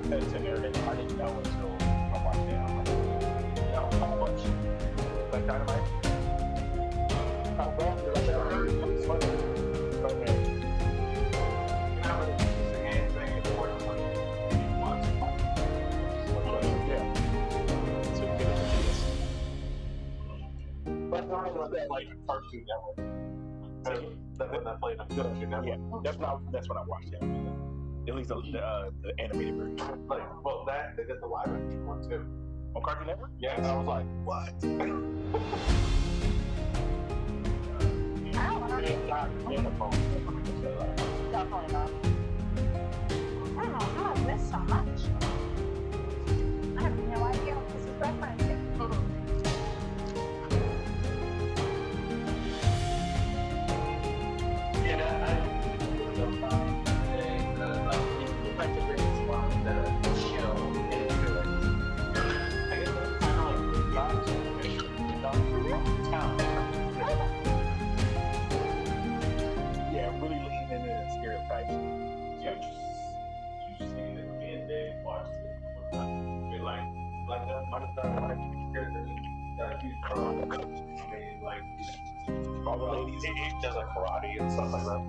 That's in there that I didn't know until I watched it. I'm like, you know, how much? Like Dynamite? How bad did I ever heard? It's funny. But You know, it's anything important when you watch it. yeah. So you get it. But I was that like a Cartoon Network. That played on Cartoon Network. Yeah, that's when I watched it. At least the animated version. Like, well, they did the live action one too. On Cartoon Network? Yeah, and I was like, what? Definitely not. I don't know how I missed so much. I have no idea what this is referencing. You know, I like the greatest one, the show into it. I guess it's kind of like the dogs from town. Yeah, really lean into the stereotypes. You see it and they watched it. They like like All the ladies. he does like karate and stuff like that.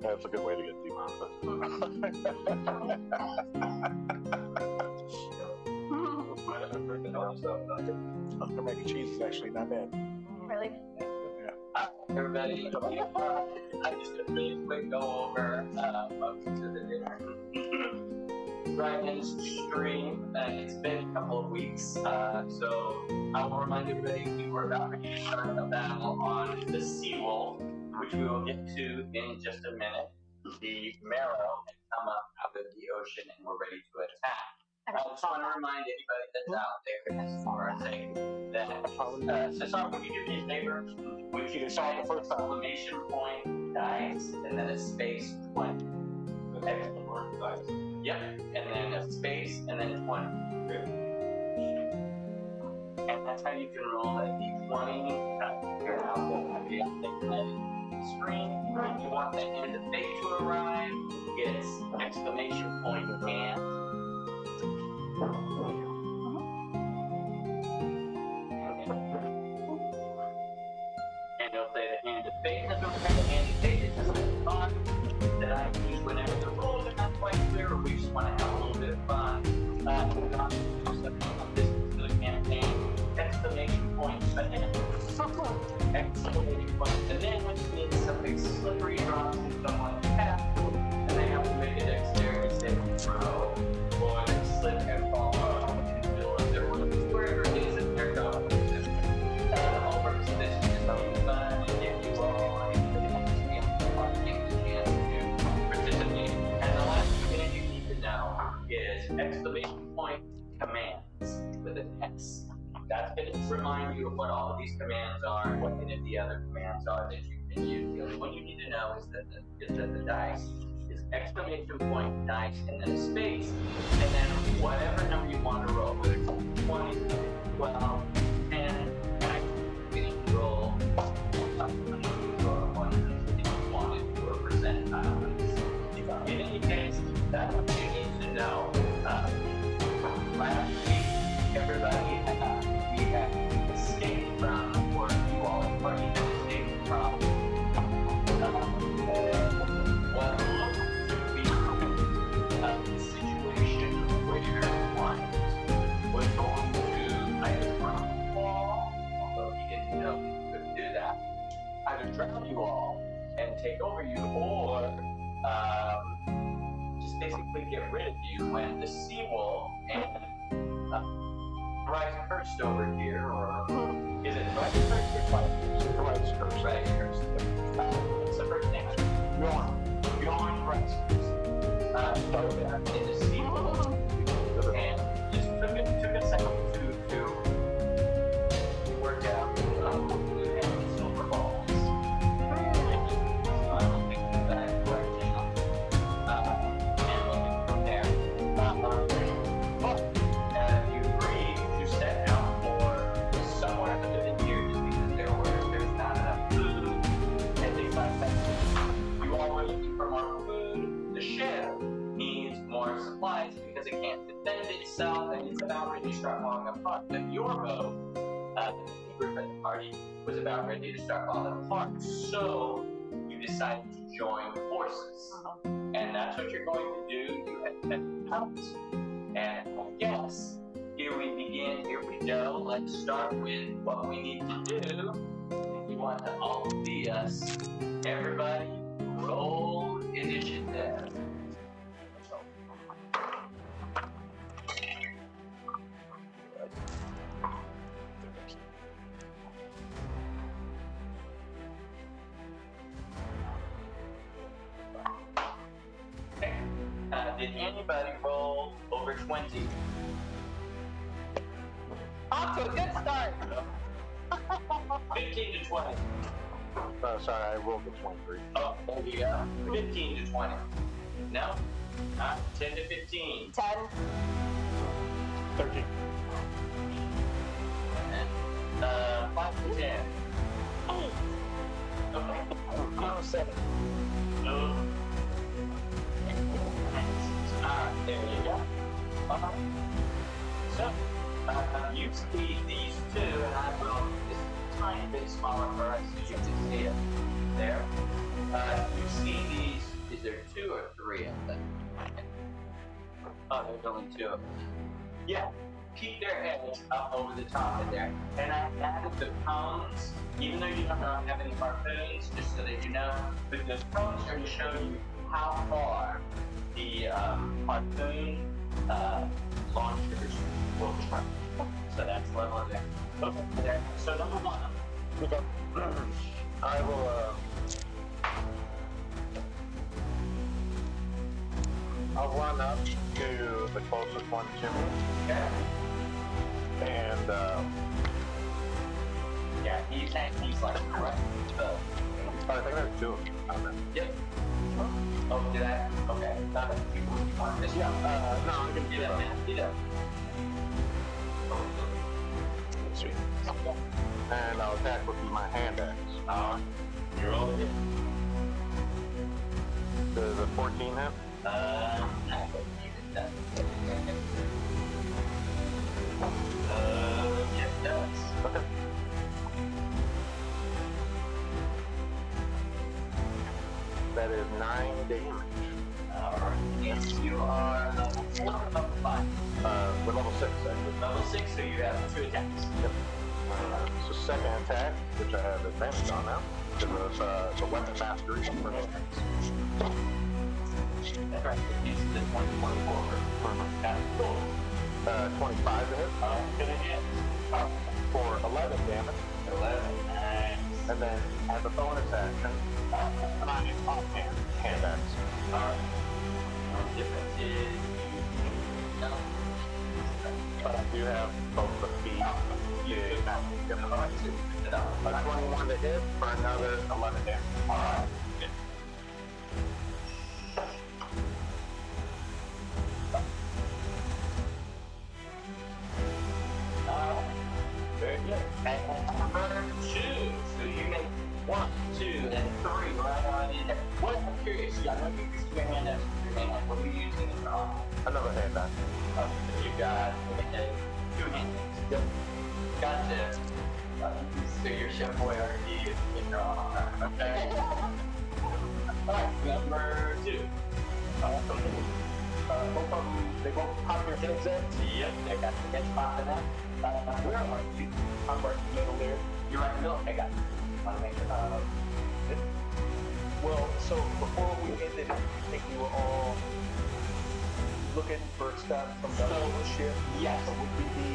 That's a good way to get the mac and cheese is actually not bad. Really? Yeah. Everybody, I just did a really quick go over welcome to the dinner. Right in stream, and it's been a couple of weeks, so I will remind everybody we were about to start a battle on the seawolf, which we will get to in just a minute. The marrow had come up out of the ocean and we're ready to attack. I just want to remind anybody that's out there as far as saying that, Cesar, would you do me a favor? Would you type exclamation point, dice, and then a space 20? Excellent work, guys. Yep, and then a space, and then 20. Good. And that's how you can roll that d20. You're out there, you have the screen. You want the end of fate to arrive. It's exclamation point and. And it'll say the hand of fate has arrived. The hand of fate is just a thought that I use whenever the rules are not quite clear, or we just want to have a little bit of fun. This particular campaign, exclamation point, exclamation point, and then when you need something slippery drops in someone's path, and they have to make a dexterity saving throw, or they slip and fall off in the middle of their room, wherever it is that they're going. Over to this is just something fun and give you all participate. And the last thing you need to know is exclamation point commands with an X. That's going to remind you of what all of these commands are, what any of the other commands are that you can use. The only one you need to know is that the dice is exclamation point, dice, and then a space, and then whatever number you want to roll, whether it's 20, 12, 10, you roll 100 if you wanted to a percentile. In any case, that's what you need to know. Last week, everybody we had escaped from, or you all in party had escaped from, what looked to be a situation where one was going to either run the wall, although he didn't know he could do that, either drown you all and take over you, or just basically get rid of you when the seawolf and Rise Cursed over here, or his Is it right first or twice? Right first. Right first. What's the first name? Bjorn Rice. Start in the sequel. And just took a second to work out blue and silver balls. So I don't think that correctly. And looking from there. You agreed to set out for somewhere other than here just because there's not enough food and things like that. You all were looking for more food. The ship needs more supplies because it can't defend itself and it's about ready to start falling apart. But your boat, the group at the party, was about ready to start falling apart. So you decided to join forces. And that's what you're going to do. You had 10 pounds. And I guess here we begin, here we go. Let's start with what we need to do. If you want to all see us, everybody roll initiative. Did anybody roll over 20? Off to a good start. 15 to 20. Sorry, I rolled a 23. Oh, there you go. 15 to 20. No? 10 to 15. 10. 13. And 5 to 10. 8. Okay. Oh, 7. No. There you go. So, you see these two, and I will just a tiny bit smaller for us so you can see it. There. You see these, is there 2 or 3 of them? Oh, there's only 2 of them. Yeah. Keep their heads up over the top of there. And I added the cones, even though you don't have any harpoons, just so that you know, but the cones are to show you how far the harpoon launchers will travel. So that's level there. Okay, there. So number 1. Okay. I will, I'll run up to the closest one to me. Okay. And, Yeah, he's like right. I think there's 2 of them. I don't know. Yep. Oh, did I? Okay. You want this? Yeah, no, I'm gonna Get up, man. Get up. Sweet. And I'll attack with my hand axe. You're over here. Does a 14 hit? I don't need it. Yes, it does. Okay. That is 9 damage. Alright. Yes, you are level 4 or level 5? We're level 6, actually. Level 6, so you have 2 attacks. Yep. So second attack, which I have advantage on now, because of the weapon mastery. That's right. It's the 2024. Got it. Cool. 25 to hit. Gonna hit. For 11 damage. 11. Nice. And then as a bonus action, my offhand hand axe. Alright. The difference is But I do have both the feet. Alright, so it up. A 21 to hit for another 11 damage. Alright. Very good. And number 2. So you make 1, 2, and 3 right on in there. What I'm curious, I know you're using your hand up. What are you using in your arm? Another hand axe. You got 2 hands. Yep. Gotcha. So your chef boy already is in your arm. Okay. Alright, number 2. Both of them, they both pop your heads in. Yep, they got the heads popping up. Where are you? I'm right in the middle there. You're right in the middle. I got you. Want to make it, Well, so before we ended, I think we were all looking for stuff from the other ship. Yes. So would we be?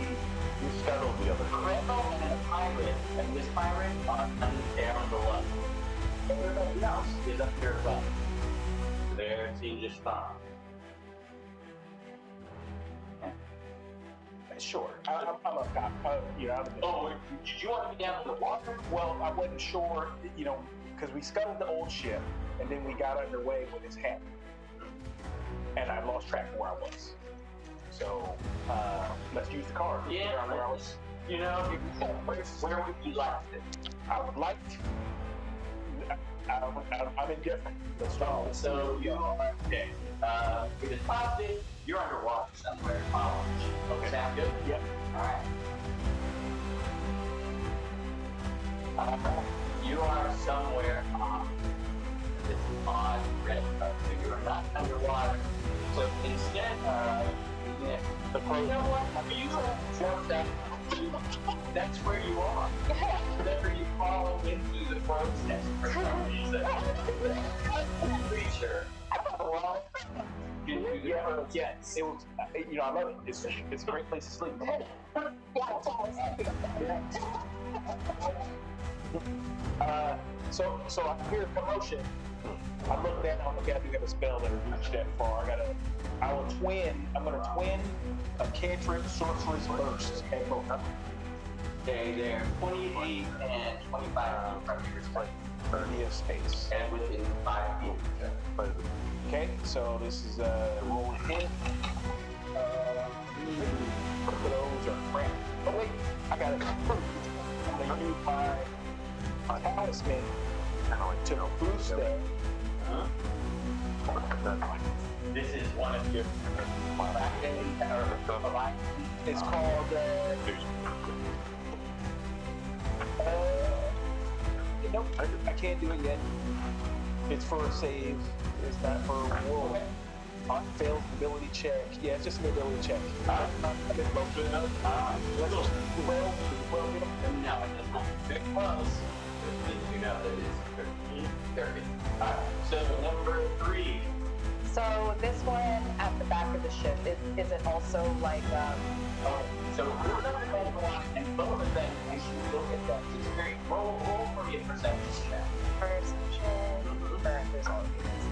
You scuttled the other Crystal and a pirate, and this pirate are down below. Everybody else is up here above. There seems just fine. Sure. I'm a cop. Oh, did you want to be down in the water? Well, I wasn't sure, because we scuttled the old ship, and then we got underway when this happened. And I lost track of where I was. So, let's use the card. Yeah, Where I was. Where would you like it? I would like I'm indifferent. Let's go. So you are okay. With the topic, you're underwater somewhere. Okay. Sound good? Yep. Alright. You are somewhere this odd red color. So you are not underwater. So instead the pro. You know what? You jumped up. That's where you are. Whenever you follow into the crow's nest for some reason. Creature. Yes. It was. I love it. It's a great place to sleep. So I hear a commotion. I look down. I do have a spell that reach that far. I'm gonna twin a cantrip sorcerer's burst at both of them. Okay, they're 28 and 25 feet from your space. Plenty of space. And within 5 feet of each other. Okay, so this is roll a hit. Those are cramped. Oh wait, I got it. I'm gonna use my talisman to boost them. This is one of your It's called nope, I can't do it yet. It's for a save. It's not for a roll. Failed ability check. Yeah, it's just an ability check. No, it does not. Very close. You know that it's 30. So number 3. So this one at the back of the ship, is it also like, So we're going to go on and both of them, you should look at that. It's very, roll for me a perception check. perception, or there's all of these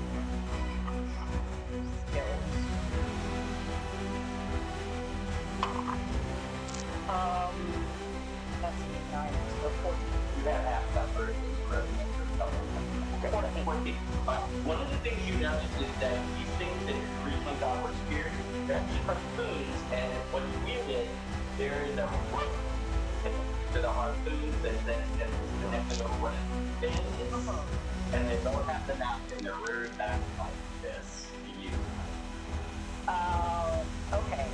skills. That's 9, so 14. You have half that version. Okay. 14. One of the things you notice is that these things that you're reaching out for spear, they're actually harpoons, and when you wield it, there is a hook to the harpoons and then it's connected over what it is. And they don't have the mouth in their rear back like this to you. Okay.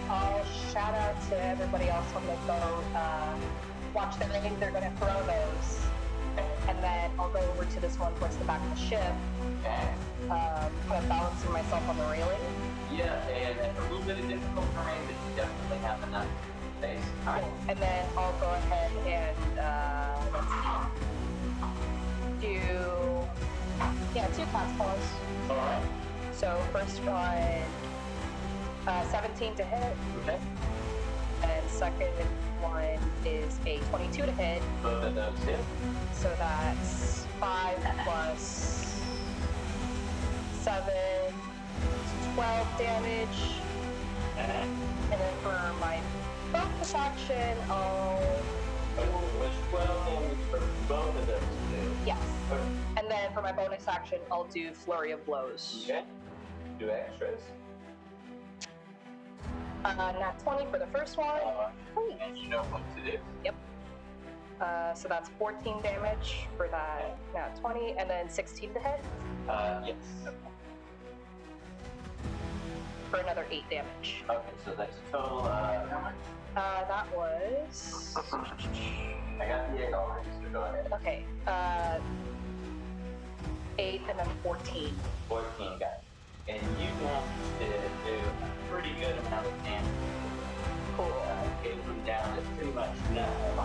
I'll shout out to everybody else on the boat. Watch the rain, they're gonna throw those. And then I'll go over to this one towards the back of the ship. Okay. Kind of balancing myself on the railing. Yeah, and it's a little bit of difficult terrain, but you definitely have enough space. Alright. And then I'll go ahead and let's do 2 class calls. Alright. So first one, 17 to hit, Okay. and second one is a 22 to hit. Both of those hit. So that's 5 plus 7, 12 damage. And then for my bonus action, I'll It was 12 damage for both of those two. yes. And then for my bonus action, I'll do Flurry of Blows. Okay. Do extras. Nat 20 for the first one. And you know what to do. Yep. So that's 14 damage for that nat 20, and then 16 to hit Yes. for another 8 damage. Okay, so that's a total how much? That was I got the 8 already, so go ahead. okay. 8 and then 14. 14 guys. And you want to do a pretty good amount of damage. Cool. Getting them down to pretty much nothing.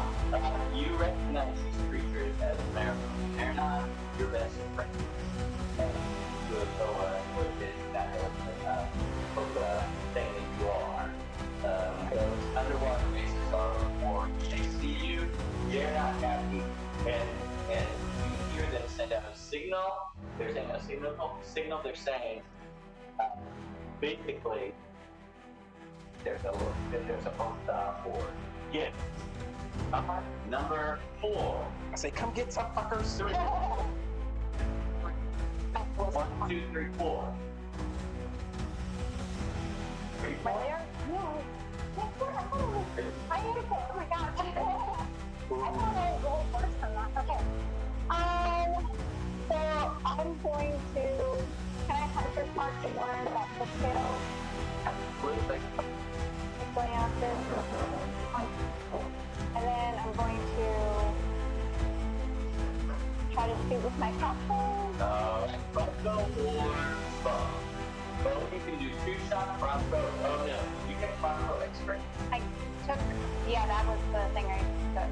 You recognize these creatures as they're not your best friends. And you have signal. They're saying a signal. They're saying basically there's a post for get. Number 4. I say, come get some fuckers. 3. 1, 2, 3, 4. 3, 4. Where? No. I need to oh my god. I thought I was going first on that. Okay. So I'm going to, can I hunter's mark to learn about the skill? Absolutely. It's going after. And then I'm going to try to shoot with my crossbow. Crossbow or bow. Bow, you can do 2-shot crossbow. Oh no, you get crossbow extra. I took, yeah, that was the thing I took.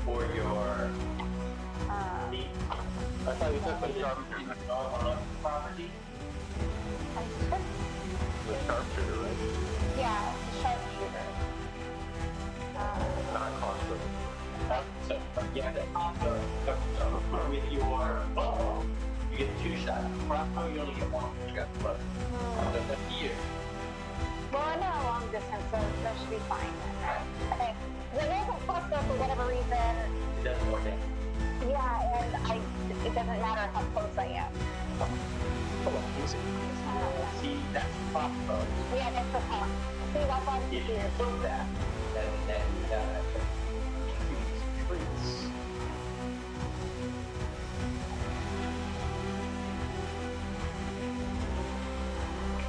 For your I thought you took the sharpshooter. property. I took, The sharpshooter, right? yeah, sharpshooter. Not crossbow. So yeah, the crossbow with your bow, you get 2 shots. Crossbow, you only get 1. You got the bow. So that's here. Well, I'm not a long distance, so that should be fine. Okay. When there's a crossbow for whatever reason, It does more damage. yeah, and it doesn't matter how close I am. Hold on, easy. See, that's crossbow. Yeah, that's the point. See, that's all If you here. put that, then These trees.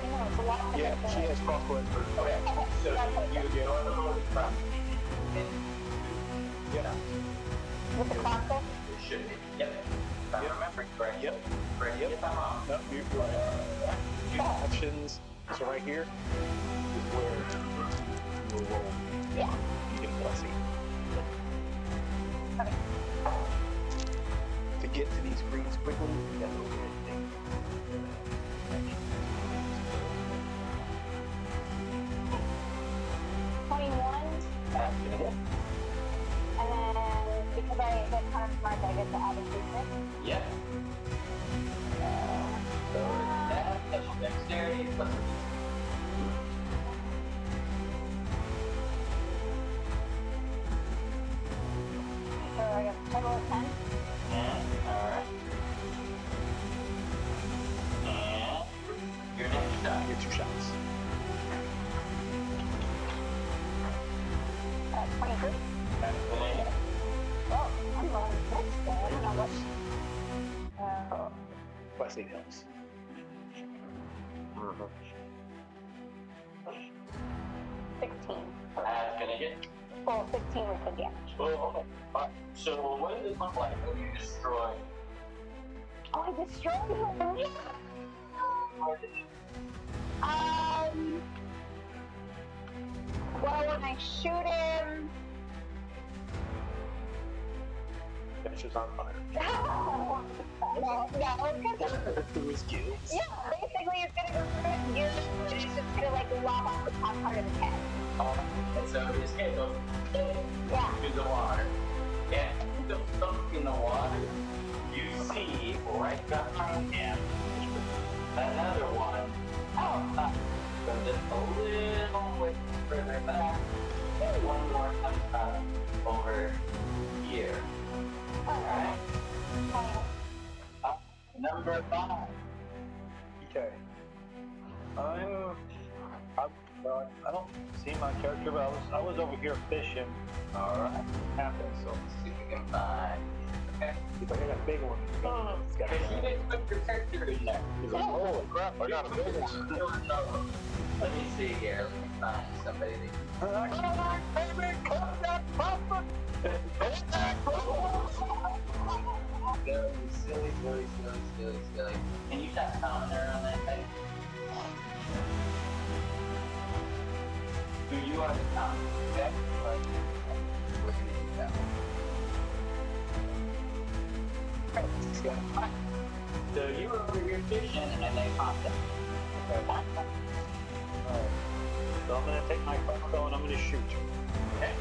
You know, it's a lot of Yeah, she has crossbow expert. okay. Okay, So that's what you get all the property. Yeah. with the crossbow. It should be. Yep. If I'm remembering correctly. Yep. Correct. Yep. If I'm wrong. No, you're right. Two options. So right here is where you will roll. Yeah. You get a blessing. Okay. To get to these greens quickly, you gotta go ahead and take 21, That's gonna hit. and then because I hit hunter's mark, I get to add a d6. Yep. So that plus your dexterity plus So I got a total of 10. alright. And your next shot. your 2 shots. 23. That's gonna hit. Oh, I'm rolling 6, so I don't know what. Blessing helps. 16. That's gonna hit. Well, 16 with the damage. Oh, okay. Alright. So what does it look like when you destroy? Oh, I destroyed him! Yeah! Well, when I shoot him, Finishes on fire. it His gills. yeah, basically it's gonna go through his gears and it's just gonna like lob off the top part of his head. And so his head goes Yeah. to the water. And the stuff in the water, you see right behind him another one. Oh, so just a little way further back. And one more comes up over here. Alright. Number 5. Okay. I don't see my character, but I was over here fishing. Alright. Happened, so Let's see if we can find. Okay. he's like, I got a big one. It's got Because you didn't put your character in there. He's like, holy crap, I got a big one. Let me see here. Let me find somebody that Come on, baby, come that papa. silly. Can you tap counter on that thing? So you are the counter, okay? We're gonna do that one. So you were over here fishing and they popped up. Alright. So I'm gonna take my crossbow and I'm gonna shoot you. Okay?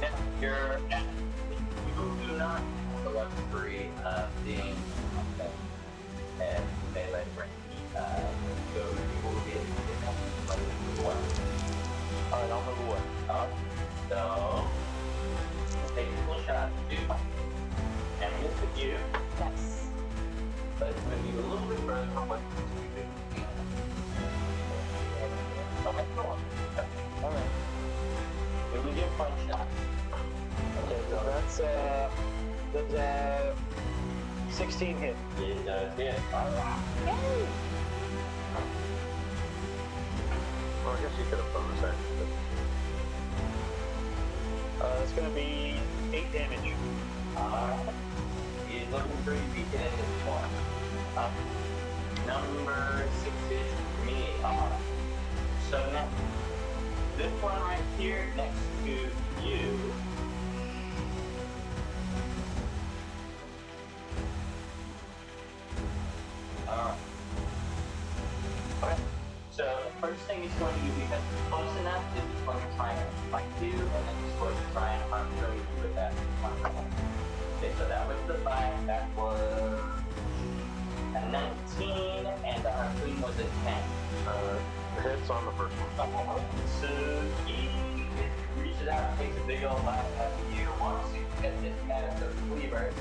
Now you do not the luxury of being and melee range. So you will be able to get that like what? Alright, I'll move away. So take a full shot, two, and miss with you, Yes. but it's going to be a little bit further from what you do. Okay, go on. Alright. It was your front shot. Okay, so that's 16 hit. It does hit. Yay! Well, I guess you could have bonus action. It's gonna be 8 damage. He's looking pretty beaten at this point. Number 6 is me. So now, this one right here next to you. Okay. So the first thing he's going to do, because it's close enough, is he's going to try and fight you, and then he's going to try and harm you with that. Okay, so that was the bite. That was a 19, and the harpoon was a 10. Hits on the first one. So he reaches out and takes a big old bite out of you. Wants to get this guy with the cleaver.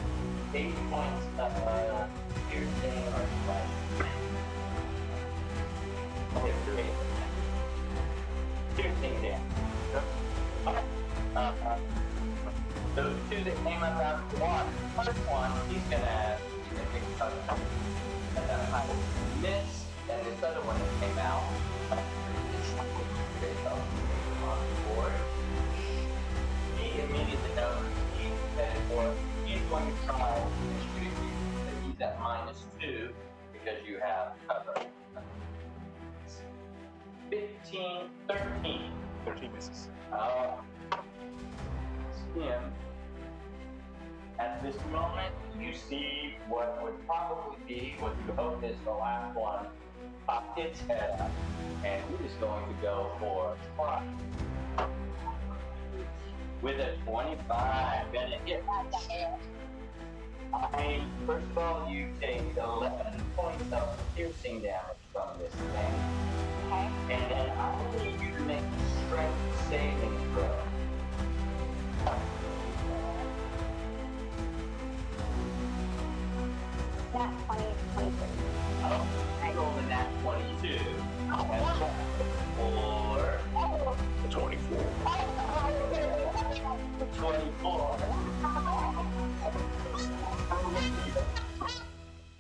8 points of piercing or slash. Piercing damage. Those two that came up out of the water. First one, he's gonna take a touch. And then I miss, and this other one that came out. On board. He immediately knows he's headed for. He's going to try and shoot you. And he's at -2 because you have cover. 15, 13. 13 misses. Him. At this moment, you see what would probably be what you hope is the last one pop its head up, and he is going to go for a try. With a 25, gonna hit. First of all, you take 11 points of piercing damage from this thing. Okay. And then I need you to make a strength saving throw. Nat 20, 23. Oh, I rolled a nat 22. That's or 24. 24.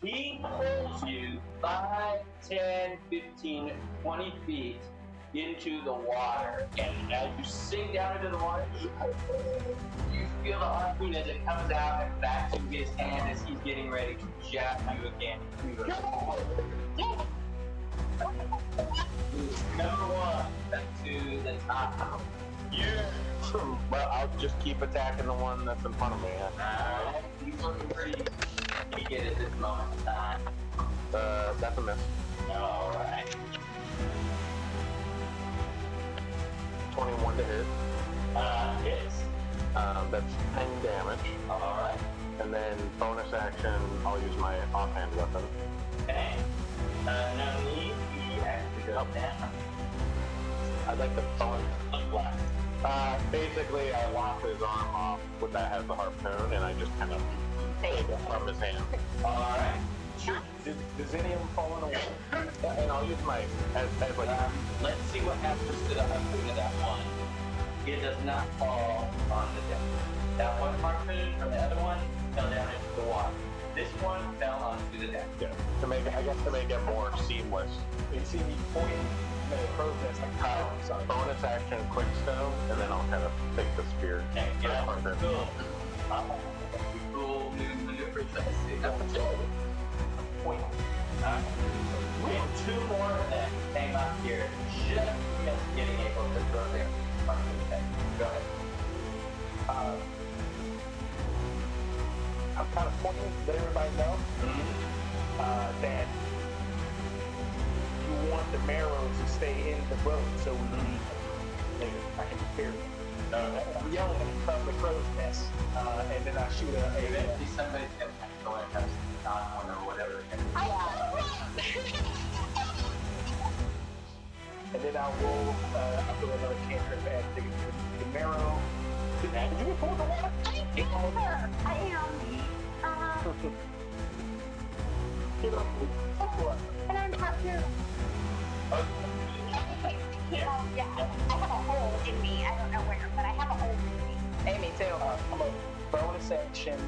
He pulls you 5, 10, 15, 20 feet into the water, and as you sink down into the water, you feel the harpoon as it comes out and back to his hand as he's getting ready to jab you again. Number 1, back to the top. Well, I'll just keep attacking the one that's in front of me. Alright, he's looking pretty weak at this moment in time. That's a miss. Alright. 21 to hit. Hits. That's 10 damage. Alright. And then bonus action, I'll use my offhand weapon. Okay. No need. He actually goes down. I'd like to bonus black. Basically, I lop his arm off with that has the harpoon, and I just kind of take it from his hand. Alright. Sure. Does any of them fall in the water? And I'll use my as like Let's see what happens to the harpoon of that one. It does not fall on the deck. That one harpoon from the other one fell down into the water. This one fell onto the deck. yeah, to make it more seamless. You see me pointing at the crow's nest like, oh, I'm sorry. Bonus action, quick stone, and then I'll kind of take the spear. Okay, yeah, Harpoon. cool. Cool new maneuvers. Let's see. Point. We have 2 more that came up here. Just missed getting able to throw their harpoon deck. Go ahead. I'm kind of pointing to let everybody know that you want the marrows to stay in the road so we can eat them later. I can prepare them. I'm yelling at him from the crow's nest, and then I shoot Eventually somebody's gonna have to go and have on one or whatever. and then I'll roll. I'll do another cantrip at the marrow. Did you get pulled the water? I am. Get up. And I'm not here. Yeah, I have a hole in me. I don't know where, but I have a hole in me. Hey, me too. I'm a bonus action.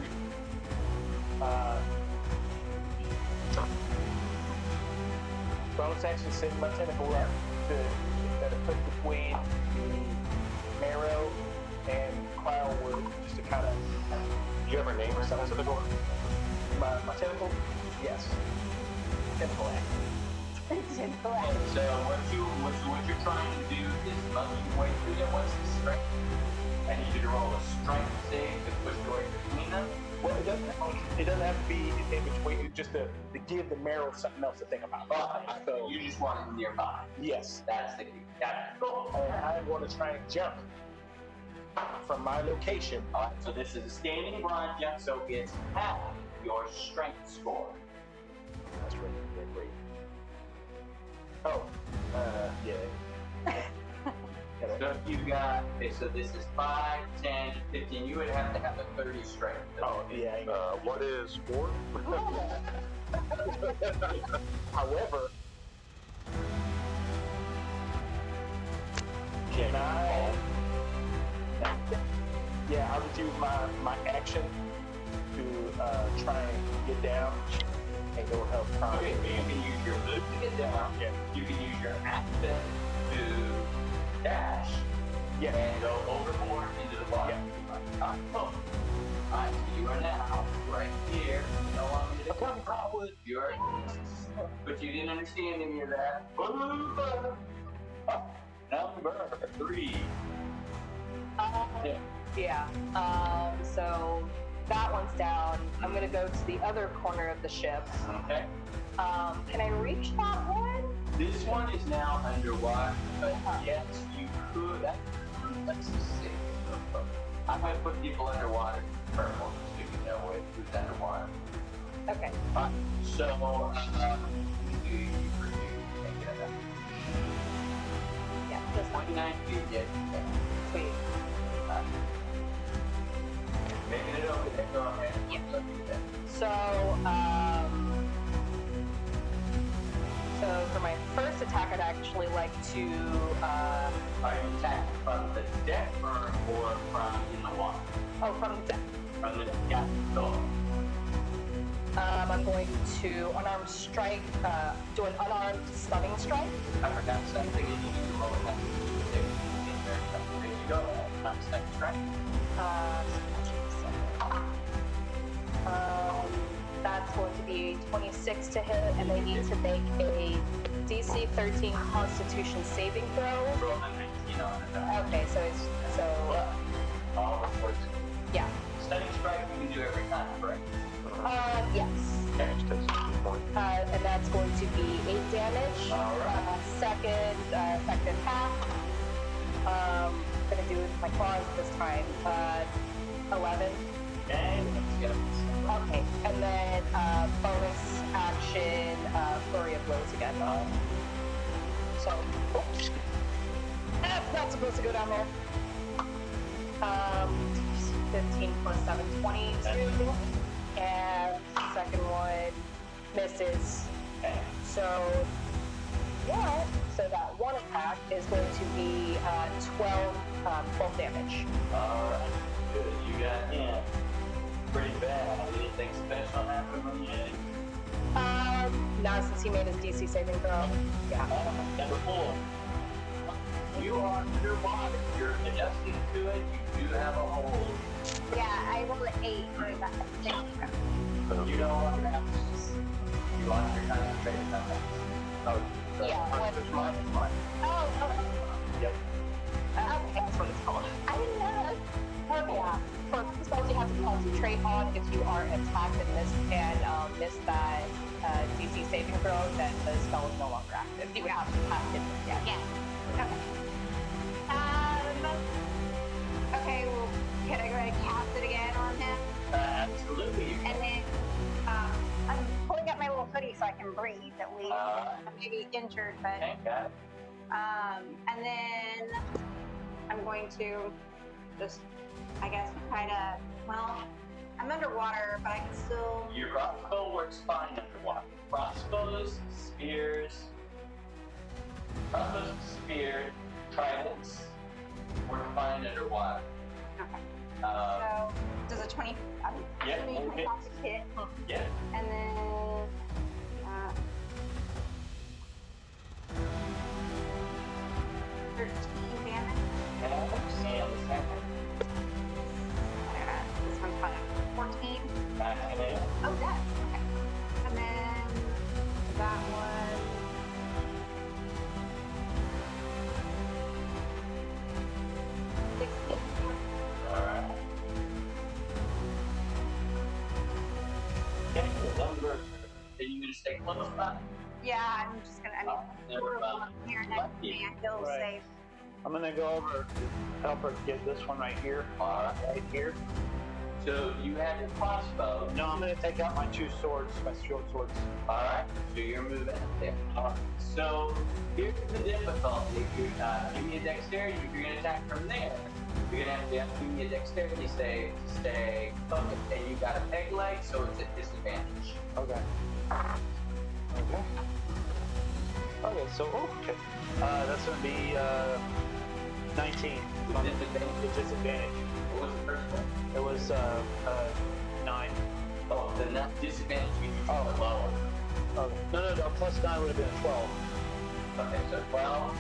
Bonus action, send my tentacle up to put between the marrow and cloudwood, just to kind of. Do you ever name her something to the door? My tentacle? Yes. Tentacle act. So what you're trying to do is muscle your way through them. What's the strength? I need you to roll a strength save to push your way between them. Well, it doesn't have to be in between. Just to give the marrow something else to think about. So you just want it nearby. Yes. That's the key. Got it. Cool. And I'm going to try and jump from my location. All right. So this is a standing blind jump. So it's half your strength score. That's really great. Oh, yeah. So if you got, okay, so this is 5, 10, 15. You would have to have a 30 strength. Oh, yeah. What is 4? However, can I? Yeah, I would use my action to try and get down and go help Tom. Okay, so you can use your move to get down. Yeah. You can use your action to dash. Yeah. And go overboard into the water. Yeah. Alright, so you are now right here. No longer the Cloudwood. You're. But you didn't understand any of that. Number 3. Yeah. So that one's down. I'm gonna go to the other corner of the ship. Okay. Can I reach that one? This one is now underwater, but yes, you could. Let's see. I'm going to put people underwater purple so you know who's underwater. Okay. So, do you take it up? Yeah. This one. 29 feet, yeah. Sweet. Making it over there. Go ahead. Yeah. Look at that. So for my first attack, I'd actually like to. Are you attacking from the deck or from in the water? Oh, from the deck. From the deck. Yeah. Go. I'm going to unarmed strike. Do an unarmed stunning strike. I forgot something. You need to roll that. There you go. Unarmed second strike. That's going to be 26 to hit, and they need to make a DC 13 Constitution saving throw. Roll a 19 on it. Okay, so All reports. yeah. Stunning strike you can do every time, correct? Yes. And that's going to be 8 damage. All right. Second attack. Gonna do my claws this time. 11. And let's get Okay, and then bonus action, flurry of blows again. So, oops. That's not supposed to go down there. 15 plus 7, 22. And second one misses. Okay. So, yeah. So that one attack is going to be 12 damage. Alright. Good. You got him. Pretty bad. Anything special happen when you hit? Now since he made his DC saving throw. Yeah. Number 4. You are underwater. You're adjusting to it. You do have a hold. Yeah, I rolled an 8 for that. You no longer have to. You lost your concentration on that. Oh, Yeah, just one. Oh, Yep. Okay, that's what it's called. I didn't know that. Oh, yeah. For spells you have to concentrate on if you are attacked and miss that DC saving throw, then the spell is no longer active. You have to cast it again. Yeah. Okay. Absolutely. You can. And then I'm pulling up my little hoodie so I can breathe at least. I'm maybe injured, but Okay, got it. and then I'm going to just, I guess, try to. Well, I'm underwater, but I can still. Your crossbow works fine underwater. Crossbows, spears, tridents work fine underwater. Okay. Uh, So does a 20? Yeah, 20 okay. hit, yeah. and then. 13 damage. And the second, This one's fine. 14. back in it. Oh, that. Okay. And then that was. 16. Alright. Okay, number. Are you going to stay close by? Yeah, I'm just gonna. I mean, we're along here next to me. I feel Right. safe. I'm gonna go over to help her get this one right here. Right here. So you have your crossbow. No, I'm gonna take out my two swords, my short swords. Alright, so you're moving up there. So here's the difficulty. If you give me a dexterity, if you're going to attack from there, you're going to have to give me a dexterity save to stay focused. And you got a peg leg, so it's a disadvantage. Okay. Okay. Okay, so okay. That's gonna be 19. Disadvantage. Disadvantage. What was the first one? It was 9. Oh, then that disadvantage means you Oh. roll lower. Oh, no, plus 9 would have been 12. Okay, so 12.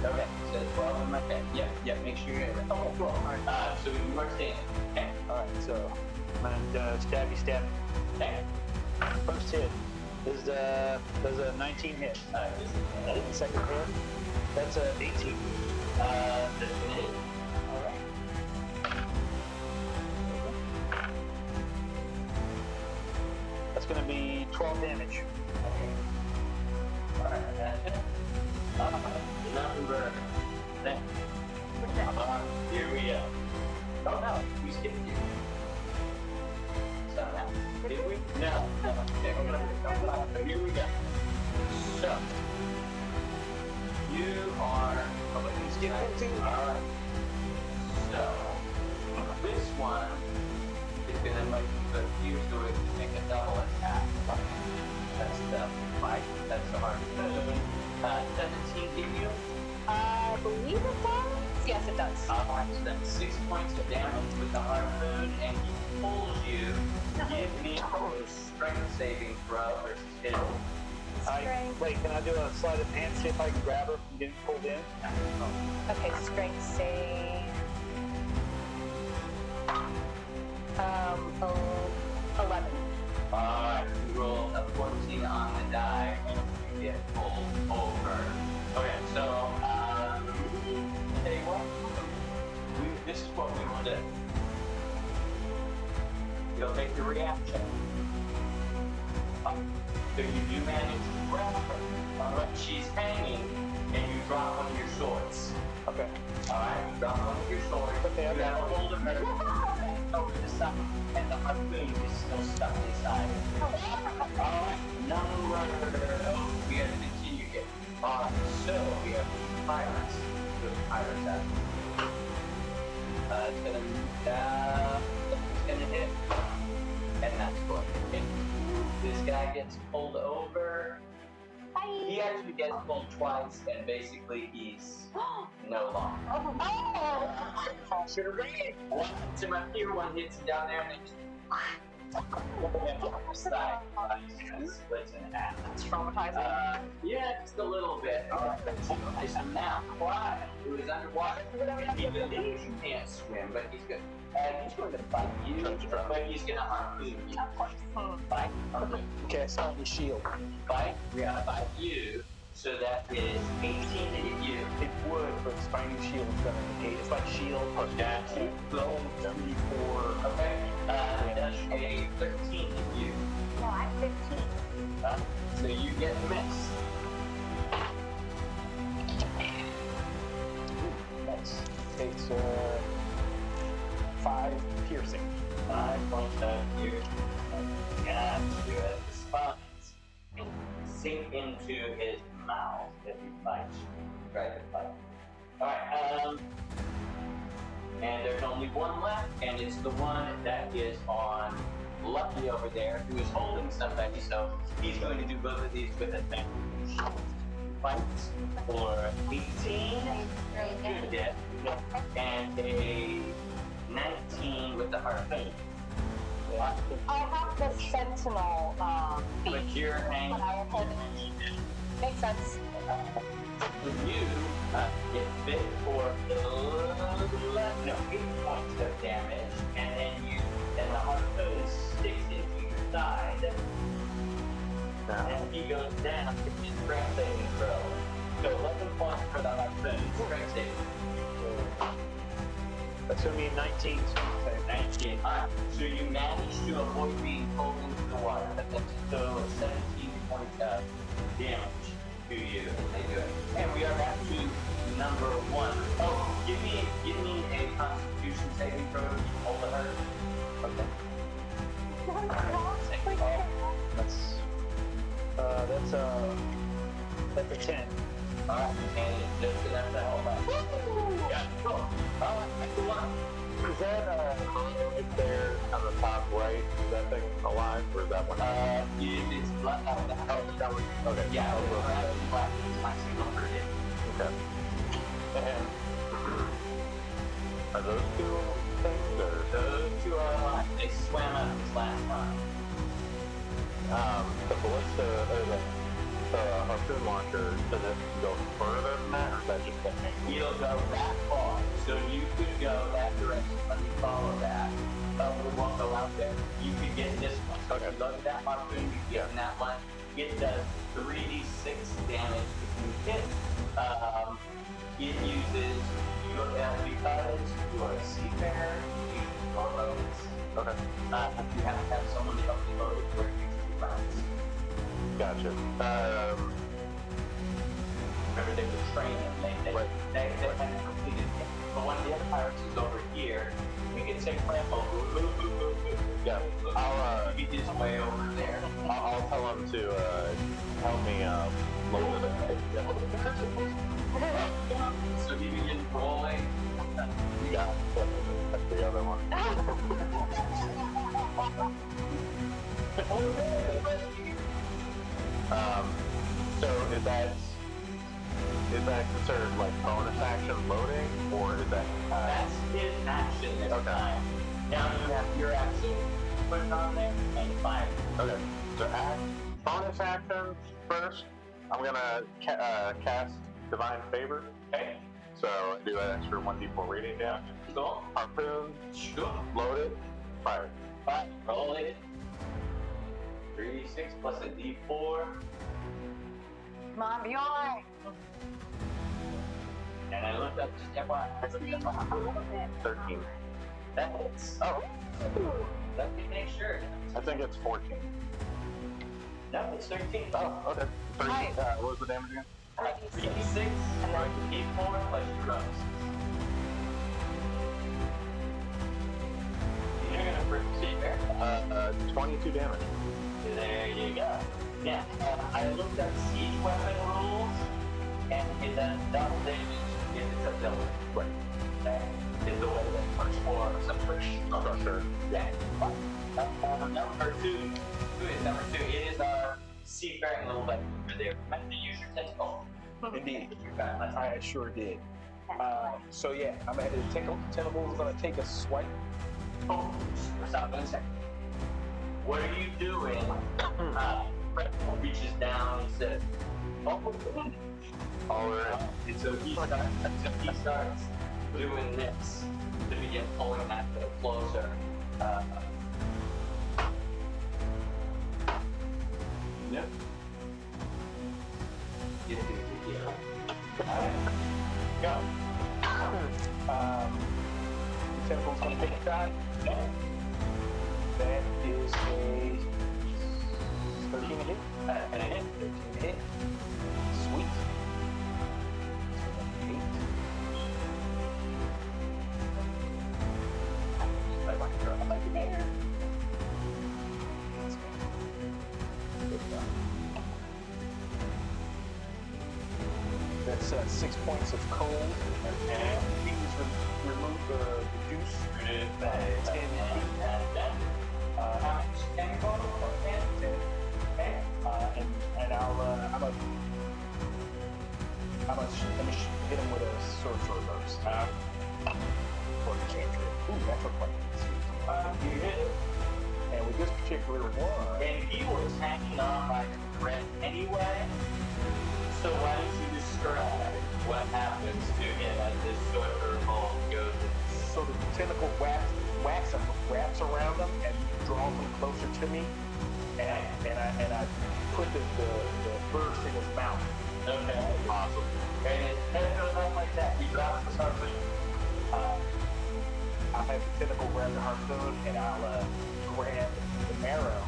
Okay, so 12 in my head. Yep, make sure you're in it. Okay, cool. Alright, so you are standing. Okay, Alright, so I'm gonna stab. okay. First hit is does a 19 hit. Disadvantage. Second hit, that's a 18. Disadvantage. Alright. That's gonna be 12 damage. Alright, that's it. Number 10. Here we go. Oh no, we skipped you. Somehow. Did we? No. Okay, we're gonna come back. So here we go. So, you are. Oh, wait, you skipped it too? Alright. So, this one is gonna make the fuse to it make a double attack. That's the fight. That's the hard. 17 give you? I believe it does. Yes, it does. Alright, so that's 6 points of damage with the harpoon, and he pulls you. Give me a strength saving throw versus his. Wait, can I do a sleight of hand, see if I can grab her from getting pulled in? Okay, strength save. 11. Alright, you roll a 14 on the die, and you get pulled over. Okay, so, tell you what, this is what we will do. You'll take the reaction. So you do manage to grab her. Alright, she's hanging, and you drop one of your swords. Okay. Alright, you drop one of your swords. Okay, I you got have a hold of her over the side, and the harpoon is still stuck inside. Alright, we have to continue here. So we have pirates. The pirates out. It's gonna move down. It's gonna hit. And that's going to hit. This guy gets pulled over. He actually gets pulled twice, and basically he's no longer. Should have ran. One hits him up here, one hits him down there, and then just side. He's kind of splits in half. It's traumatizing. Yeah, just a little bit. So now, Clyde, who is underwater, even though he can't swim, but he's good. He's going to bite you, but he's going to harpoon you. Of course. Bite, harpoon. Okay, I saw the shield. Bite, we're going to bite you. So that is 18 to hit you. It would, but Spiny Shield is gonna negate. It's like shield plus That's 2, 3, 4. Okay. That's a 13 hit you. No, I'm 15. So you get missed. Nice. Okay, so 5 piercing. 5 points of your got you as the spines sink into his mouth as he bites you. Try to bite. Alright, and there's only one left, and it's the one that is on Lucky over there, who is holding somebody, so he's going to do both of these with advantage. Fights for 18, good hit, and a 19 with the harpoon. I have the sentinel feat. But you're hanging. Makes sense. You get bit for 8 points of damage, and the harpoon sticks into your side, and he goes down to his strength saving throw. So 11 points for the harpoon, strength saving. That's gonna be 19. 19. Alright, so you managed to avoid being pulled into the water. That's so 17 points of damage to you as they do it. And we are back to number 1. Oh, give me a Constitution saving throw to hold the hurt. Okay. That's a 10. Alright, and it's just enough to hold up. Yeah, cool. Alright, next one. Is that right there on the top right? Is that thing alive, or is that one? It's black out the house. That one. Okay. Yeah, we're actually black. It's my signal for it. Okay. And are those two things, or Those two are alive. They swam up this last time. the ballista or the harpoon launcher? Does it go further than that, or is that just the hang? You'll go that far. So you could go that direction. Let me follow that. We won't go out there. You could get this one. So Okay. if you look at that harpoon, you can get in that one. It does 3d6 damage if you hit. It uses your because you are a seafarer, you use your loads. Okay. You have to have someone to help you load it where it takes 2 rounds. Gotcha. Remember, they were training. They hadn't completed it. But one of the other pirates is over here. We can say clamp over. Yeah. I'll You just way over there. I'll tell him to help me load it. So he begins rolling. You got it. That's the other one. So is that considered like bonus action loading, or is that? That's his action this time. Now you have your action. Put it on there and fire. Okay. So bonus action first. I'm gonna cast Divine Favor. Okay. So I do an extra 1d4 rating down. Cool. Harpoon, Sure. load it, fire. Fine. Roll it. 3d6 plus a d4. Come on, Bjorn. And I looked up just FYI. 13. That hits. Oh, Let me make sure. I think it's 14. No, it's 13. Oh, okay. 13. Right. What was the damage again? 3d6 and then d4 plus your bonus. You're gonna proceed there. 22 damage. There you go. Yeah, I looked up siege weapon rules, and it does double damage if it's a villain. Right. That is the way that works for some British Sure. Yeah. Number two. Who is number 2? It is our seafaring little buddy over there. Remember to use your tentacle. Indeed. You got it. I sure did. So yeah, I'm gonna hit the tentacle's gonna take a swipe. Oh, stop for a second. What are you doing? Brett reaches down and says, "Oh, All right. and so he starts doing this to begin pulling that bit closer. Yep. Yeah. Alright. Go. The tentacle's gonna take a shot. That is a 13 to hit. And it hit. 13 to hit. Sweet. 8. I like your hair. That's 6 points of cold. And please remove the deuce. 10 feet. How much can you go? 10. And I'm gonna hit him with a sorcerer burst. Or the cantrip. Ooh, that's a point. You hit it. And with this particular one, And he was hanging on by the thread anyway. So why don't you describe what happens to him as this sorcerer ball goes in? so the tentacle wraps around him and draws him closer to me, and I put the burst in his mouth. Okay. Awesome. And his head goes up like that. He drops the harpoon. I'll have the tentacle grab the harpoon, and I'll grab the marrow,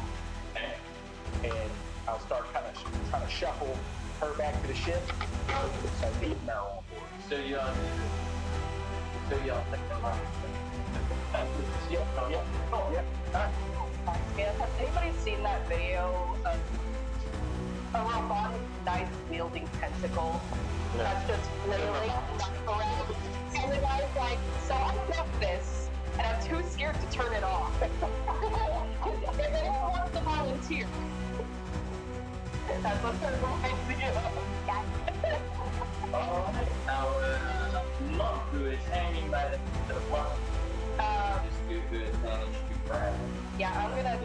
and I'll start kind of trying to shuffle her back to the ship. So I leave marrow on board. So y'all think about it. Yeah, has anybody seen that video of a robotic knife wielding tentacle that's just flailing around? And the guy's like, so I got this, and I'm too scared to turn it off. And then he wants to volunteer. That's what they're going to do. Our monk who is hanging by the block. Just do good advantage to grab him. Yeah, I'm gonna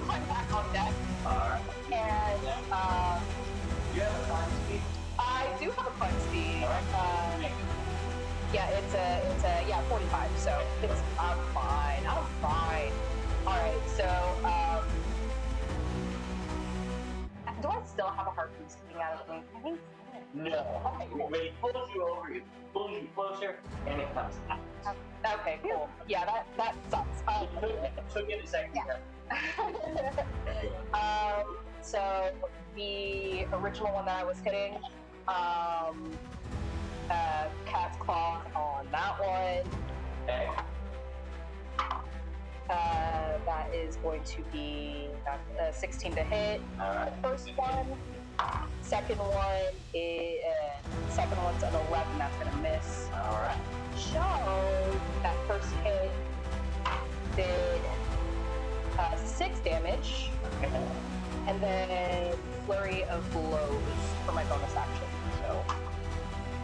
climb back on deck. Alright. And You have a climb speed? I do have a climb speed. Alright. Yeah, it's a 45. So I'm fine. All right, so do I still have a harpoon sticking out of me? I think so. No. When he pulls you over, he pulls you closer, and it comes out. Okay, cool. Yeah, that sucks. Took it a second. So the original one that I was hitting, cat's claw on that one. Okay. That is going to be 16 to hit. Alright. The first one. Second one's an 11. That's gonna miss. Alright. So that first hit did 6 damage, and then flurry of blows for my bonus action. So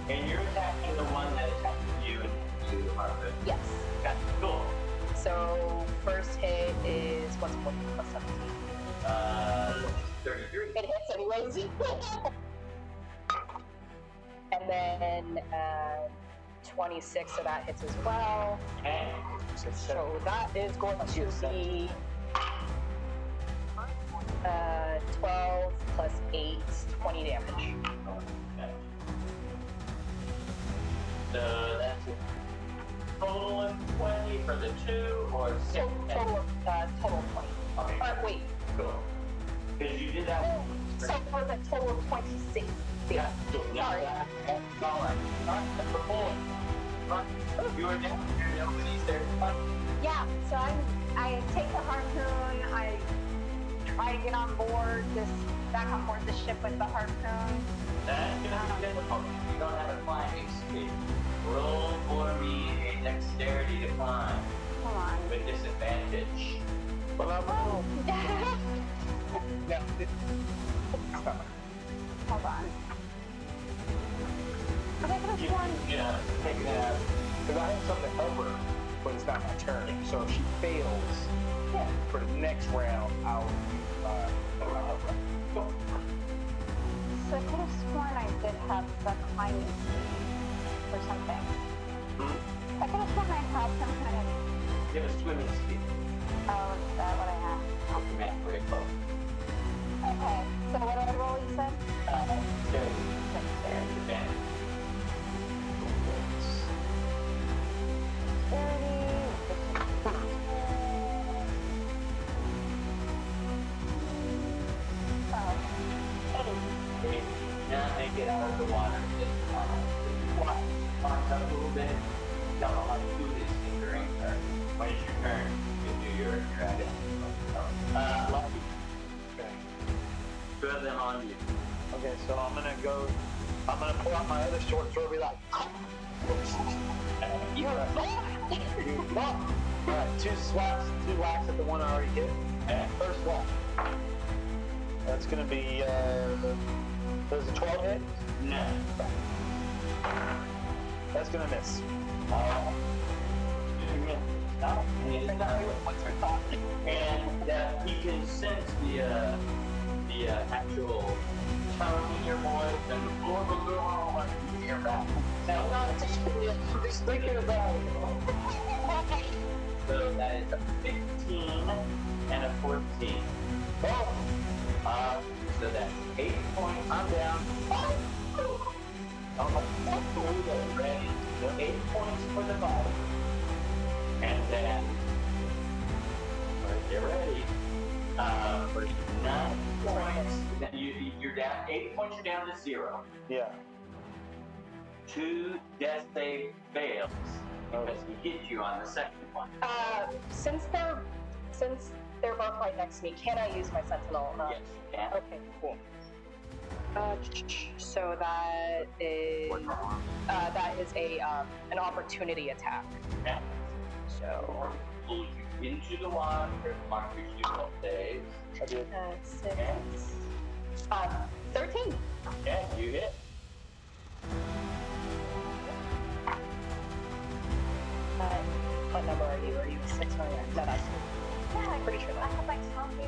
And you're attacking the one that attacked you and you, Harvard. yes. Okay, cool. So first hit is what's plus 17. 33. It hits anyways. And then 26, so that hits as well. Okay. So that is going to be 12 plus 8, 20 damage. Okay. So that's a total of 20 for the 2 or 6? Total of 20. Okay. Wait. Cool. Because you did that one. So it was a total of 26. Yeah. Sorry. You were down here, nobody's there. Yeah, so I take the harpoon, I try to get on board, back on board the ship with the harpoon. That's gonna be difficult. You don't have a climbing speed. Roll for me a dexterity to climb Come on. with disadvantage. Well, I'm Oh. now. Hold on. I could have sworn. Yeah, take it out. Because I have something to help her, but it's not my turn. So if she fails for the next round, I'll help her. Go. So I could have sworn I did have the climbing speed or something. I could have sworn I had some kind of. You have a swimming speed. Oh, is that what I have? Math very close. Okay. So what did I roll? You said. Dexterity. Dexterity. Advantage. 30. Now take it out of the water. Just launch up a little bit. Tell them how to do this during her. When it's your turn, you do your action. Okay. Put them on you. Okay, so I'm gonna go I'm gonna pull out my other short sword and be like, You're Alright, two whacks at the one I already hit. Okay. First whack. That's gonna be, does a 12 hit? No. That's gonna miss. No. what's your thought? And he can sense the actual tone in your voice and blah, blah, blah, in your back. Now, I'm just thinking about it. so that is a 15 and a 14. Oh, So that's 8 points. I'm down. Ready? 8 points for the body. And then, get ready. For 9 points, then you're down. 8 points, you're down to 0. Yeah. 2 death save fails because he hit you on the second one. Since they're both right next to me, can I use my sentinel? Yes, you can. Okay, cool. So that is a an opportunity attack. Okay. So Pull you into the water, mark your shield days. I did. 6, 13. Okay, you hit. What number are you? Are you 6 or 9? No, that's Yeah, I'm pretty sure I that. have like zombie.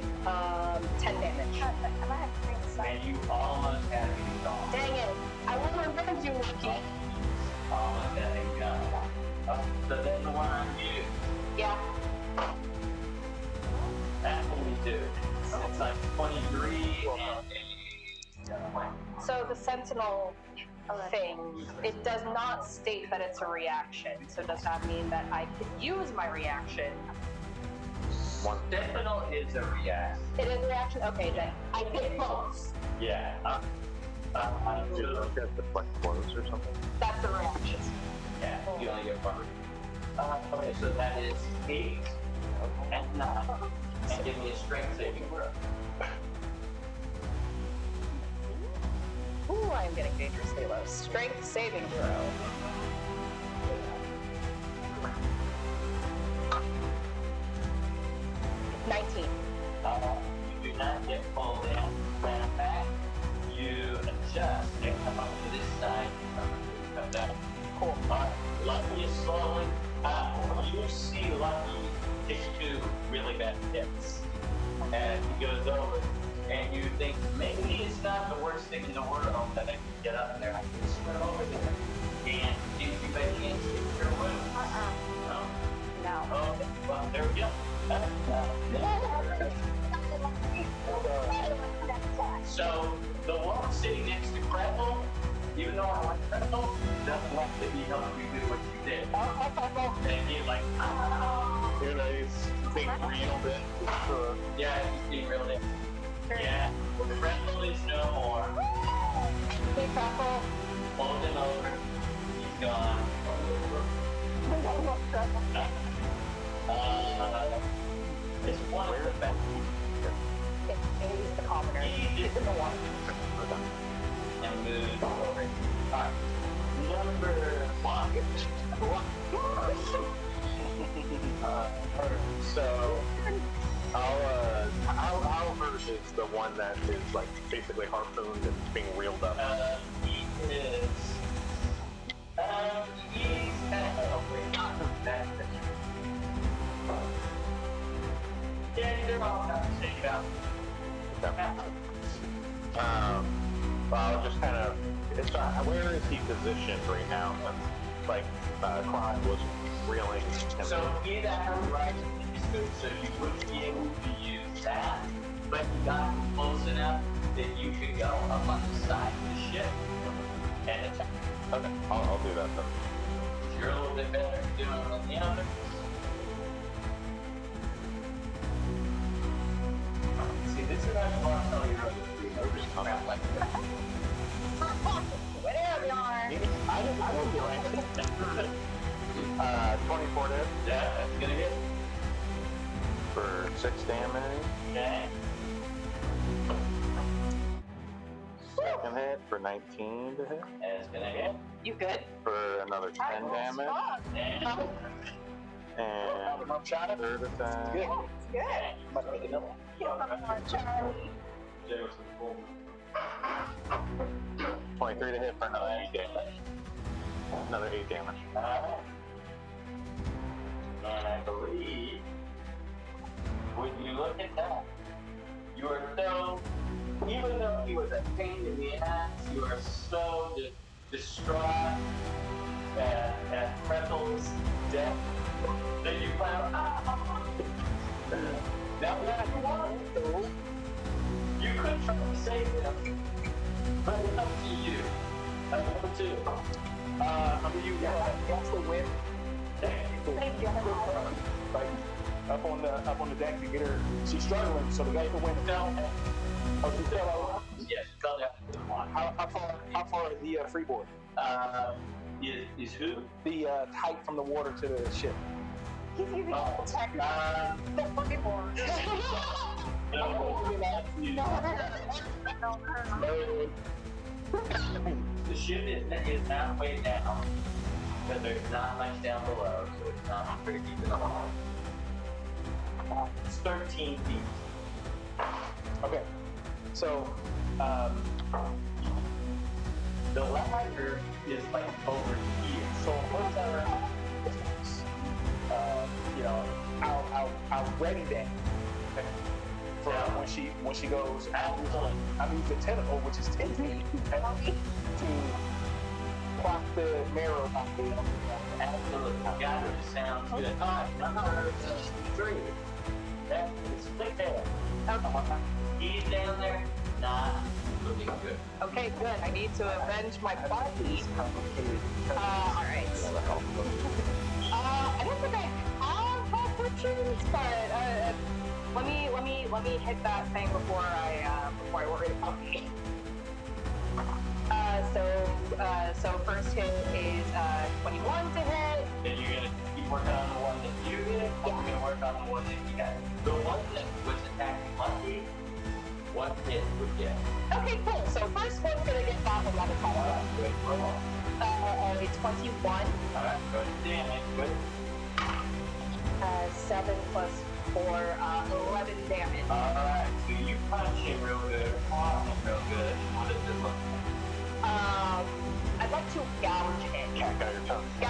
10 damage. I might have to bring this up. And you almost had me gone. Dang it! I won't revenge you, Lucky. Almost had me gone. So then the one on you. Yeah. That will be two. It's like 23 and a So the sentinel thing, it does not state that it's a reaction. So does that mean that I could use my reaction? Sentinel is a reaction. It is a reaction? Okay, then I get both. Yeah. I do get the flex blows or something. That's the reaction. Yeah, you only get one. Okay, so that is 8 and 9. And give me a strength saving throw. Ooh, I am getting dangerously low. Strength saving throw. You do not get pulled in. Stand back. You adjust and come up to this side. Come down. Cool. Lucky is slowing. You see Lucky take 2 really bad hits. And he goes over. And you think, maybe it's not the worst thing in the world that I can get up there. I can swim over there. And if you by chance hit your wound. No? No. Oh, well, there we go. So, the one sitting next to Gretel, even though I like Gretel, doesn't like to be helping you do what you did. And he's like, You know, he's being reeled in. yeah, he's being reeled in. Yeah, Gretel is no more. Hey, Crackle. Hold him over. He's gone. It's one of the best. He's the commoner. He is the one. And move over. Alright. Number 1. So, how hurt is the one that is like basically harpooned and being reeled up? He is. He's kind of that. Yeah, they're all kind of shake out. Well, I'll just kind of. Where is he positioned right now? Like, Klein was reeling. And So he that right is so you wouldn't be able to use that, but you got close enough that you could go up on the side of the ship and attack. Okay, I'll do that then. You're a little bit better at doing it than the other. See, this is how you want to tell your other 3 movies around like that. Whatever you are. I will do it. 24 to hit Yeah, that's gonna hit. for 6 damage. Okay. Can hit for 19 to hit. And it's gonna hit. You good? For another 10 damage. And And I'm shot at. third attack. Good. Good. Might make another one. Come on, Charlie. 23 to hit for another 8 damage. Another 8 damage. And I believe, when you look at that, you are so, even though he was a pain in the ass, you are so distraught at Pretzels' death that you found, now that you want to, you could try to save him, but it's up to you. Up to you. I mean, you got to win. Thank you. Like up on the deck to get her. She's struggling, so the guy can win. Oh, she fell out. Yes, fell down to the water. How far is the freeboard? Is who? The height from the water to the ship. He's using the tech. The fucking board. The ship is halfway down, but there's not much down below, so it's not pretty deep in the water. It's 13 feet. Okay. So, The ladder is like over here. so first you know, I'll ready that for when she goes. I use the tentacle, which is 10 feet, to block the marrow off the. Absolutely. Got it. Sounds good. Number 3. That is click there. He's down there. Not looking good. Okay, good. I need to avenge my body. Alright. I don't think I have health potions, but let me hit that thing before I worry about me. So first hit is 21 to hit. Then you're gonna keep working on the one that you hit. Or you're gonna work on the one that you got. The one that was attacking Lucky, one hit would get. Okay, cool. So first one's gonna get that one at a time. Good. Roll on. It's 21. Alright, go to damage. Good. 7 plus 4, 11 damage. Alright, so you punch him real good, claw him real good. What does it look like? I'd like to gouge it. Cat got your tongue. Can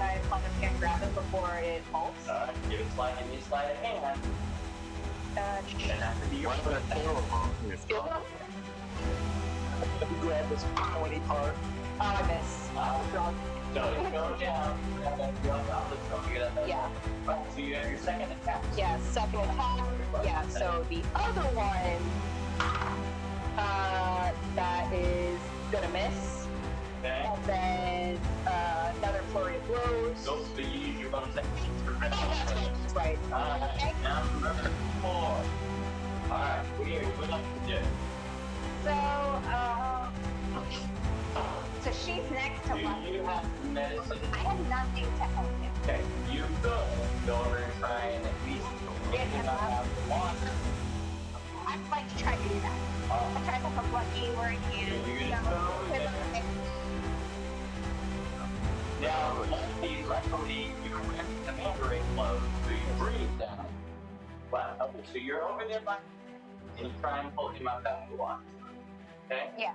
I can't grab it before it falls? Alright, give it slide of hand. And that could be your What's that tail Skill up? Let me grab this pointy part. Oh, I miss. So you go down, grab that gun out the throat, you get that. Yeah. Right, so you have your second attack. Yeah, second attack. Yeah, so the other one, that is gonna miss. Okay. And then, another flurry of blows. Go, so you use your bonus action for That's right. Alright, now number 4. Alright, what do you like to do? So she's next to Do Lucky. you have medicine? I have nothing to help him. Okay, you go over and try and at least get him out of the water. I'd like to try to do that. I'll try to help Lucky where I can. You're gonna go in there. Now, luckily, you have the membrane closed, so you breathe down. But, okay, so you're over there by, and you try and pull him up out of the water. Okay? Yeah.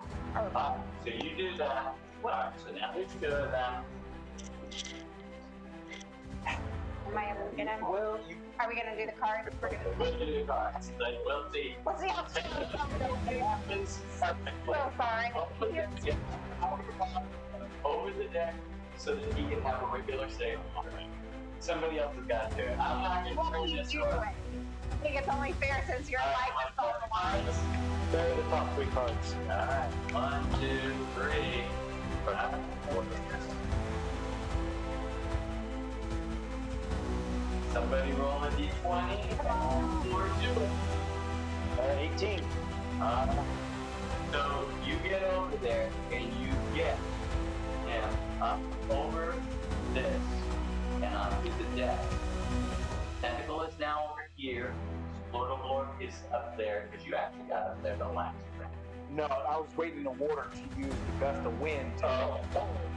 So you do that. Alright, so now there's 2 of them. Am I able to get him? Well, you Are we gonna do the card? We're gonna. will do the cards. Like, we'll see. What's the option? It happens perfectly. So sorry. I'll put him over the deck so that he can have a regular save. Somebody else has got to do it. I'm not going What to will turn you this do around. it? I think it's only fair since you're like the phone lines. They're the top 3 cards. Alright, 1, 2, 3. Somebody roll a d20 or do it. 18. So you get over there and you get him up over this and onto the deck. Tentacle is now over here. Explodable is up there because you actually got up there the last round. No, I was waiting in the water to use the gust of wind to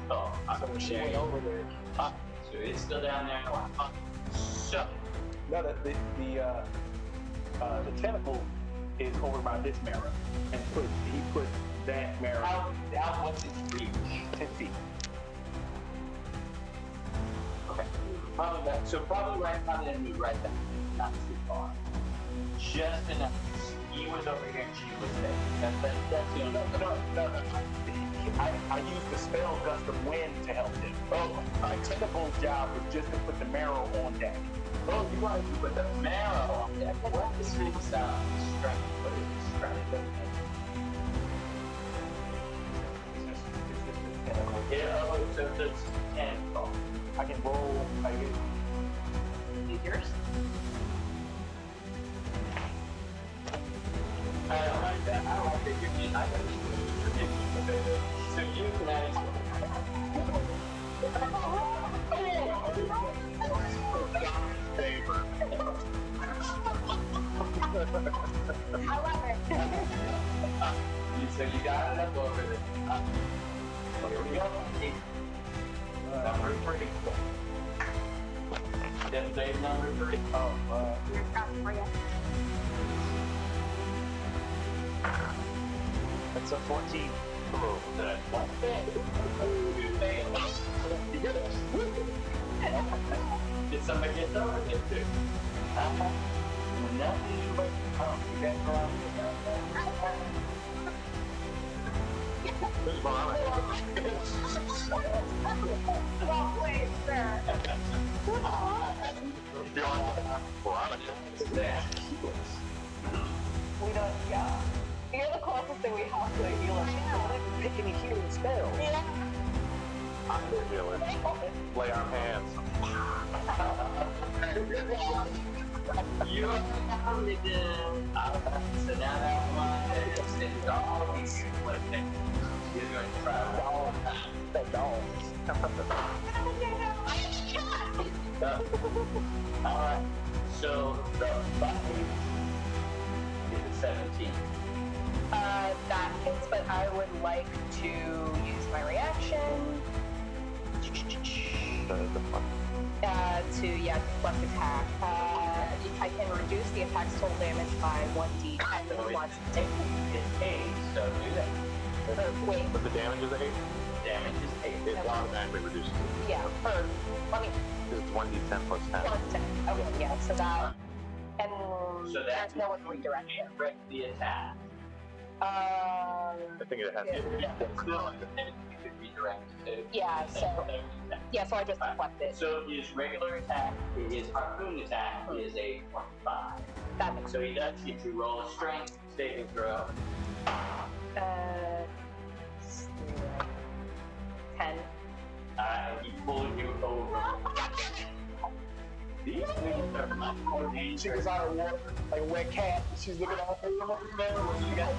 So when she went over there. So it's still down there. So No, the tentacle is over by this marrow, and he put that marrow how what's its reach? 10 feet. Okay. Probably right by the enemy, right there. Not too far. Just enough. He was over here and she was there. That's the only I used the spell gust of wind to help him. Oh, My tentacle's job was just to put the marrow on deck. oh, you wanted to put the marrow on there. What is this strength? What is this strength? It's just the tentacle. Yeah, oh, so there's 10 calls. I can roll. I get Use yours. I don't like that. I don't like that you're getting, I got so you can Favor. I love it. so you got it up over there. Here we go. Number 3. Then Dave number 3. Here's got for you. That's a 14. That's one thing. You failed. You did it. Did somebody get over there too? Nothing but you guys are on Who's Veronica? Well played, sir. Veronica. We don't, yeah. You're the closest thing we have to a healer. Pick any healing spells. Yeah. I'm the healer. Lay on hands. You are inhabited. So now that one is all these conflicting. You're going to try The dogs. Alright, so the button is a 17. That hits, but I would like to use my reaction to deflect attack. I can reduce the attack's total damage by 1d10 once it's taken. It's 8, so do that. Wait, But the damage is 8. Damage is 8. It automatically reduces it. yeah, let me, It's 1d10 plus 10. plus 10. Okay, yeah, so that, and So there's no one redirection. Direct the attack. I think it has to. Yeah, still, you could redirect it to. Yeah, so I just deflect it. So his regular attack, his harpoon attack is a 25. That makes So he does get to roll a strength saving throw. 10. And he pulls you over. These things are much more dangerous. She gets out of water like a wet cat. She's looking at her. Remember when you got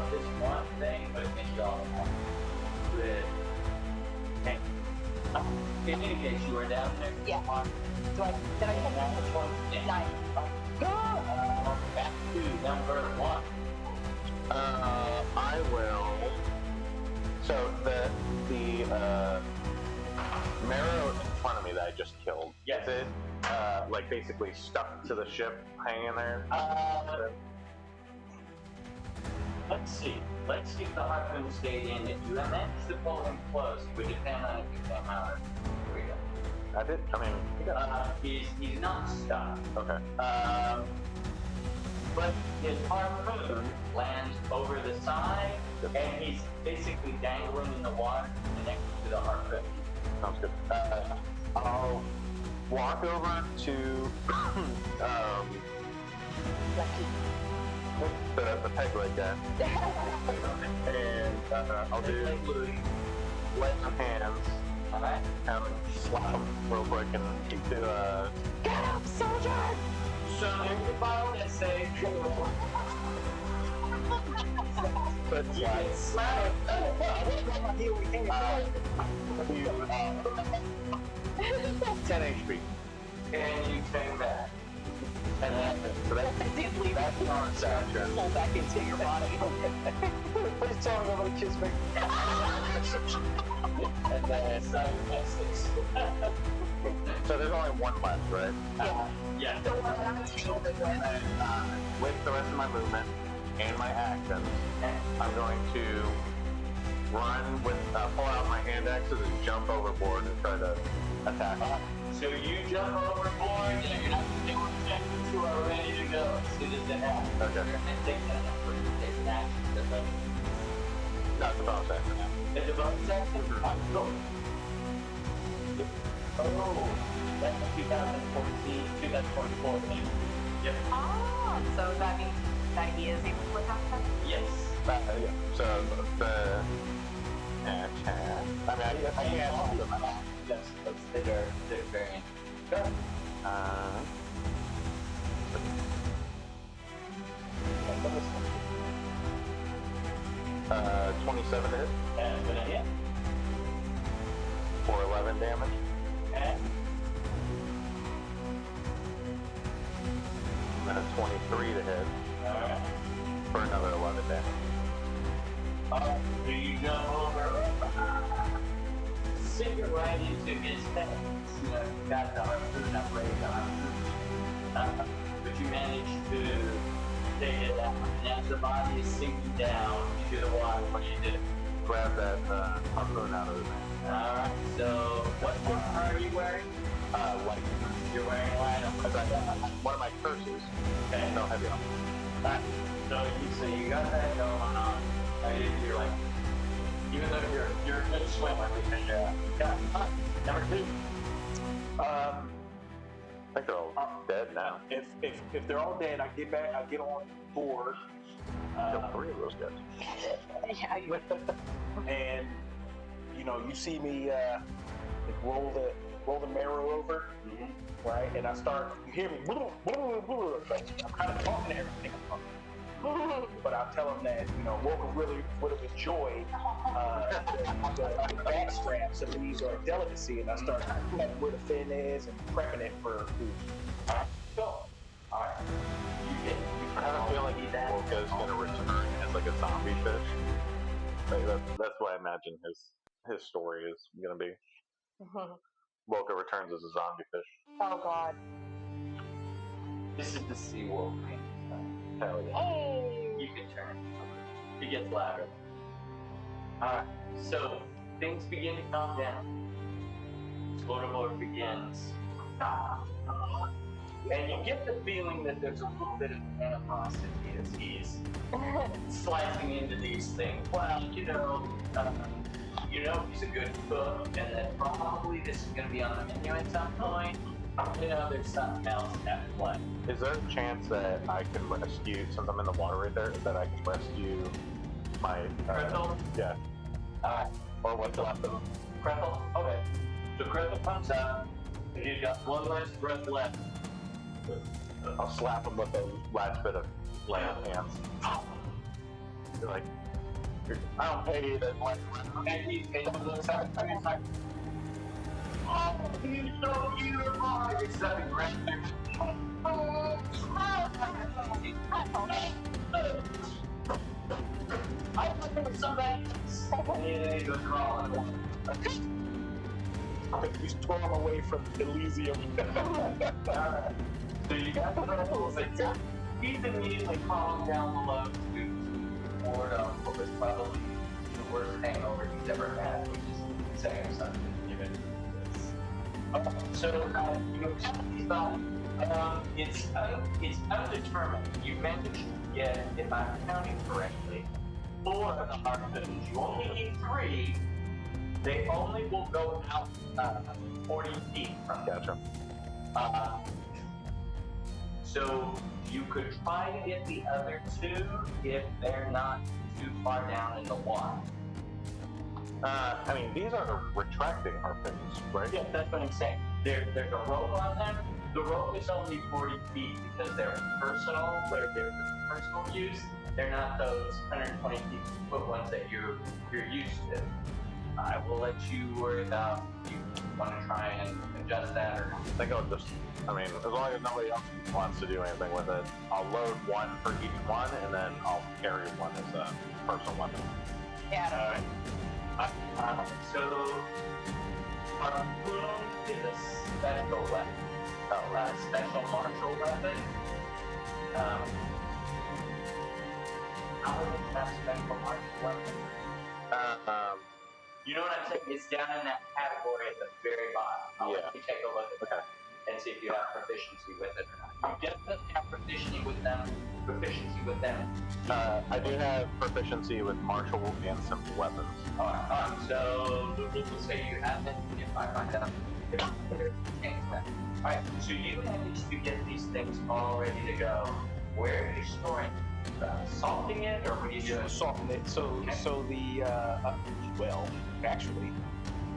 this one thing, but it's y'all with. Okay. In any case, you were down there. Yeah. On Did I get that? which one? 9. Back to number 1. I will. So the marrow in front of me that I just killed. Yes. Is it like basically stuck to the ship, hanging there? Let's see. Let's see if the harpoon stayed in. If you managed to pull him close, it would depend on if you came out. Here we go. I did. I mean, He's not stuck. okay. But his harpoon lands over the side, and he's basically dangling in the water connected to the harpoon. Sounds good. I'll walk over to the peg leg guy, and I'll do lay on hands, Alright? and slap him real quick, and keep to Get up, soldier! So there's the bonus save. but You can slap him. 10 HP. And you came back. And then, so that's, I did leave that's Ron's action. pull back into your body. Please tell me nobody kiss me. And then, So so there's only one left, right? yeah. The one that I'm tangled with. With the rest of my movement and my actions, I'm going to run with, pull out my hand axes and jump overboard and try to attack. So you jump overboard and you're not going to do anything. You are ready to go as soon as it happens. Okay. And take that effort. Take an action. That's about that for now. It's about action. Go. Oh, that's 2014, 2024 thing. Yep. Oh, so that means that he is able to attack them? Yes. Yeah. So the attack. I mean, I can't help them. Yes, they're variant. Go. 27 hit And gonna hit. for 11 damage. And And then a 23 to hit alright. for another 11 damage. So you jump over, sink it right into his head. You know, you got the harpoon up right on. But you manage to take it out. And as the body is sinking down into the water, what do you do? Grab that harpoon out of his hand. Alright, so what armor are you wearing? Like, You're wearing light armor. one of my curses. Okay. No heavy armor. So you got that going on. You're like, even though you're a good swimmer because you got number 2. I think they're all dead now. If they're all dead, I get back. I get on board. Kill 3 of those guys. Yeah, you And you know, you see me roll the marrow over, right? And I start. You hear me? I'm kind of talking to everything. But I'll tell them that Woke really would have enjoyed the back straps, and these are a delicacy. And I start cutting where the fin is and prepping it for food. Go. Alright. I have a feeling Wolka is going to return as like a zombie fish. Like that's what I imagine his story is going to be. Wolka returns as a zombie fish. Oh god. This is the sea wolf. Hell yeah. Hey! You can turn. It gets louder. Alright, so things begin to calm down. Exploratory begins. And you get the feeling that there's a little bit of animosity as he's slicing into these things. Well, he's a good cook, and that probably this is going to be on the menu at some point. There's something else at play. Is there a chance that I can rescue, since I'm in the water right there, that I can rescue my... Cripple? Yeah. Alright. Or what's left of him? Cripple? Okay. So Cripple comes out, and he's got one last breath left. I'll slap him with the last bit of land hands. You're like, I don't pay you that much. And he looks at me and he's like, oh, you so beautiful! It's that aggressive. I thought there was somebody else. And then he goes crawling away. You storm away from Elysium. Alright. So you got the rules. He's immediately crawling down the low to ward off what was probably the worst hangover he's ever had, which is saying something given this. So you attack his body. It's undetermined. You managed to get, if I'm counting correctly, 4 of the harpoons. You only need 3. They only will go out 40 feet from you. Gotcha. So you could try to get the other 2 if they're not too far down in the water. I mean, these are retracting harpoons, right? Yeah, that's what I'm saying. There's a rope on them. The rope is only 40 feet because they're personal. They're for personal use. They're not those 120 foot ones that you're used to. I will let you worry about you want to try and adjust that or not? I think I'll just, I mean, as long as nobody else wants to do anything with it, I'll load one for each one, and then I'll carry one as a personal weapon. Yeah. Alright. So, Harpoon is a special weapon. A special martial weapon. How would you have special martial weapon? You know what I'm saying? It's down in that category at the very bottom. I'll let you take a look at that and see if you have proficiency with it or not. You definitely have proficiency with them. I do have proficiency with martial and simple weapons. Alright, so we'll say you have it if I find out. Alright, so you managed to get these things all ready to go. Where are you storing it? Salting it, or what are you doing? Salting it. So the well, actually,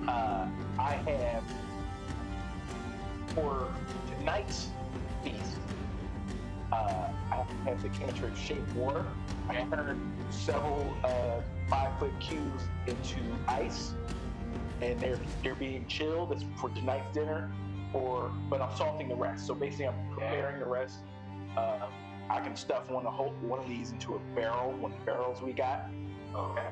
I have for tonight's feast. I have the cantrip shape water. I turned several 5-foot cubes into ice, and they're being chilled. It's for tonight's dinner. But I'm salting the rest. So basically, I'm preparing the rest. I can stuff one of these into a barrel, one of the barrels we got. Okay.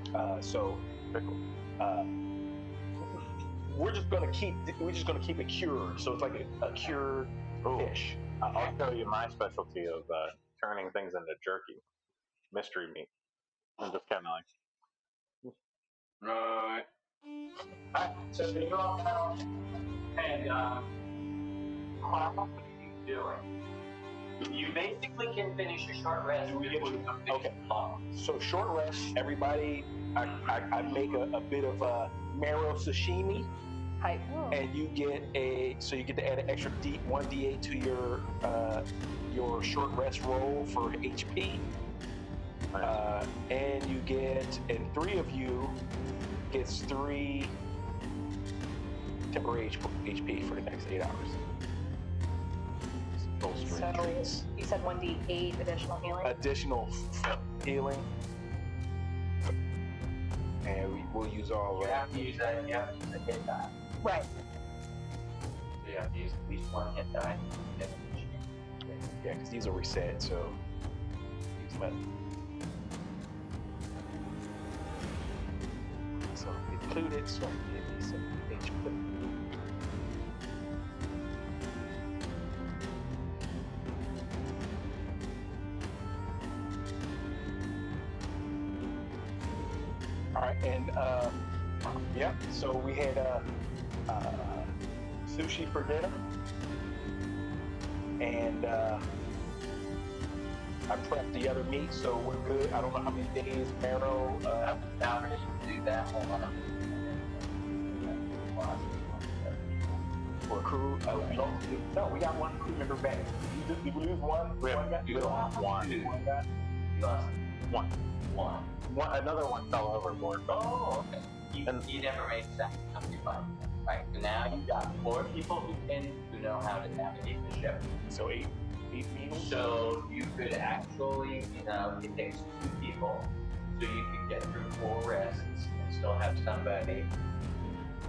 We're just gonna keep it cured. So it's like a cured fish. I'll show you my specialty of turning things into jerky, mystery meat, and just kind of like. Right. Alright, so you all know, and how are you doing? You basically can finish a short rest. Okay. So short rest. Everybody, I make a bit of marrow sashimi, and you get to add an extra 1d8 to your short rest roll for HP. And you get, and 3 of you gets 3 temporary HP for the next 8 hours. So you said 1d8 additional healing? Additional healing. And we'll use all of You that. have to use that, you have to use a hit die. Right. So you have to use at least 1 hit die. Yeah, because these are reset, so use metal. So included, so give me some HP. All right, and so we had sushi for dinner, and I prepped the other meat, so we're good. I don't know how many days marrow. Now we're going to do that. Hold on. For a crew, we got 1 crew member back. Did we lose one? We have guy? you lost one. You lost one. Another one fell overboard. Oh, okay. You never made that. Right, so now you've got 4 people who know how to navigate the ship. So 8 meals. So you could actually, it takes 2 people, so you could get through 4 rests and still have somebody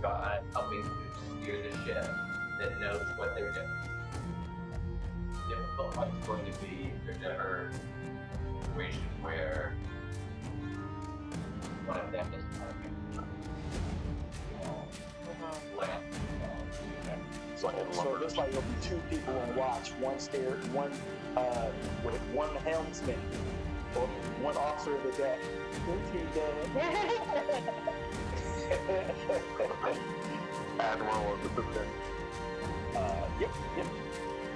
helping to steer the ship that knows what they're doing. The difficult part's going to be if there's ever a situation where one of them is land. So it looks like it'll be 2 people on watch, one with 1 helmsman, or 1 officer of the deck. Admiral of the Pacific. Yep.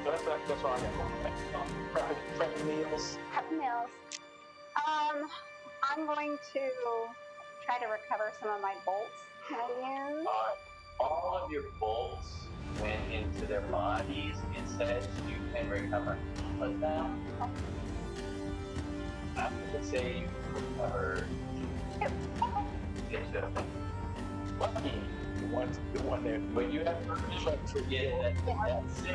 So that's all I got. Prepping meals. Happy meals. I'm going to try to recover some of my bolts that I use. All of your bolts went into their bodies. It says you can recover all of them. I'm going to say you can recover lucky. The one there. But you have permission to get that 6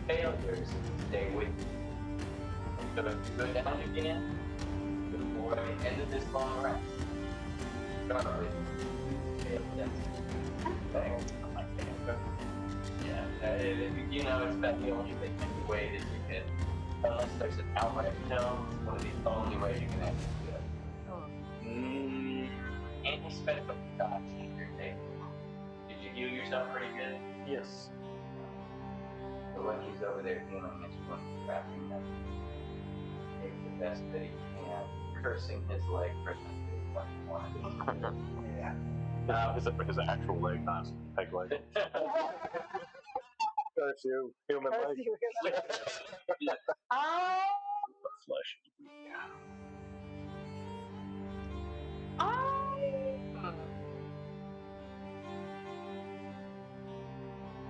failures stay with you. So if you go down again before the end of this long rest, start with failed deaths. You know, it's about the only way that you can, unless there's an outright no, it's one of the only ways you can actually do it. Any special shots you're taking? Did you heal yourself pretty good? Yes. So when he's over there healing, it's one wrapping up. Take the best that he can, cursing his leg for what he wanted. Yeah. Is it his actual leg, not peg leg? Curse you, human leg. Flesh.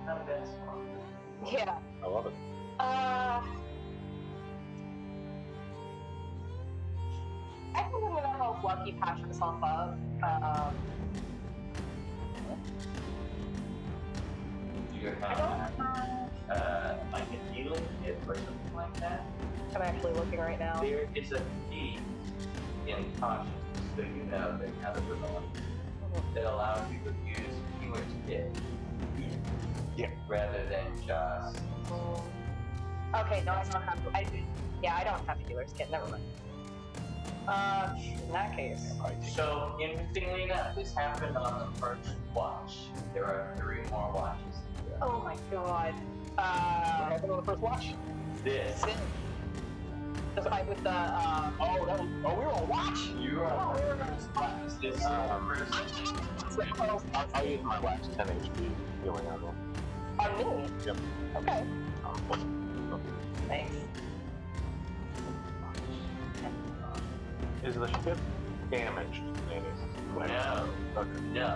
Not a bad song. Yeah. I love it. I think I'm gonna help Lucky patch himself up. Do you have like a healing kit or something like that? I'm actually looking right now. There is a key in caution, so you know that now that we're on, that allows you to use healer's kit. Yeah. Rather than just. Okay, no, I don't have. I don't have a healer's kit. Never mind. In that case. So, interestingly enough, this happened on the first watch. There are 3 more watches. Oh my god. What happened on the first watch? This. The fight with the. We were on watch. You are on the first watch. This I'll use my last 10 HP healing on them. On me? Yep. Okay. Thanks. Is the ship damaged? No. Okay. No.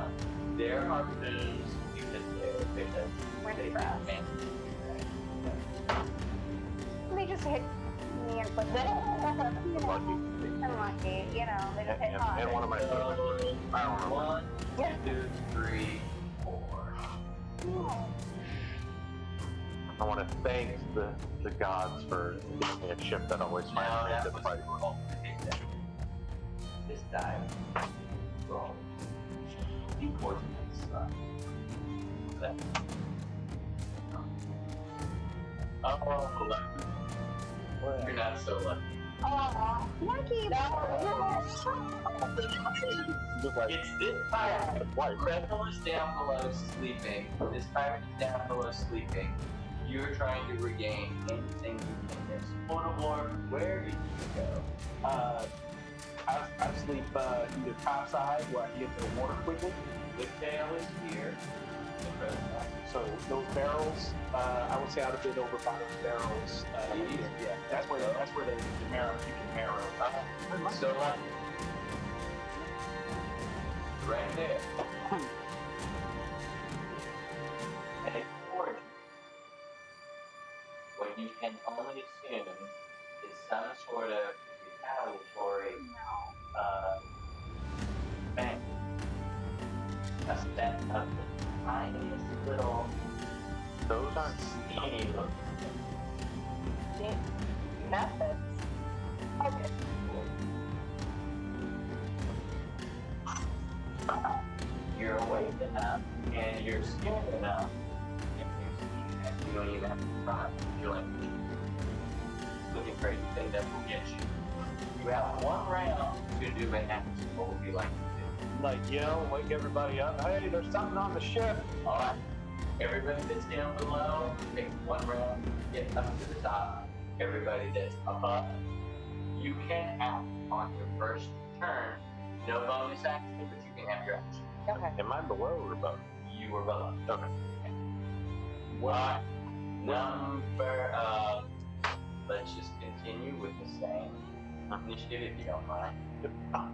There are moons because they They just hit me and put them. Lucky. Unlucky, you know, they just hit hard. And one of my foot. I don't know. 1, 2, 3, 4. I want to thank the gods for giving me a ship that always Now finds me that to was fight. roll. This die. Roll. D4 suck. That. Oh, lucky. You're not so lucky. Oh, lucky. Just like, It's this pirate. Crystal is down below sleeping. This pirate is down below sleeping. You're trying to regain anything you can. There's Photoboard. Where did you go? I sleep either topside where I can get to the water quickly. The tail is here. So those barrels, I would say I'd have been over by those barrels. Yeah, that's where the marrow, you can marrow. So lucky. Right there. And it's forward. What you can only assume is some sort of retaliatory thing. A set of the tiniest little those aren't skinny Methods. Okay. You're awake enough and you're scared enough. If you see that, you don't even have to try. You're like looking for anything that will get you. You have 1 round to do an action. What would you like to do? Like yell, wake everybody up. Hey, there's something on the ship. Alright. Everybody that's down below, take 1 round, get up to the top. Everybody that's above, you can act on your first turn. No bonus action, but you can have your action. Okay. Am I below or above? You were below. Okay. Alright. Number, let's just continue with the same initiative if you don't mind.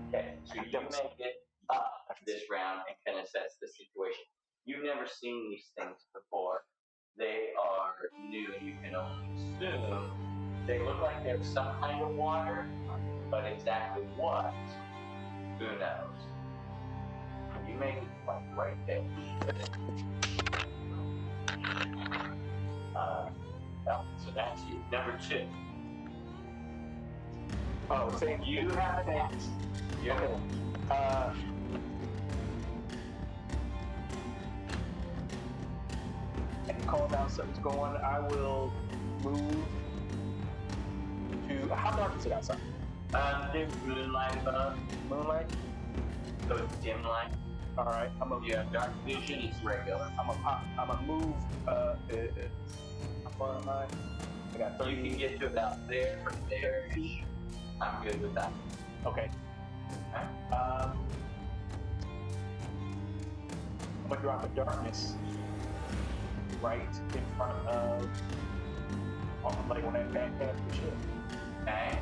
Okay, so you make it up this round and can assess the situation. You've never seen these things before. They are new and you can only assume they look like they're some kind of water, but exactly what, who knows? You make it like right there. So that's you. Number 2. Oh, same. You have an action. called out something's going. I will move to. How dark is it outside? There's moonlight above, Moonlight. so it's dim light. All right. I'm gonna. You have dark vision, it's regular. I'm gonna move. How far am I? I got So you 30. can get to about there or there. I'm good with that. Okay. I'm gonna drop a darkness right in front of, like when that fantastic shit. Okay.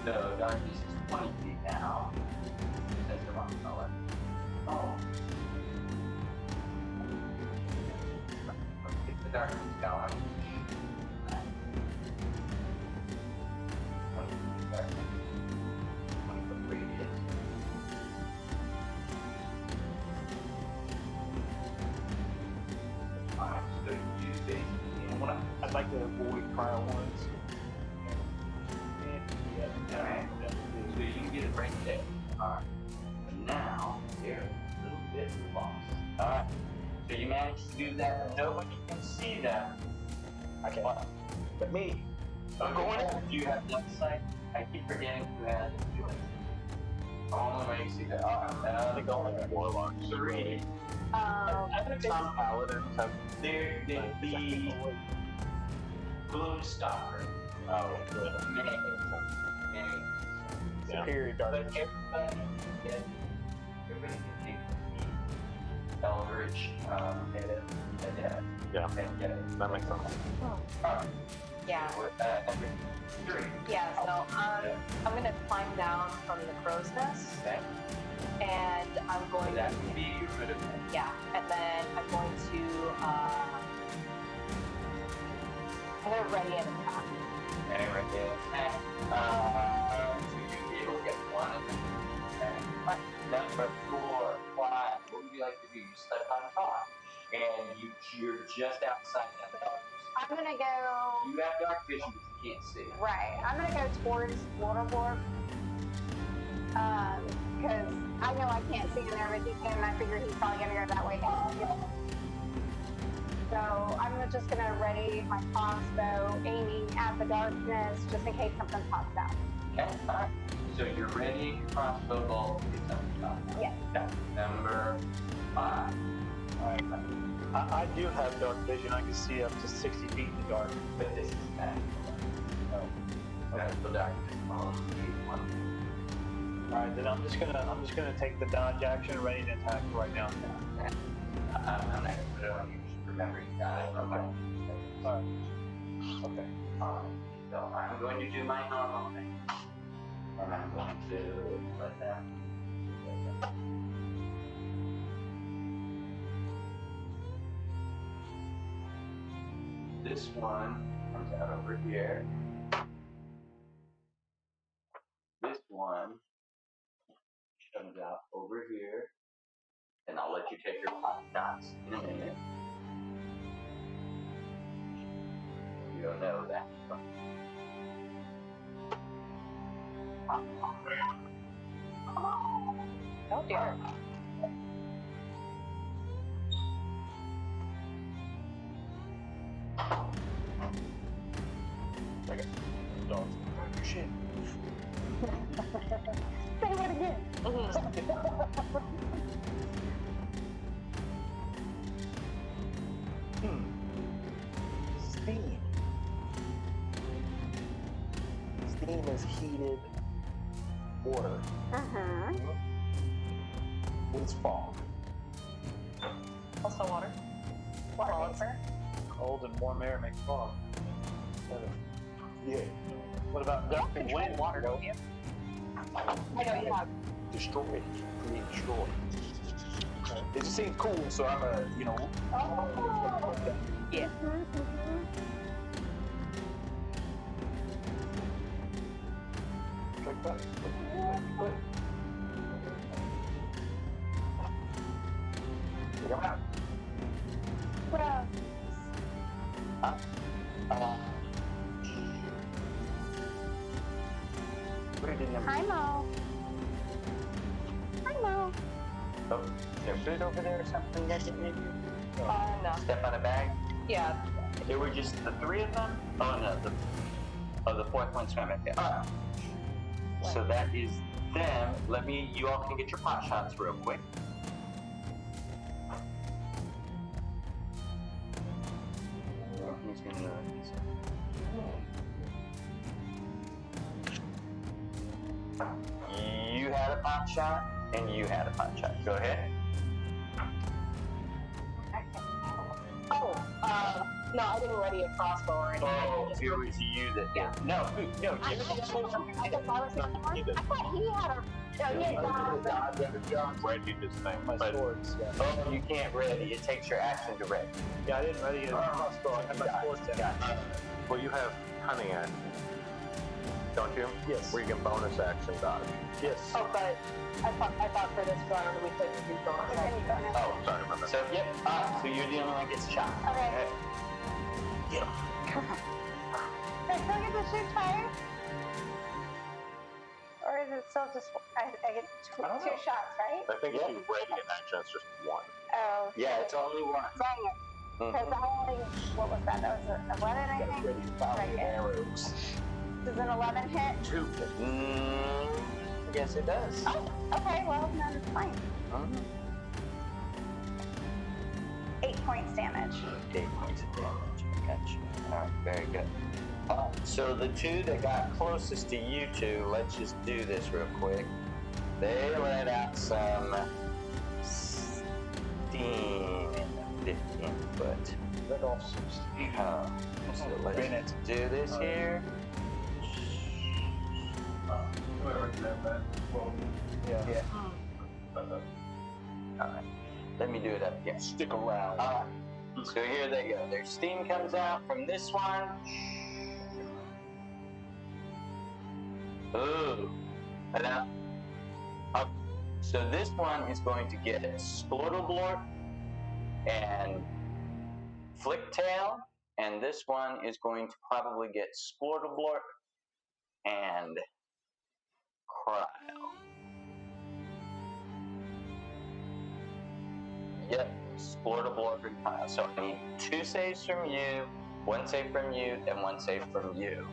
So darkness is 20 feet now. That's the wrong color. Oh. Let's get the darkness going. 20 feet darkness. 20 foot radius. Alright, so you basically I'd like to avoid prior ones. Alright, so you can get it right there. Alright. Now, you're a little bit lost. Alright. So you managed to do that, and nobody can see that. I can't. But me. I'm going in. Do you have left sight? I keep forgetting who has it. Only way you see that. Alright, I think only warlocks. 3. Some paladins have. There, the Bloom Stalker. Oh, good. Many. Yeah. Superior But darkness. everybody can take the Eldritch, Yeah, and get it. that makes sense. Alright. Yeah. Number 3. Yeah, so I'm gonna climb down from the crow's nest, Okay. and I'm So going that to, would be your good event. yeah, and then I'm going to ready an attack. And right there. So you'd be able to get one of them. Okay. Number 4, 5. What would you like to do? You step on top, and you're just outside that darkness. I'm gonna go. You have dark vision, but you can't see. Right. I'm gonna go towards Waterborg. Because I know I can't see him there, but he can, and I figure he's probably gonna go that way. So I'm just gonna ready my crossbow, aiming at the darkness, just in case something pops out. Okay, alright. So you're ready, crossbow bolt, it's on the top. Yes. Okay. Number 5. Alright. I do have dark vision. I can see up to 60 feet in the dark. But this is magical. Oh. Magical darkness only one. Alright, then I'm just gonna take the dodge action, ready to attack right now. I'm not gonna put it on you, just remember you got it. Okay. Alright. Okay. So I'm going to do my normal thing. And I'm going to let them. This one comes out over here. This one comes out over here. And I'll let you take your pot shots in a minute. You don't know that. Oh dear. Dog. Shit. Say what again? Steam. Steam is heated water. It's fog. Also water. Water vapor. Cold and warm air make fog. Yeah. What about gusting Control wind? water, don't you? I know you have. Destroy. Create destroy. It just seems cool, so I'm a, Yeah. like that. Take 'em out. Gross. Hi, Mo. Hi, Mo. Oh, is there food over there or something that you need? No. Step on a bag. Yeah. There were just the 3 of them? Oh no, the 4th one's coming. Yeah. Alright. So that is them. You all can get your pot shots real quick. He's gonna. You had a pot shot, and you had a pot shot. Go ahead. Oh, no, I didn't ready a crossbow or anything. Oh, it was you that. Yeah. No, I thought he had a. No, he had Ready this thing. My But swords. Yeah. Oh, you can't ready. It takes your action to ready. Yeah, I didn't ready a crossbow. I had my swords down. well, you have hunting action, don't you? Yes. Where you can bonus action dodge. Yes. Oh, but I thought for this round we couldn't do bonus. Oh, sorry about that. So, yep. So you're the only one that gets shot. Okay. Get him. Do I still get to shoot twice? Or is it still just, I get two shots, right? I think if you ready an action, it's just 1. Oh. Yeah, it's only one. Dang it. Because I only, what was that? That was 11, I think? Ready to fire Right. arrows. Does an 11 hit? 2. Yes, it does. Oh, okay, well, then it's fine. 8 points damage. 8 points of damage. Gotcha. Alright, very good. So the 2 that got closest to you 2, let's just do this real quick. They let out some steam in the 15 foot. Let off some steam. So let's do this here. Yeah. Alright, let me do it up here. Stick around. Alright, so here they go. Their steam comes out from this one. Ooh. And now, up. So this one is going to get Splortoblort and Flicktail, and this one is going to probably get Splortoblort and Cryo. Yep, Splortoblort and Cryo. So I need 2 saves from you, 1 save from you, and 1 save from you.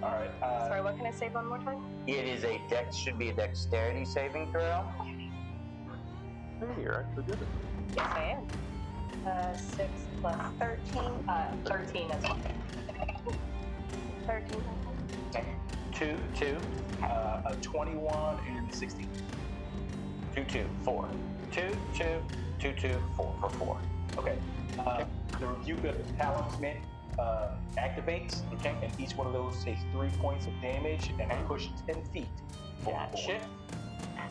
All right. Sorry, what can I say one more time? It is should be a dexterity saving throw. Hey, you're actually good. Yes, I am. 6 plus 13. 13 as well. 13. Okay. 2, A 21 and 16. 2, 4. 2, 4 for 4. Okay. The rebuke of the talisman activates, Okay. and each one of those takes 3 points of damage and I push 10 feet. Gotcha.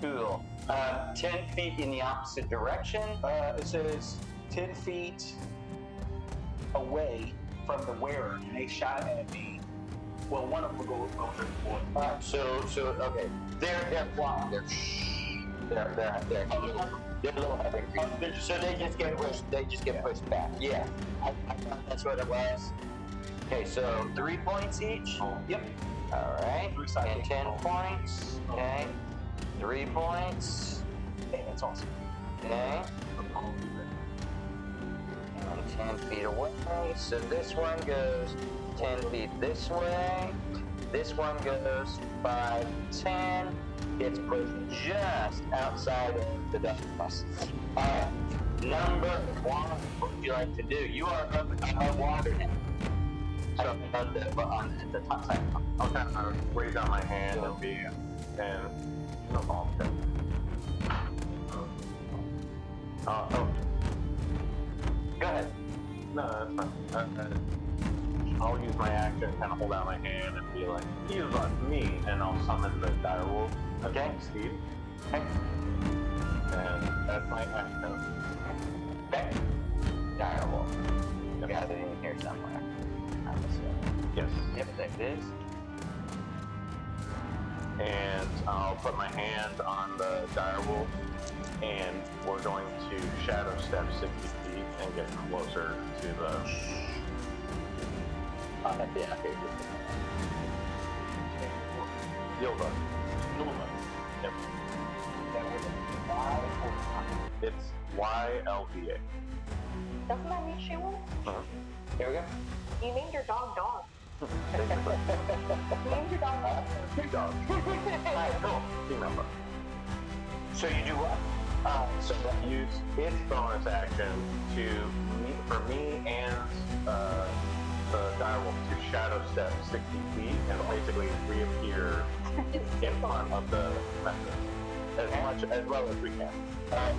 Cool. 10 feet in the opposite direction. It says 10 feet away from the wearer, and they shot at me. Well, one of them will go over the board. So okay. They're blocked. They're a little heavy. So they just get pushed. They just get pushed back. Yeah. I thought that's what it was. Okay, so 3 points each. Yep. All right. And 10 points. Okay. 3 points. Hey, that's awesome. Okay. And 10 feet away. So this one goes 10 feet this way. This one goes 5, 10. It's pushed just outside of the darkness. Alright. Number 1, what would you like to do? You are above water now. So on the top side. I'll kind of raise out my hand and no problem. Oh. Go ahead. No, that's fine. I'll use my action, kind of hold out my hand and be like, "He's on me," and I'll summon the direwolf as Okay. my steed. Okay. And that's my action. Okay. Direwolf. You got it in here somewhere. I'm assuming. Yes. Yep, there it is. And I'll put my hand on the direwolf, and we're going to shadow step 60 feet and get closer to the. Yeah, okay. Yilva. Yep. That was a 5 or It's YLVA. Doesn't that mean she won? Here we go. You named your dog Dog. Basically. You named your dog Dog. Big dog. Alright, cool. Team member. So you do what? So I use its bonus action for me and the direwolf to shadow step 60 feet and basically reappear in front of the method as well as we can.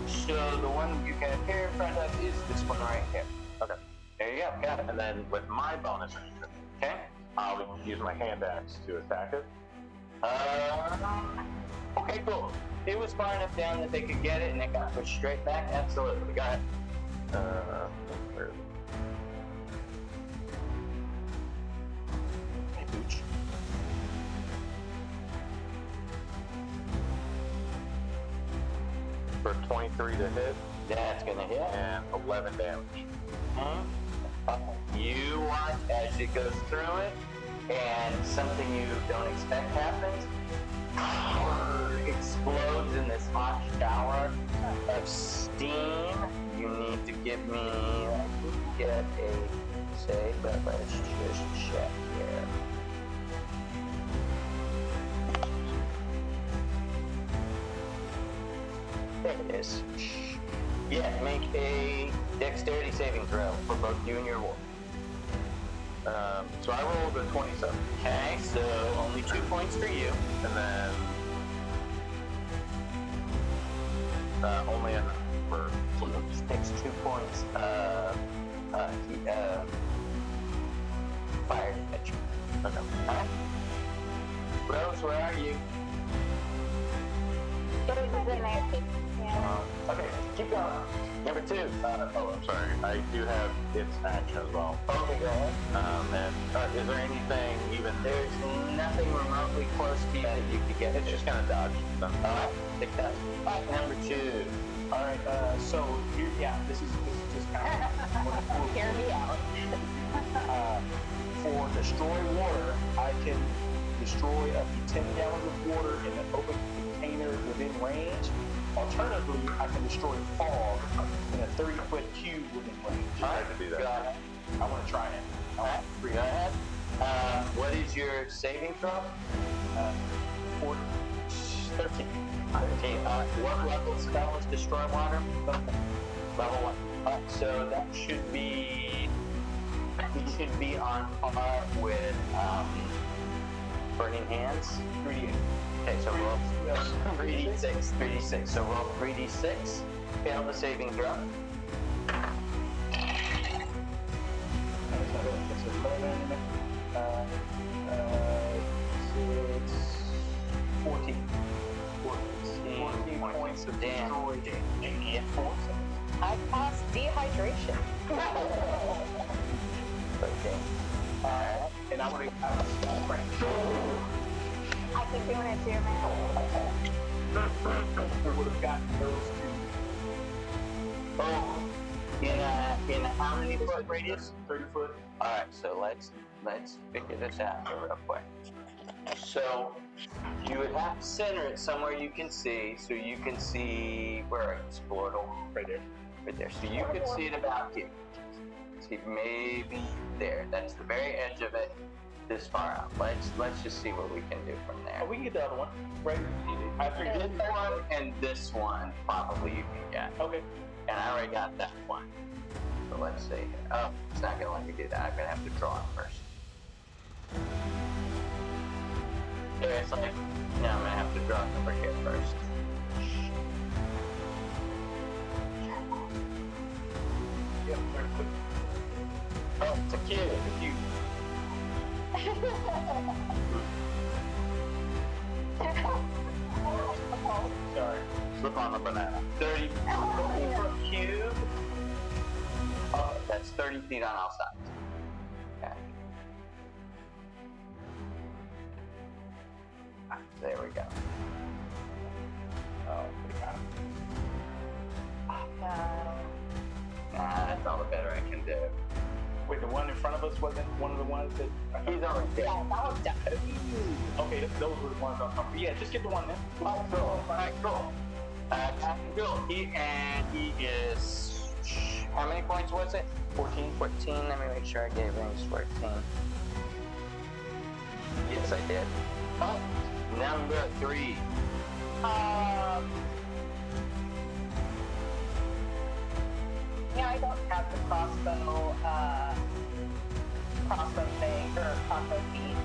So the one you can appear in front of is this one right here. Okay. There you go. Got it. And then with my bonus action, Okay. I'll use my hand axe to attack it. Okay, cool. It was far enough down that they could get it, and it got pushed straight back. Absolutely. Got it. Where is it? Hey, Booch. For 23 to hit That's gonna hit. and 11 damage. You watch as it goes through it, and something you don't expect happens. Explodes in this hot shower of steam. You need to give me, get a save, but let's just check here. There it is. Yeah, make a dexterity saving throw for both you and your wolf. So I rolled a 27, Okay, so only 2 points for you. and then only enough for Takes 2 points fire damage. okay. Alright. Rose, where are you? It was in there. Yeah. Okay, keep going. Number 2. I'm sorry. I do have its action as well. Okay, go ahead. And is there anything even there? There's nothing remotely close to you that you could get. It's just kind of dodged. Alright, take that. Number 2. Alright, so here, yeah, this is just kind of Hear me out. For destroy water, I can destroy up to 10 gallons of water in an open container within range. Alternatively, I can destroy fog in a 30-foot cube within range. I had to do Go that. ahead. I want to try it. Alright, go ahead. What is your saving throw? 13. 13. What level spell is destroy water? Level 1. So that should be on par with Burning Hands. 3d8. Okay, so roll 3d6. So roll 3d6. Fail the saving throw. It's 11, 6, 14. 14 points of damage. destroyed and force. I passed dehydration. Okay. Alright, and I want to crank. I keep doing it too, man. We would have gotten those two. Oh, in a how many foot radius? 30 foot. All right, so let's figure this out here real quick. So you would have to center it somewhere you can see, so you can see where are you, Splortle? Right there. Right there. So you can see it about here. See, maybe there. That's the very edge of it. This far out. Let's just see what we can do from there. Oh, we can get the other one. Right. After this one and this one, probably you can get. Okay. And I already got that one. So let's see. Oh, it's not gonna let me do that. I'm gonna have to draw it first. Seriously? No, I'm gonna have to draw it over here first. Yep, very quick. Oh, it's a cube. If you sorry. Slip on the banana. 30 foot cube. Oh, that's 30 feet on all sides. Okay. Ah, there we go. Oh, pretty kind That's all the better I can do. Wait, the one in front of us wasn't one of the ones that. He's already dead. Yeah, that was done. Okay, those were the ones I'm talking about. Yeah, just get the one then. Oh, cool. Alright, cool. Captain Bill, he is How many points was it? 14. 14. Let me make sure I gave range 14. Yes, I did. Oh, number 3. Yeah, I don't have the crossbow thing or crossbow feed,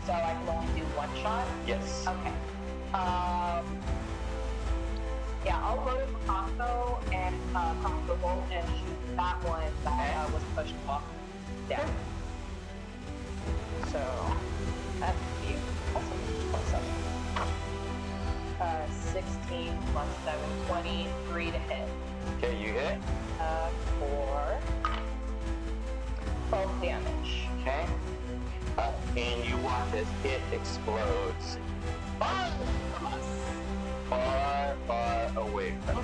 so I can only do one shot. Yes. Okay. Yeah, I'll load the crossbow and crossbow bolt and shoot that one that was pushed off. Yeah. So that's you. Awesome. 16 plus 7, 23 to hit. Okay, you hit. For 12 damage. Okay. And you watch as it explodes far away from you.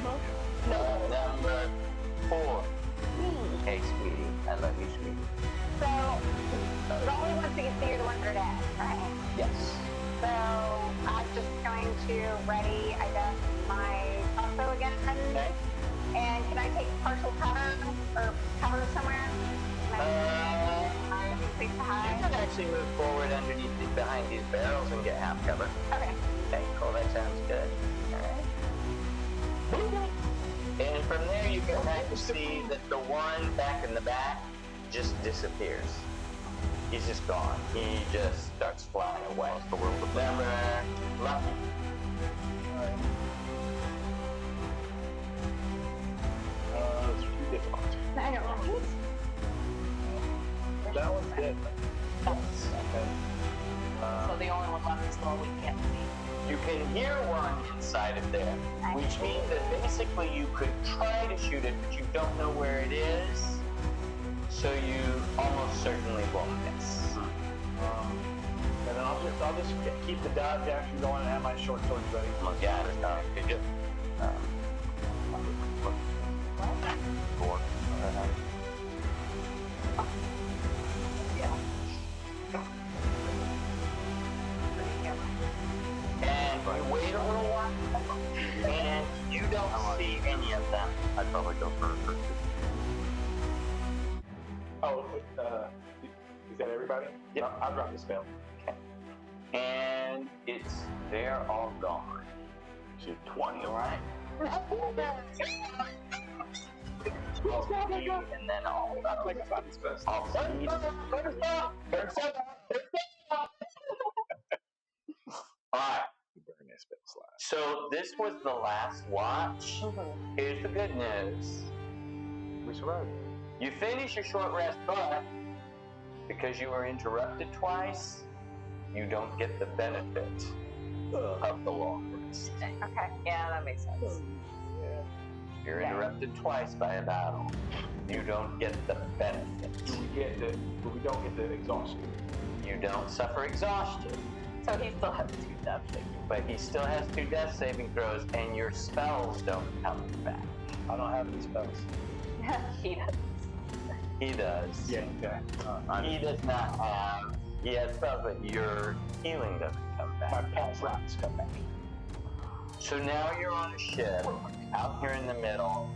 Number 4. Hey, sweetie. I love you, sweetie. So, the only ones we can see are the ones that are dead, right? Yes. So, I'm just going to ready, I guess, my crossbow again. Okay. And can I take partial cover or cover somewhere? Place to You hide? can actually move forward behind these barrels and get half cover. Okay. Okay, cool. That sounds good. All right. And from there, you can kind of see that the one back in the back just disappears. He's just gone. He just starts flying away. Number 11. It's too difficult. I don't know. That one's dead. Okay. So the only one left is the one we can't see. You can hear one inside of there, which means that basically you could try to shoot it, but you don't know where it is, so you almost certainly won't miss. And then I'll just keep the dodge action going and have my short swords ready. Look at it. Could you? 4. And you wait a little while, and you don't see any of them. I'd probably go first. Oh, is that everybody? Yep. I'll drop the spell. And they're all gone. Shoot 20, Alright? And then all Like I thought it's best. all speed. Alright, Burn that spell slide. so this was the last watch. Here's the good news. We survived. You finish your short rest, but because you were interrupted twice, you don't get the benefit of the long rest. Okay. Yeah, that makes sense. You're interrupted twice by a battle. You don't get the benefit. We don't get the exhaustion. You don't suffer exhaustion, So he still has 2 death saving. but he still has 2 death saving throws, and your spells don't come back. I don't have any spells. He does. He does. Yeah, okay. He does not have. He has spells, but your healing doesn't come My back. past rounds come back. So now you're on a ship out here in the middle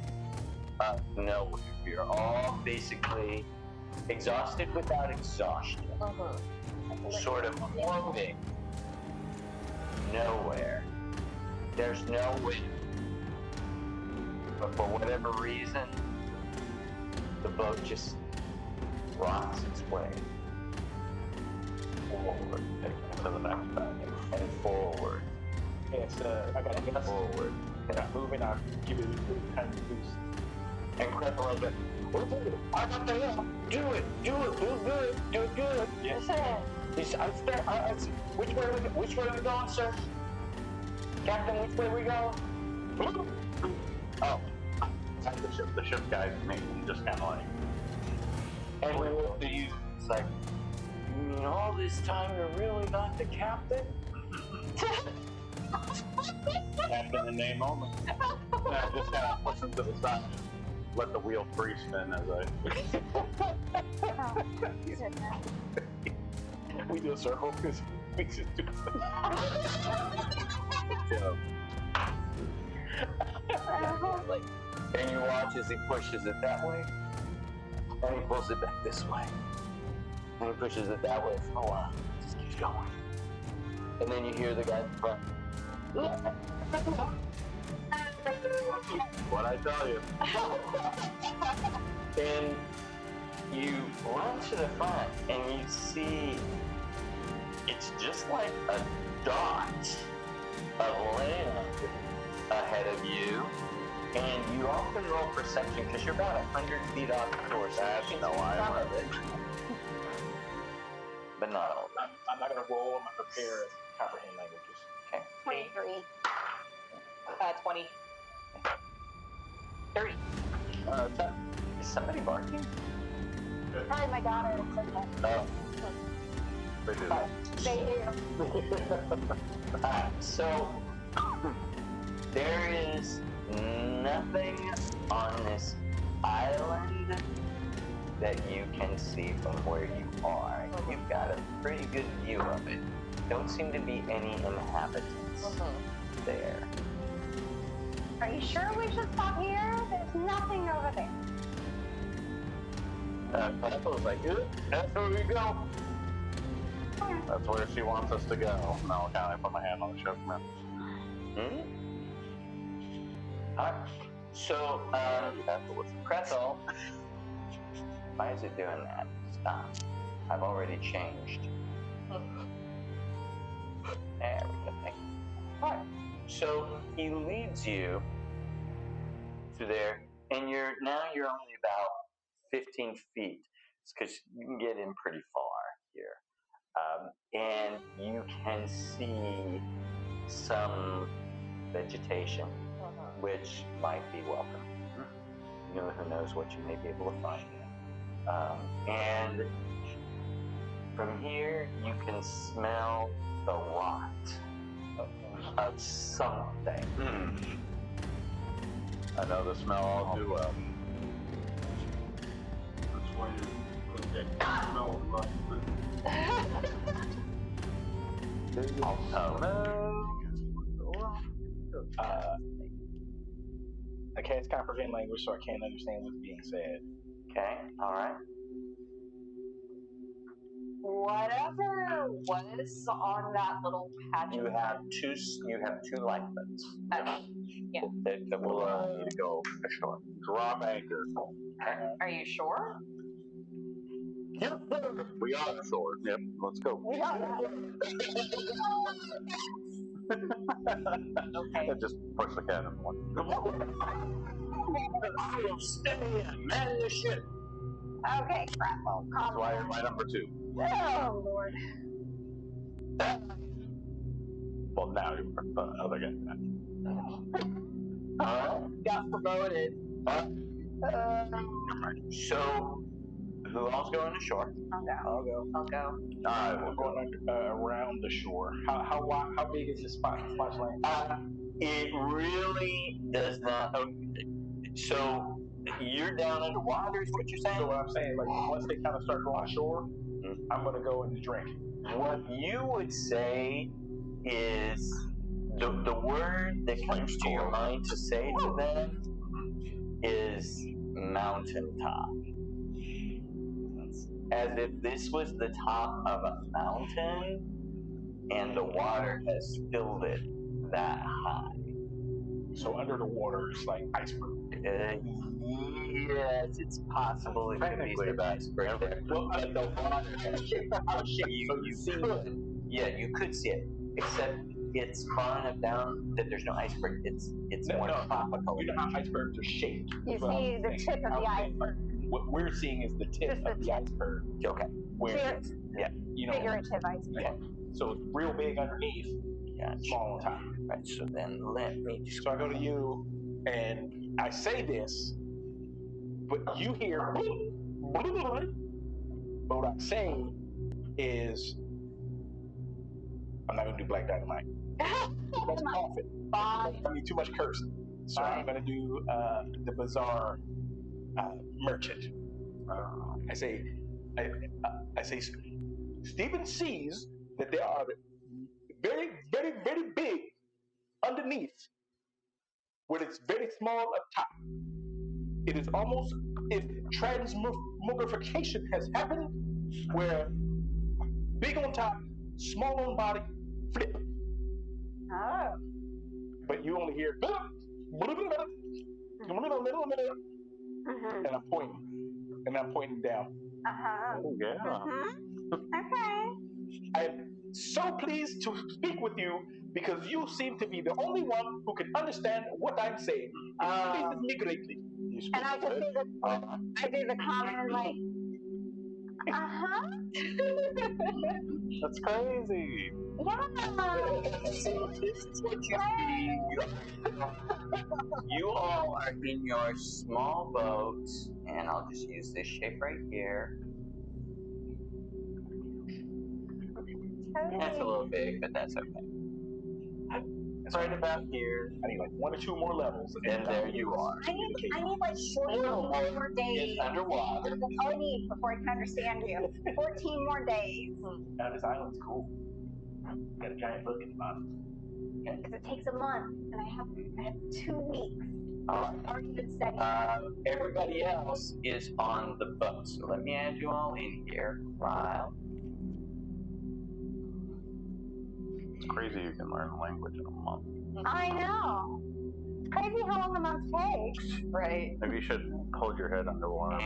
of nowhere. You're all basically exhausted without exhaustion. Sort of floating nowhere. There's no wind. But for whatever reason, the boat just rocks its way forward to the next back and forward. Yes, I got a gust. Forward. And I'm moving, I'll give it a little kind of boost. And crap a little bit. I got the hill. Do it. Do good. Do it good. Yes. Which way we going, sir? Captain, which way we go? Oh. The ship guys make me just kind of like. And we looked at you. It's like, you mean all this time you're really not the captain? Captain in name only. And I just kind of push them to the side and let the wheel free spin as I. We do a circle because we just do So, Like, And you watch as he pushes it that way, and he pulls it back this way, and he pushes it that way for a while. Just keeps going. And then you hear the guy in front. What I tell you. And you run to the front, and you see it's just like a dot of land ahead of you. And you often roll perception because you're about 100 feet off the course. That's no I of it. But not all. I'm not going to roll. I'm going to prepare comprehend languages. Okay. 23. 20. 30. Is somebody barking? Probably my daughter. Oh. They do that. They do. So, there is nothing on this island that you can see from where you are. You've got a pretty good view of it. Don't seem to be any inhabitants there. Are you sure we should stop here? There's nothing over there. Pineapple's like, that's where we go. That's where she wants us to go. No, I put my hand on the ship, man. Alright. So, Pretzel, why is it doing that? Stop. I've already changed. There we go. Thank you. Alright. So, he leads you to there, and you're only about 15 feet. It's because you can get in pretty far here. And you can see some vegetation, which might be welcome. Who knows what you may be able to find there. And from here, you can smell the rot of something. I know the smell all too well. That's why you put that smell of life. Oh no. I can't comprehend language, so I can't understand what's being said. Okay, all right. Whatever was on that little patch. You have two lifeboats Yeah. that will allow you to go ashore. Drop anchor. Are you sure? We are shore. Yep, let's go. Okay. And just push the cannon one. I will stay and man the ship. Okay, crap. Well, That's why you're my number 2. Oh, Lord. Well, now you're the other guy. Got promoted. So, who else going ashore? I'll go. I'll go. We're going around the shore. How big is this splash land? It really does not. So, you're down underwater, is what you're saying? So what I'm saying, like once they kind of start going ashore, I'm gonna go in the drink. What you would say is the word that comes to your mind to say to them is mountaintop. As if this was the top of a mountain and the water has filled it that high. So under the water, it's like iceberg. Yes, it's possible it could be the iceberg there. Well, But the water, you could see it, except it's far enough down that there's no iceberg. It's more tropical. You know how icebergs are shaped. You see the tip of the iceberg. What we're seeing is the tip of the iceberg. Okay. Where, Figurative iceberg. Yeah. So it's real big underneath, small on top. Right. So then let me. So I go to you, and I say this, but you hear. But what I'm saying is, I'm not gonna do Black Dynamite. Too much coughing. I mean, too much cursing. So I'm gonna do the bizarre merchant. I say, Stephen sees that there are very, very, very big underneath, where it's very small up top. it is almost if transmogrification has happened, where big on top, small on body, flip. Oh. But you only hear, and I'm pointing down. Oh, yeah. Okay. I am so pleased to speak with you because you seem to be the only one who can understand what I'm saying. It pleases me greatly. And I just do the common like, That's crazy. So this is what you see. You all are in your small boat, and I'll just use this shape right here. That's a little big, but that's okay. It's right about here. I need like 1 or 2 more levels. And there you are. I need like 14 more days. It's underwater. That's all I need before I can understand you. 14 more days. Now this island's cool. Got a giant book in the bottom. Because it takes a month, and I have 2 weeks. I've already been studying. Everybody else is on the boat, so let me add you all in here. Wow. It's crazy you can learn a language in a month. I know. It's crazy how long a month takes. Right. Maybe you should hold your head underwater.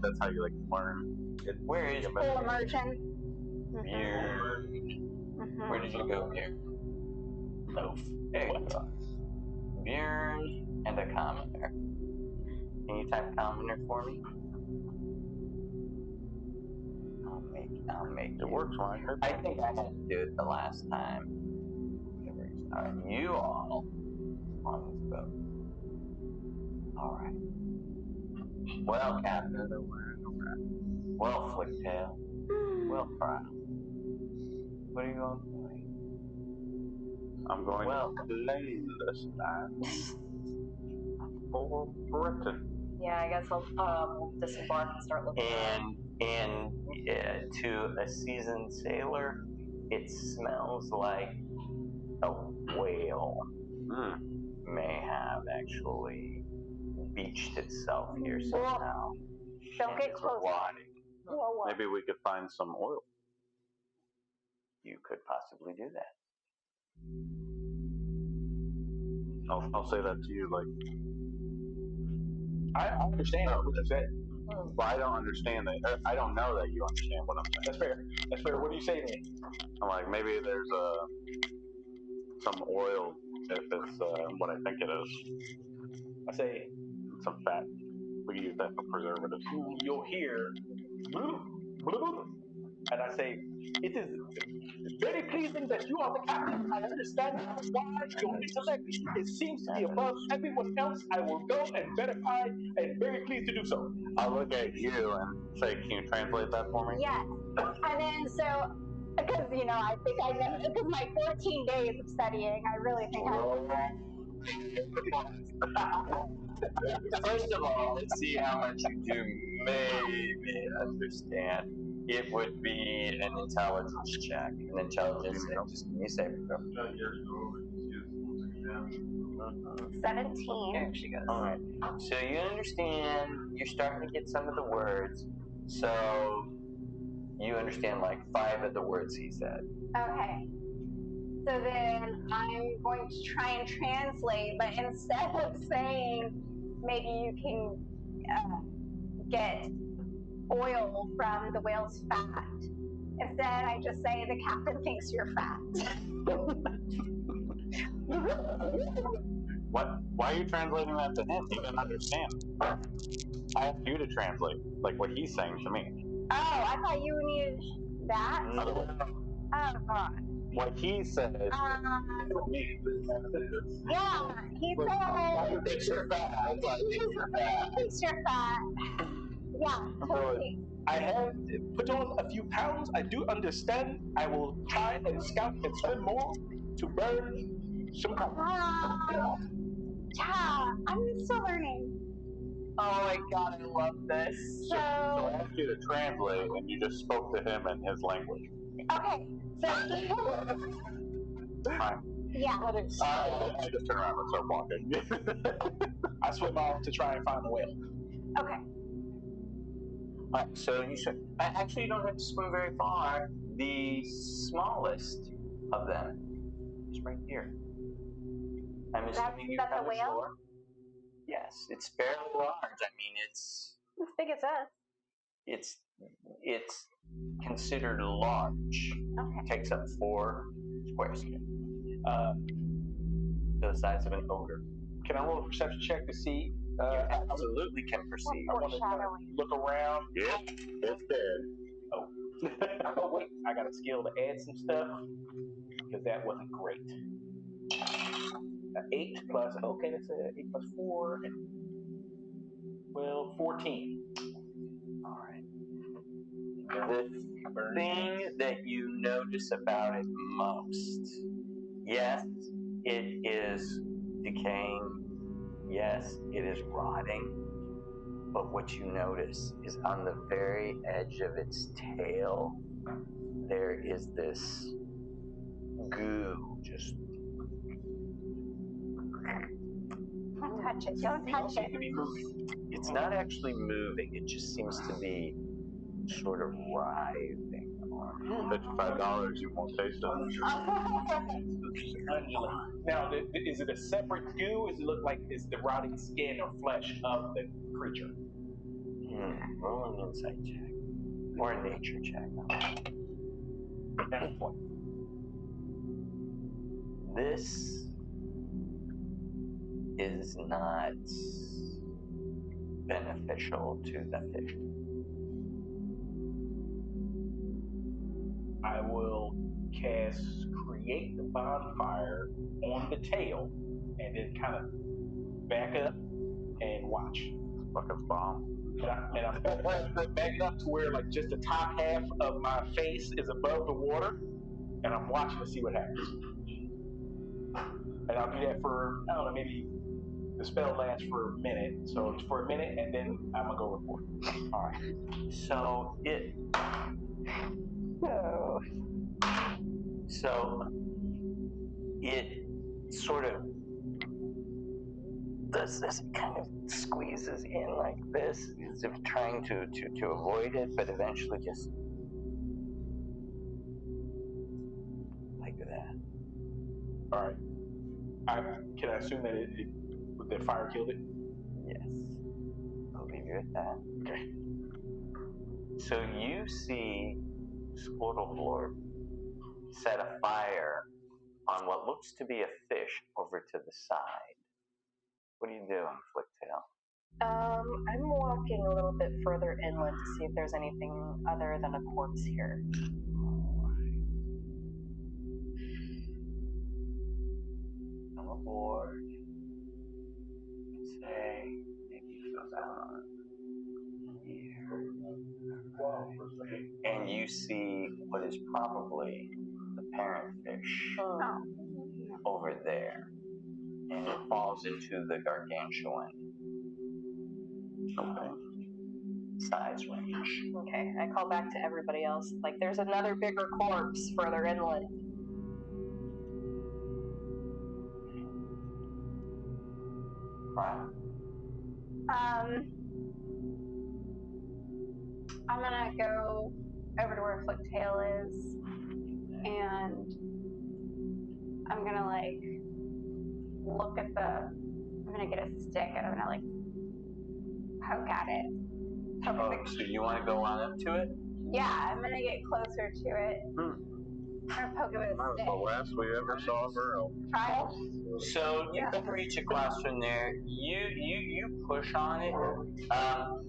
That's how you like learn. Where is Full immersion. Bjorn? Where did you go, Bjorn? No. There you are. Bjorn and a commoner. Can you type commoner for me? I'll make It works when I type. I think I had to do it the last time. You all on this boat. Alright. Well, Captain. Well, Flicktail. Well, Proud. What are you all doing? I'm going to play this land for Britain. Yeah, I guess we'll disembark and start looking around. And to a seasoned sailor, it smells like a whale may have actually beached itself here somehow. Don't get It's close. rotting. Maybe we could find some oil. You could possibly do that. I'll say that to you, like. I understand what you said. Well, I don't understand that. I don't know that you understand what I'm saying. That's fair. That's fair. What do you say to me? I'm like, maybe there's some oil if it's what I think it is. I say, Some fat. We can use that for preservatives. you'll hear, and I say, it is very pleasing that you are the captain. I understand why your intellect it seems to be above everyone else. I will go and verify, and very pleased to do so. I'll look at you and say, can you translate that for me? Yes. And then because, I think I know, because my 14 days of studying, I really think First of all, let's see how much you do maybe understand. It would be an intelligence check. An intelligence check. Just give me a second. 17. There she goes. Alright. So you understand, you're starting to get some of the words. So you understand like 5 of the words he said. Okay. So then I'm going to try and translate, but instead of saying maybe you can get oil from the whale's fat, instead I just say the captain thinks you're fat. What? Why are you translating that to him? He didn't understand. I asked you to translate, like what he's saying to me. Oh, I thought you needed that. No. Oh God. What he said to me. Yeah, he said. He thinks you're fat. He thinks you're fat. Yeah, totally. I have put on a few pounds. I do understand. I will try and scout and swim more to burn some calories. Yeah, I'm still learning. Oh my god, I love this. So I asked you to translate, and you just spoke to him in his language. Okay, so yeah. I just turn around and start walking. I swim off to try and find the whale. Okay. So you should. Actually, you don't have to swim very far. The smallest of them is right here. I'm assuming you That's have a whale? shore. Yes, it's fairly large. I mean, it's big as us. it's considered large. Okay. It takes up 4 square feet. The size of an ogre. Can I roll a perception check to see? You absolutely can perceive. I want to look around. Yep, it's dead. Oh. Oh, wait. I got a skill to add some stuff because that wasn't great. 8 plus, okay, that's 8 plus 4. Well, 14. All right. The thing that you notice about it most, yes, it is decaying. Yes, it is rotting. But what you notice is on the very edge of its tail, there is this goo just. Don't touch it. Don't touch it. It's not actually moving, it just seems to be sort of writhing. $55, you won't taste it. Now, is it a separate goo? Does it look like it's the rotting skin or flesh of the creature? Roll an insight check. Or a nature check. This is not beneficial to the fish. I will cast Create the Bonfire on the tail and then kind of back up and watch. Fucking bomb. And I'm backing up to where like just the top half of my face is above the water, and I'm watching to see what happens. And I'll do that for, I don't know, maybe the spell lasts for a minute. So it's for a minute, and then I'm gonna go report. All right. So it. So it sort of does this, kind of squeezes in like this, as if trying to avoid it, but eventually just like that. All right. Can I assume that that fire killed it? Yes. I'll leave you at that. Okay. So you see Squirtle set a fire on what looks to be a fish over to the side. What are you doing, Flicktail? I'm walking a little bit further inland to see if there's anything other than a corpse here. Come aboard. Say, maybe about here. And you see what is probably the parent fish over there. And it falls into the gargantuan size range. Okay, I call back to everybody else. Like, there's another bigger corpse further inland. Right. I'm gonna go over to where Flicktail is, and I'm gonna like look at I'm gonna get a stick and I'm gonna like poke at it. So you want to go on up to it? Yeah, I'm gonna get closer to it. I'm gonna poke it with a That was stick. the last we ever saw of Earl. Try it. So you can reach across from there. You push on it,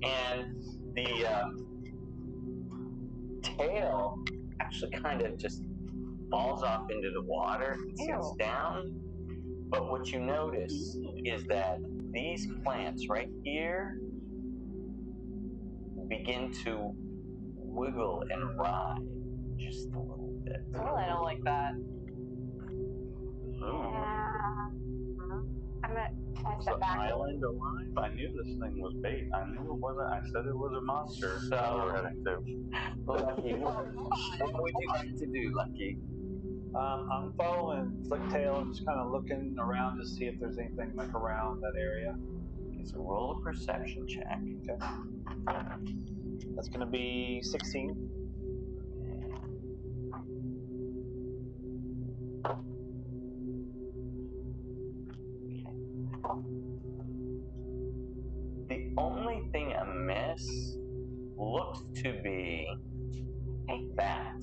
and the tail actually kind of just falls off into the water and sits down. But what you notice is that these plants right here begin to wiggle and writhe just a little bit. Well, I don't like that. Yeah. I'm gonna It's step an back. island alive. I knew this thing was bait. I knew it wasn't. I said it was a monster. So we're heading to. Lucky, what would you like to do, Lucky? I'm following Flicktail and just kind of looking around to see if there's anything like around that area. So roll a perception check. Okay. That's going to be 16. The only thing amiss looks to be that.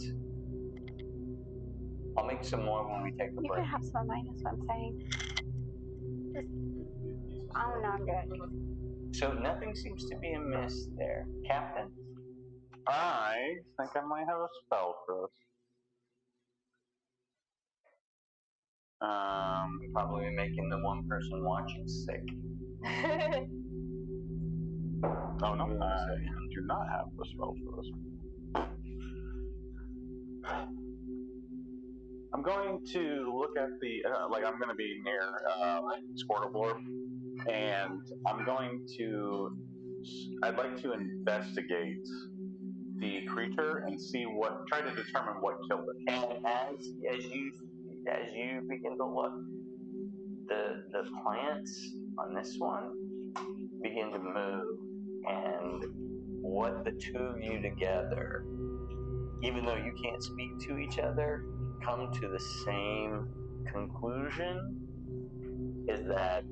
I'll make some more when we take a You break. can have some of mine, that's what I'm saying. I'm not good. So nothing seems to be amiss there. Captain? I think I might have a spell for us. Probably making the one person watching sick. Oh no, I do not have a spell for this. I'm going to look at the, I'm going to be near Squirtle Orb, and I'd like to investigate the creature and try to determine what killed it. And as you begin to look, the plants on this one begin to move, and what the two of you together, even though you can't speak to each other, come to the same conclusion, is that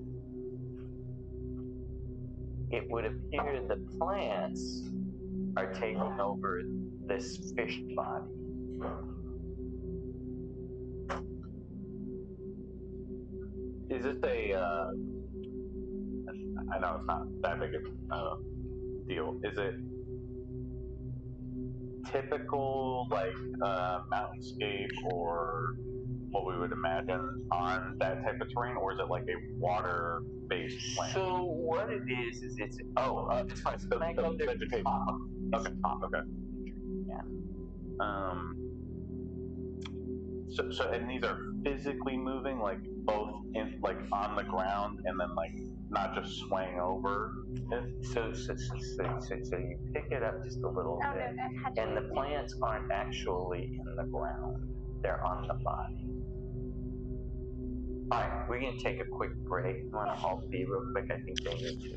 it would appear the plants are taking over this fish body. Is this I know it's not that big a deal. Is it typical, mountainscape or what we would imagine on that type of terrain, or is it like a water-based plant? So what it is it's it's fine. The vegetation. Okay. Okay. Yeah. So and these are physically moving, like both on the ground and then not just swaying over it. So you pick it up just a little bit, and the plants aren't actually in the ground; they're on the body. All right, we're gonna take a quick break. You want to all be real quick? I think they need to.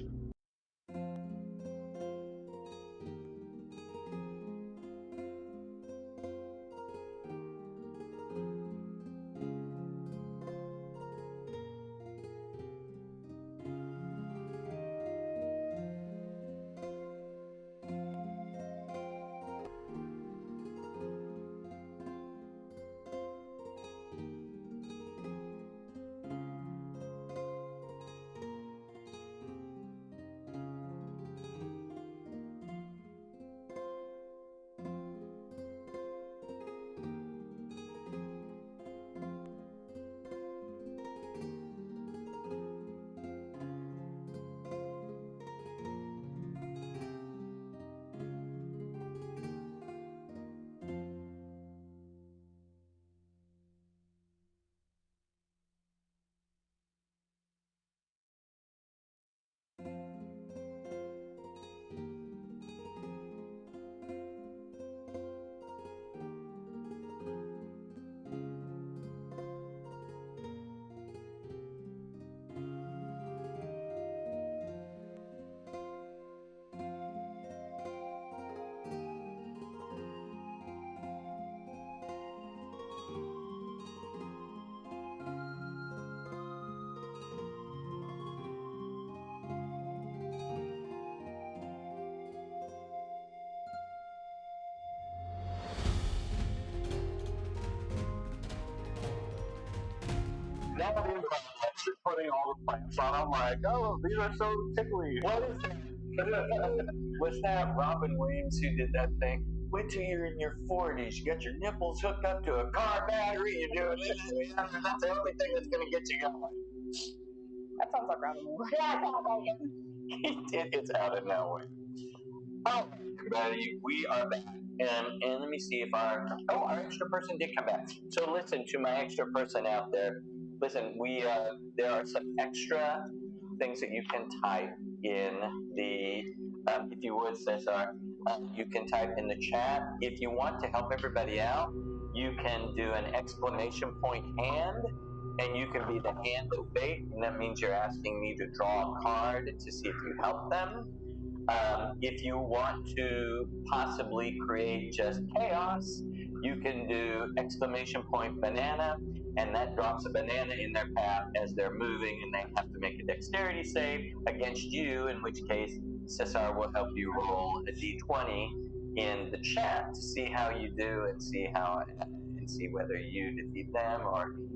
Now the environment is putting all the plants on. I'm like, oh, these are so tickly. What is that? Was that Robin Williams who did that thing? Wait till you're in your 40s. You got your nipples hooked up to a car battery. You're doing this. That's the only thing that's going to get you going. That sounds like Robin Williams. Yeah, it's not like it. It's out of nowhere. Oh, everybody, we are back. And let me see if our extra person did come back. So listen to my extra person out there. Listen, there are some extra things that you can type in the, if you would, Cesar, you can type in the chat. If you want to help everybody out, you can do an exclamation point hand, and you can be the hand of fate, and that means you're asking me to draw a card to see if you help them. If you want to possibly create just chaos, you can do !banana, and that drops a banana in their path as they're moving, and they have to make a dexterity save against you, in which case Cesar will help you roll a d20 in the chat to see how you do and see whether you defeat them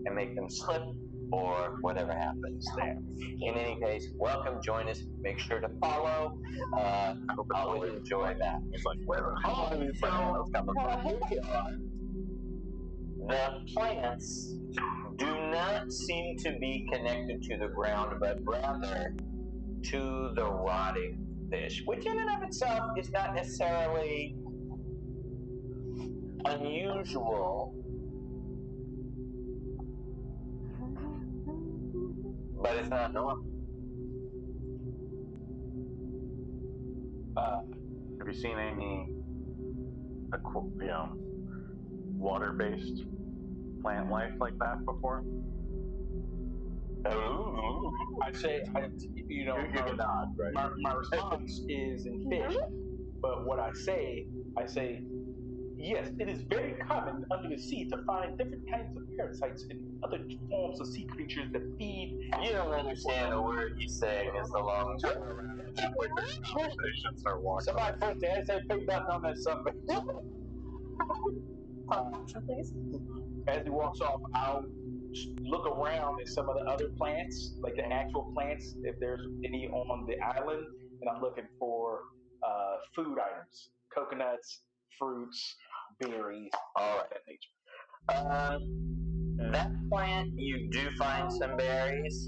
and make them slip or whatever happens there. In any case, welcome, join us, make sure to follow. I would enjoy that. It's like, where the hell are these bananas coming from? The plants do not seem to be connected to the ground, but rather to the rotting fish, which in and of itself is not necessarily unusual, but it's not normal. Have you seen any, water-based plant life like that before? Oh, I say, You can nod, right? my response is in fish, but what I say, yes, it is very common under the sea to find different kinds of parasites and other forms of sea creatures that feed. you don't understand a word he's saying is the long term. Conversations are walking. Somebody put the SAP button on that something. Please. As he walks off, I'll look around at some of the other plants, like the actual plants, if there's any on the island, and I'm looking for food items, coconuts, fruits, berries, All right. that nature. That plant, you do find some berries.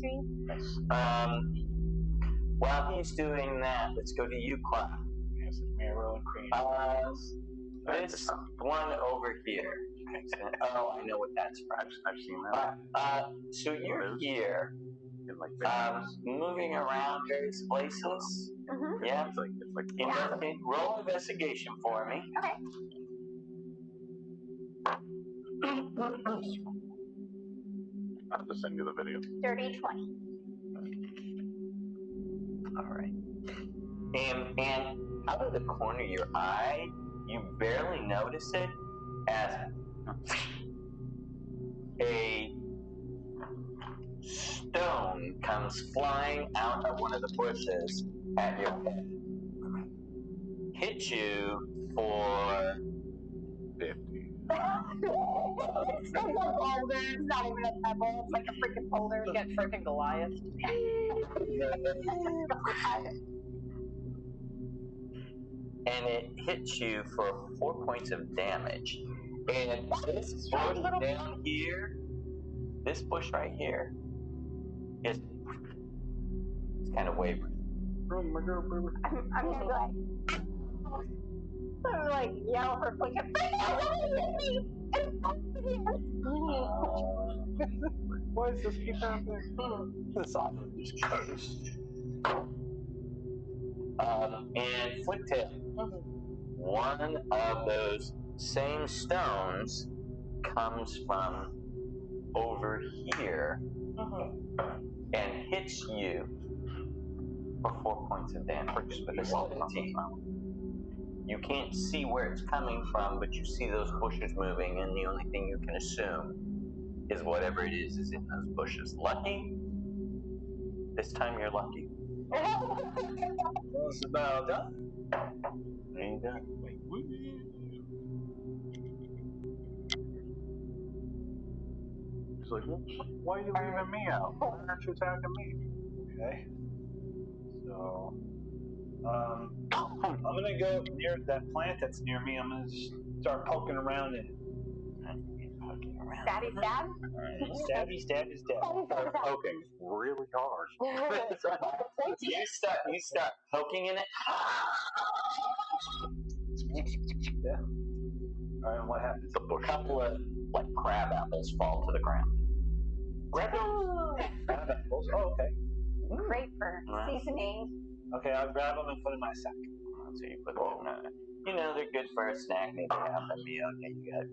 While he's doing that, let's go to you, Clyde. Yes, marrow and cream. This one over here. Oh, I know what that's from. I've seen that. So you're here, In like moving around various places. Mm-hmm. Yeah. it's like Roll investigation for me. Okay. I'll just send you the video. Dirty 20. All right. And out of the corner of your eye, you barely notice it as a stone comes flying out of one of the bushes at your head. Hits you for 50. It's like a boulder. It's not even a pebble. It's like a freaking boulder. Get freaking Goliath. and it hits you for 4 points of damage. And this bush down here, this bush right here, it's kind of wavering. I'm gonna be like yell for Flicker. Why does this keep happening? This island is cursed. And Flicktail, one of those same stones comes from over here and hits you for 4 points of damage with a 17. You can't see where it's coming from, but you see those bushes moving, and the only thing you can assume is whatever it is in those bushes. Lucky? This time you're lucky. Well, it's about done. There you go. He's like, why are you leaving me out? Why aren't you attacking me? Okay. So, I'm gonna go near that plant that's near me. I'm gonna start poking around in it. Stabby stab? Stabby, stabby, stab. They're poking really hard. You start poking in it. Yeah. All right, and what happens? A couple of crab apples fall to the ground. Grab those. Crab apples. Oh, okay. Great for seasoning. Okay, I'll grab them and put in my sack. So you put them in. They're good for a snack. Maybe half a meal. Okay, you got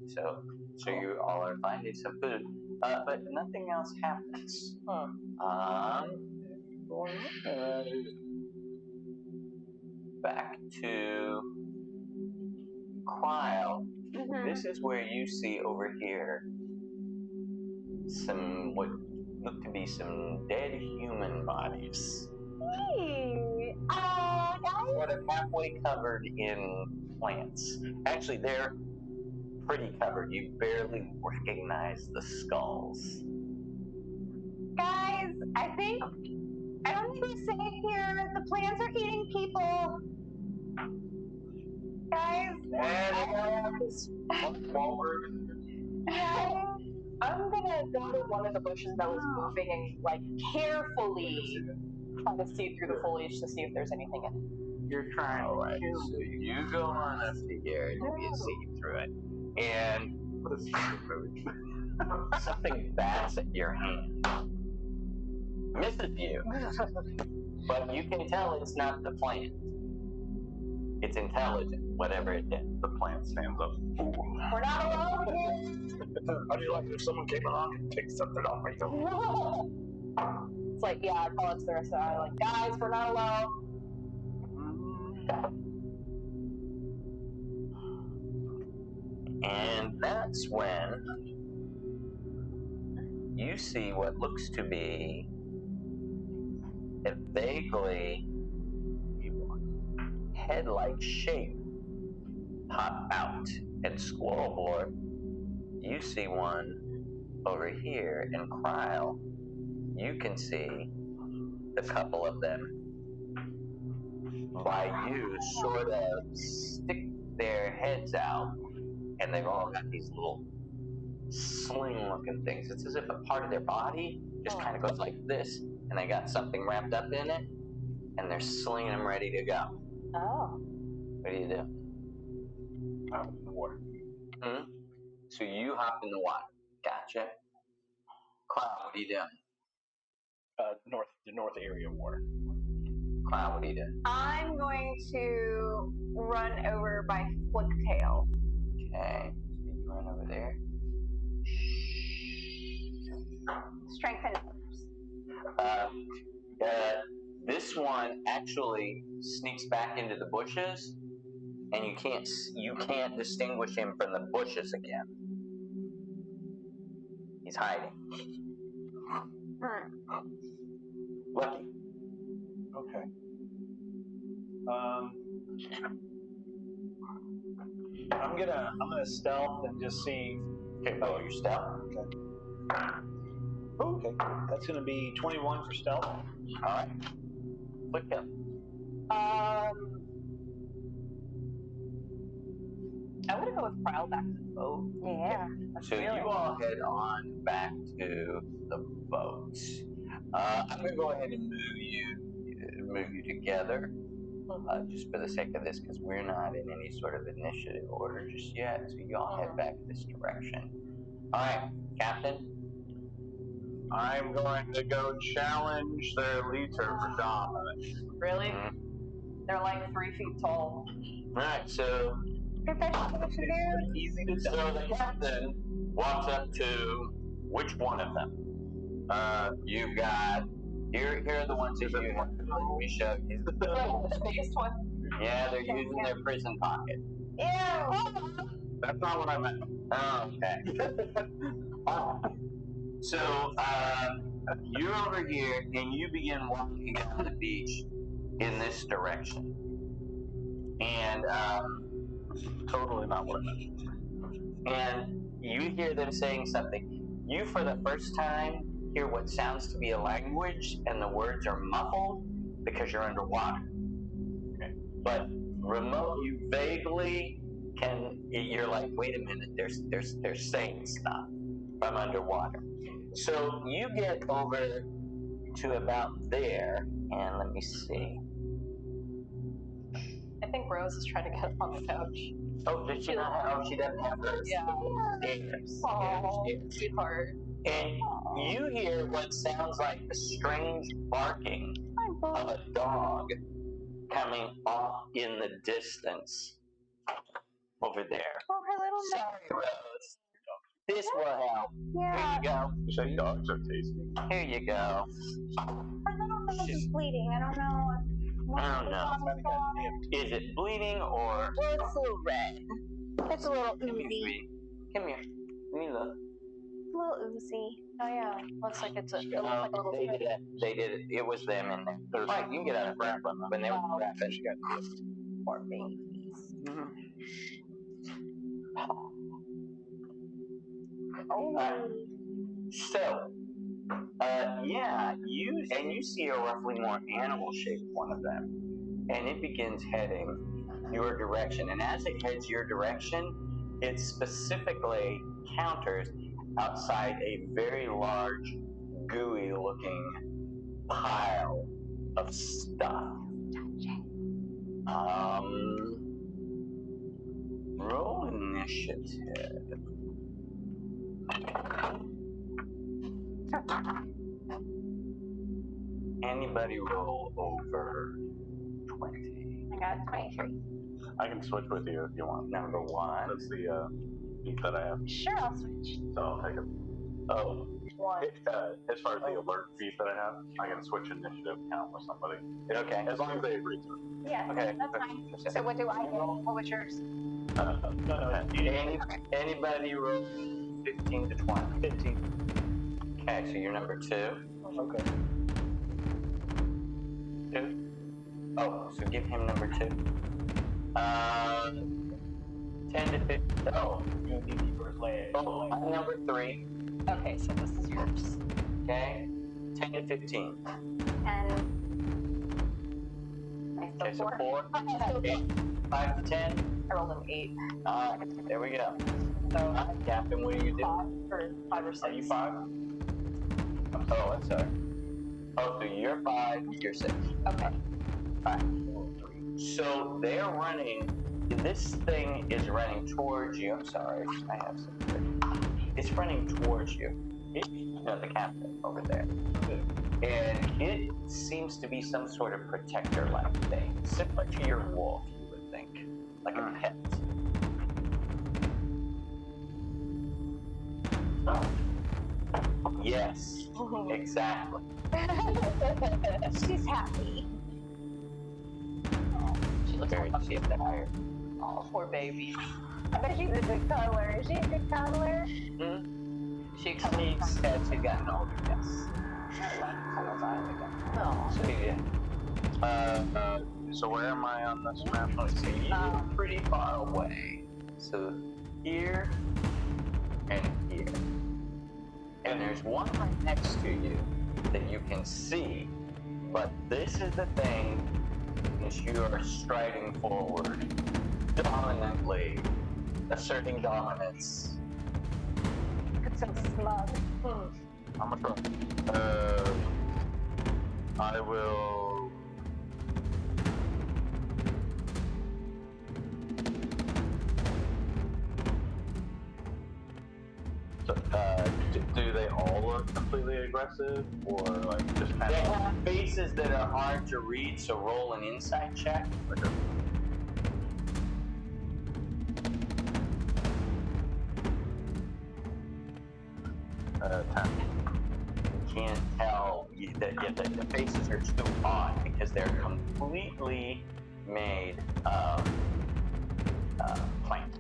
so you all are finding some food. but nothing else happens. Back to Cryle. This is where you see over here some what look to be some dead human bodies. Hey, Sort of halfway covered in plants. Actually, they're pretty covered. You barely recognize the skulls. guys, I don't think we're safe here. The plants are eating people. Guys, I'm gonna go to one of the bushes that was moving and like carefully try to see through the foliage to see if there's anything in it. You're trying to Alright, kill so you go on up to here and you can see through it. And What a stupid movie. something bats at your hand. Misses you. But you can tell it's not the plant. It's intelligent, whatever it did. The plant stands up. We're not alone here. How'd you like it if someone came along and picked something off my toe? It's like, yeah, I call it to the rest of the island. Guys, we're not alone. And that's when you see what looks to be a vaguely head-like shape pop out. And Squirrelboard, you see one over here, and Cryle, you can see a couple of them by you sort of stick their heads out, and they've all got these little sling-looking things. It's as if a part of their body just kind of goes like this, and they got something wrapped up in it, and they're slinging them ready to go. Oh. What do you do? Out in the water. So you hop in the water. Gotcha. Cryle, what are you doing? The north area of water. Cryle, what are you doing? I'm going to run over by Flicktail. Okay. You run over there. Strength and This one actually sneaks back into the bushes, and you can't distinguish him from the bushes again. He's hiding. Lucky. Okay. I'm gonna stealth and just see. Okay, roll your stealth. Okay. That's gonna be 21 for stealth. All right. Click him. I'm gonna go with Cryle back to the boat. yeah. So you all head on back to the boat. I'm gonna go ahead and move you together, just for the sake of this, because we're not in any sort of initiative order just yet. So you all head back this direction. All right, Captain. I'm going to go challenge their leader for dominance. Really? They're like 3 feet tall. All right, so Easy to so the captain walks up to which one of them? You've got here are the ones that you have. Let me show you. The biggest one. Yeah, they're using their prison pocket. That's not what I meant. Oh, okay. So you're over here and you begin walking down the beach in this direction. And Totally not what I meant. and you hear them saying something. You, for the first time, hear what sounds to be a language, and the words are muffled because you're underwater. Okay. But remote, you vaguely can. You're like, wait a minute. They're saying stuff from underwater. So you get over to about there, and let me see. I think Rose is trying to get up on the couch. Oh, does she not have? Oh, she doesn't have hers. Yeah. Stairs. Oh, Stairs. sweetheart. And you hear what sounds like a strange barking of a dog coming off in the distance over there. Oh, her little Sorry, Rose. This little help. Yeah. Here you go. You say dogs are tasty. Here you go. I don't know if it's bleeding. I don't know. I don't know. Is it bleeding or? Well, it's a little red. It's a little oozy. Come here. Let me look. It's a little oozy. Oh yeah. Looks like it's a. It looks like a little. They did it. They did it. It was them in there. All right, you can get out of there. When they were wrapping, she got Poor babies. Oh. So, yeah, you see a roughly more animal-shaped one of them, and it begins heading your direction. And as it heads your direction, it specifically counters outside a very large, gooey-looking pile of stuff. Roll initiative. Anybody roll over 20? I got 23. I can switch with you if you want. Number 1. That's the feat that I have. Sure, I'll switch. So I'll take it. Oh, One. As far as the alert feat that I have, I can switch initiative count with somebody. okay. As long as they agree to it. Yeah, Okay. that's fine. So what do I get? What was yours? Anybody roll 15 to 20? 15. Okay, so you're number 2. Okay. 2? Oh, so give him number 2. 10 to 15. Oh, You don't need me for his leg. oh, I'm number 3. Okay, so this is yours. Okay, 10 to 15. And I Okay, so 4. Okay, so 8, 5 to 10. I rolled an 8. There we go. So Captain, what do you do? 5 or 6. Are you 5? Oh, I'm sorry. Oh, so you're 5, you're 6. Okay. 5. So they're running. This thing is running towards you. I'm sorry. I have something. It's running towards you. The captain over there. And it seems to be some sort of protector-like thing. Similar to your wolf, you would think. Like a pet. Yes, exactly. She's happy. She looks very tired. Oh, poor baby. I bet she's a good cuddler. Is she a good cuddler? She exceeds as she's gotten older, yes. No. So yeah. So where am I on this map? So you're pretty far away. So here and here. And there's one right next to you that you can see, but this is the thing as you are striding forward, dominantly, asserting dominance. It's so smug. I'm gonna try. I will. So, do they all look completely aggressive, or like just kind They of? have faces that are hard to read, so roll an insight check. Okay. Can't tell. The faces are too odd because they're completely made of plant.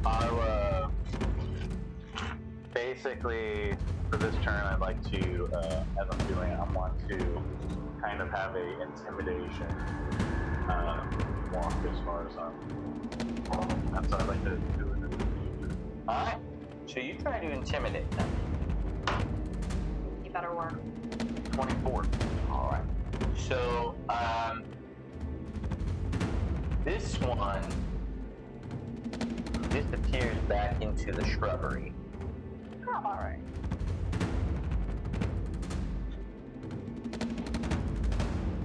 I'll basically for this turn, I'd like to, as I'm doing it, I want to kind of have a intimidation walk as far as that's what I'd like to do with it. Alright, so you try to intimidate them. You better work. 24. Alright. So, this one disappears back into the shrubbery. Oh, alright.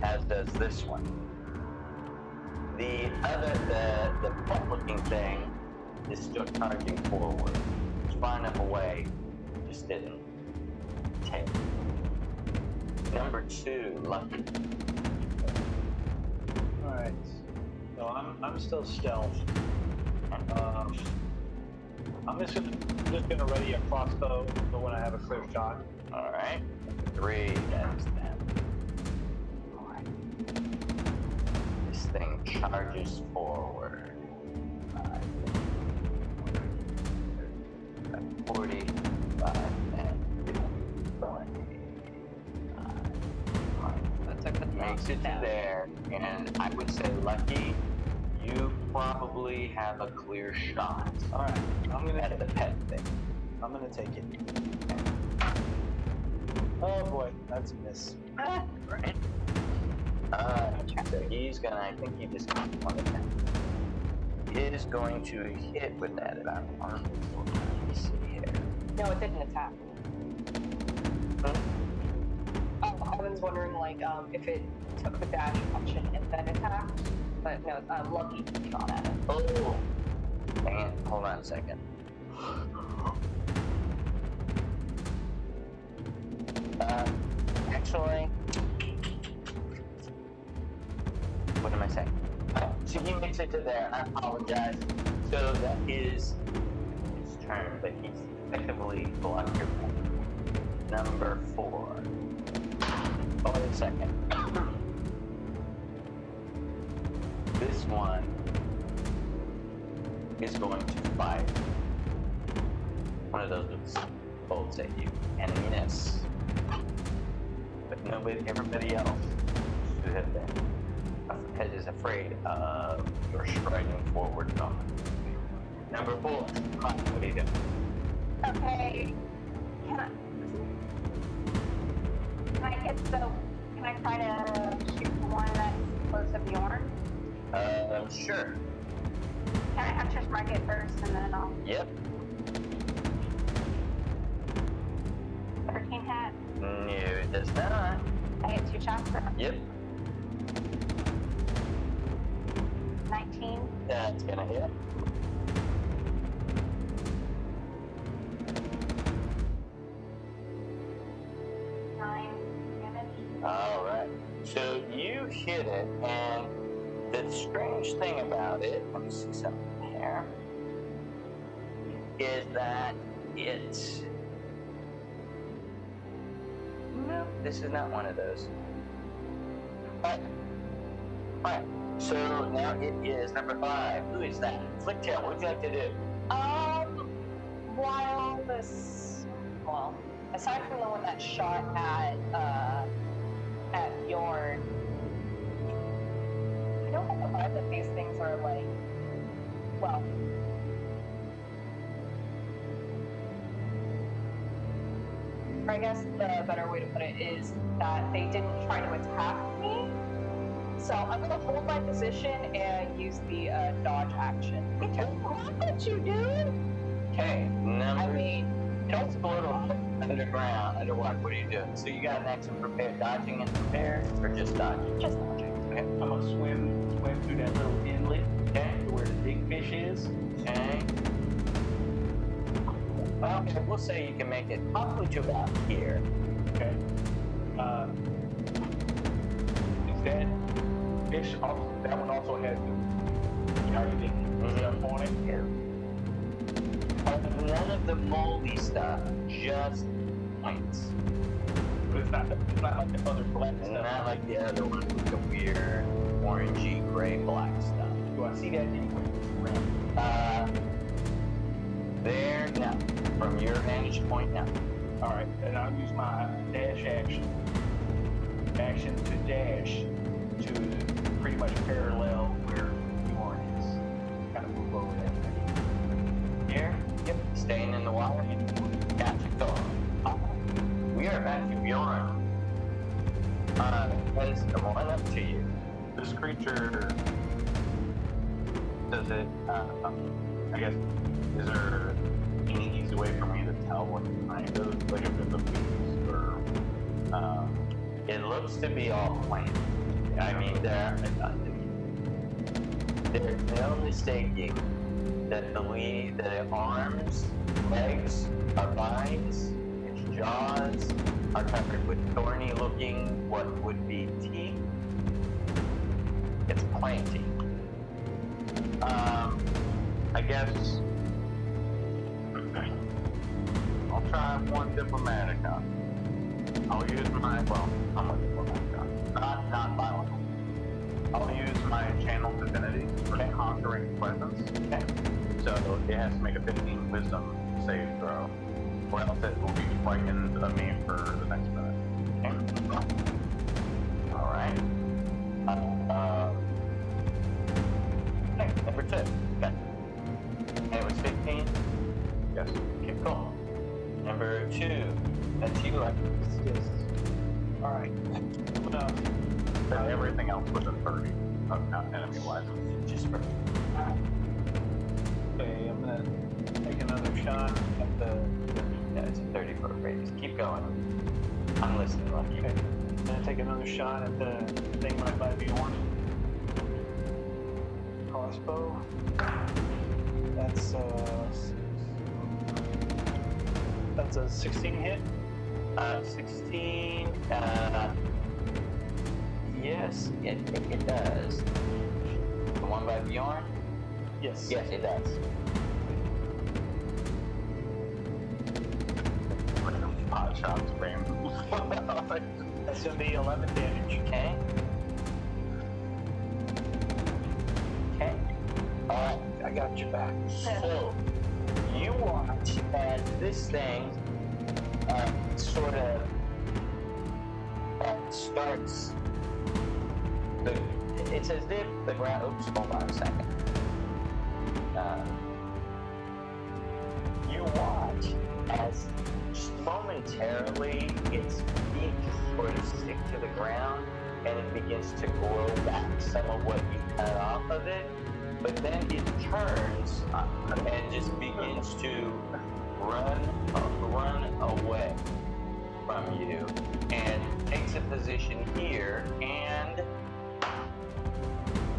As does this one. The pet-looking thing is still charging forward. It's far enough away, just didn't take. Number 2, Lucky. Alright. So I'm still stealth. I'm I'm just gonna ready a crossbow for when I have a clear shot. All right. 3, that's them. All right. This thing charges forward. 40, 5, and 20. That took the Makes it to there, and I would say, Lucky, you probably have a clear shot. All right, I'm gonna At the pet thing. I'm gonna take it. Oh boy, that's a miss. Right. So he's gonna, I think he just got one attack. He is going to hit with that about arm. Let me see here. No, it didn't attack. I was wondering, like, if it took the dash action and then attacked. But no, Lucky shot at it. Oh! Dang it. Hold on a second. Actually, what am I saying? So he makes it to there. I apologize. So that is his turn, but he's effectively blocked your point. Number 4. Oh, wait a second. This one is going to fire one of those bolts at you and miss. But everybody else should have been is afraid of your striding forward going. Number 4, what do you do? Okay. Can I try to shoot the one that's close to Bjorn? Sure. Can I hunter's mark it first and then I'll... Yep. 13 hit. No, it does not. I get 2 shots for Yep. 19. That's gonna hit. Alright, so you hit it, and the strange thing about it, let me see something here, is that it's... No, this is not one of those. Alright, so now it is number 5. Who is that? Flicktail, what would you like to do? While this, well, aside from the one that shot at Bjorn, I don't get the vibe that these things are like, well, or I guess the better way to put it is that they didn't try to attack me. So I'm gonna hold my position and use the dodge action. What you do? Okay, I mean, don't explode underground, underwater. What are you doing? So you got an action prepared, dodging and prepared, or just dodging? just dodging. Okay. I'm gonna swim through that little inlet, Okay. where the big fish is. Okay. Well, okay, we'll say you can make it probably to about here. Okay. Is that fish? Also, that one also has the targeting stuff on it. Yeah. None of the moldy stuff, just points. But it's not like the other black And stuff. not like the other one with the weird orangey gray black stuff. Do I see that anywhere? There, no. From your vantage point, no. All right, and I'll use my dash action to dash to pretty much parallel where Bjorn is. Kind of move over that thing. Here? Yep. Staying in the water. Gotcha. Go. We are back to Bjorn. What is the one up to you? This creature, does it, I guess, is there any easy way for me to tell what kind of, like if it's a beast or, It looks to be all plant. I mean, there's no mistaking that the arms, legs are vines, its jaws are covered with thorny looking, what would be teeth. It's planty. I guess, try one Diplomatica. I'll use my, well, I'm a Diplomatica. Not violent. I'll use my Channel Divinity for Conquering Presence. Okay. So it has to make a 15 Wisdom save throw, or else it will be frightened of me for the next minute. Okay. Alright. Okay, number 2. Okay. And it was 15? Yes. Okay, cool. Number 2. That's you, Alexis. Yes. All right. And everything else within 30 of enemy wise. Just for Okay, I'm gonna take another shot at the. yeah, it's a 30-foot radius. Keep going. I'm listening, Lucky. Okay, I'm gonna take another shot at the thing right by Bjorn. Crossbow. That's a 16 hit. 16. Yes, it does. The one by Bjorn? Yes. Yes, it does. Hot shots, man. That's gonna be 11 damage. Okay. Okay. Alright, I got your back. so you watch as this thing sort of starts it's as if the ground, oops, hold on a second. You watch as just momentarily its feet sort of stick to the ground and it begins to grow back some of what you cut off of it, but then it turns and just begins to run away from you and takes a position here and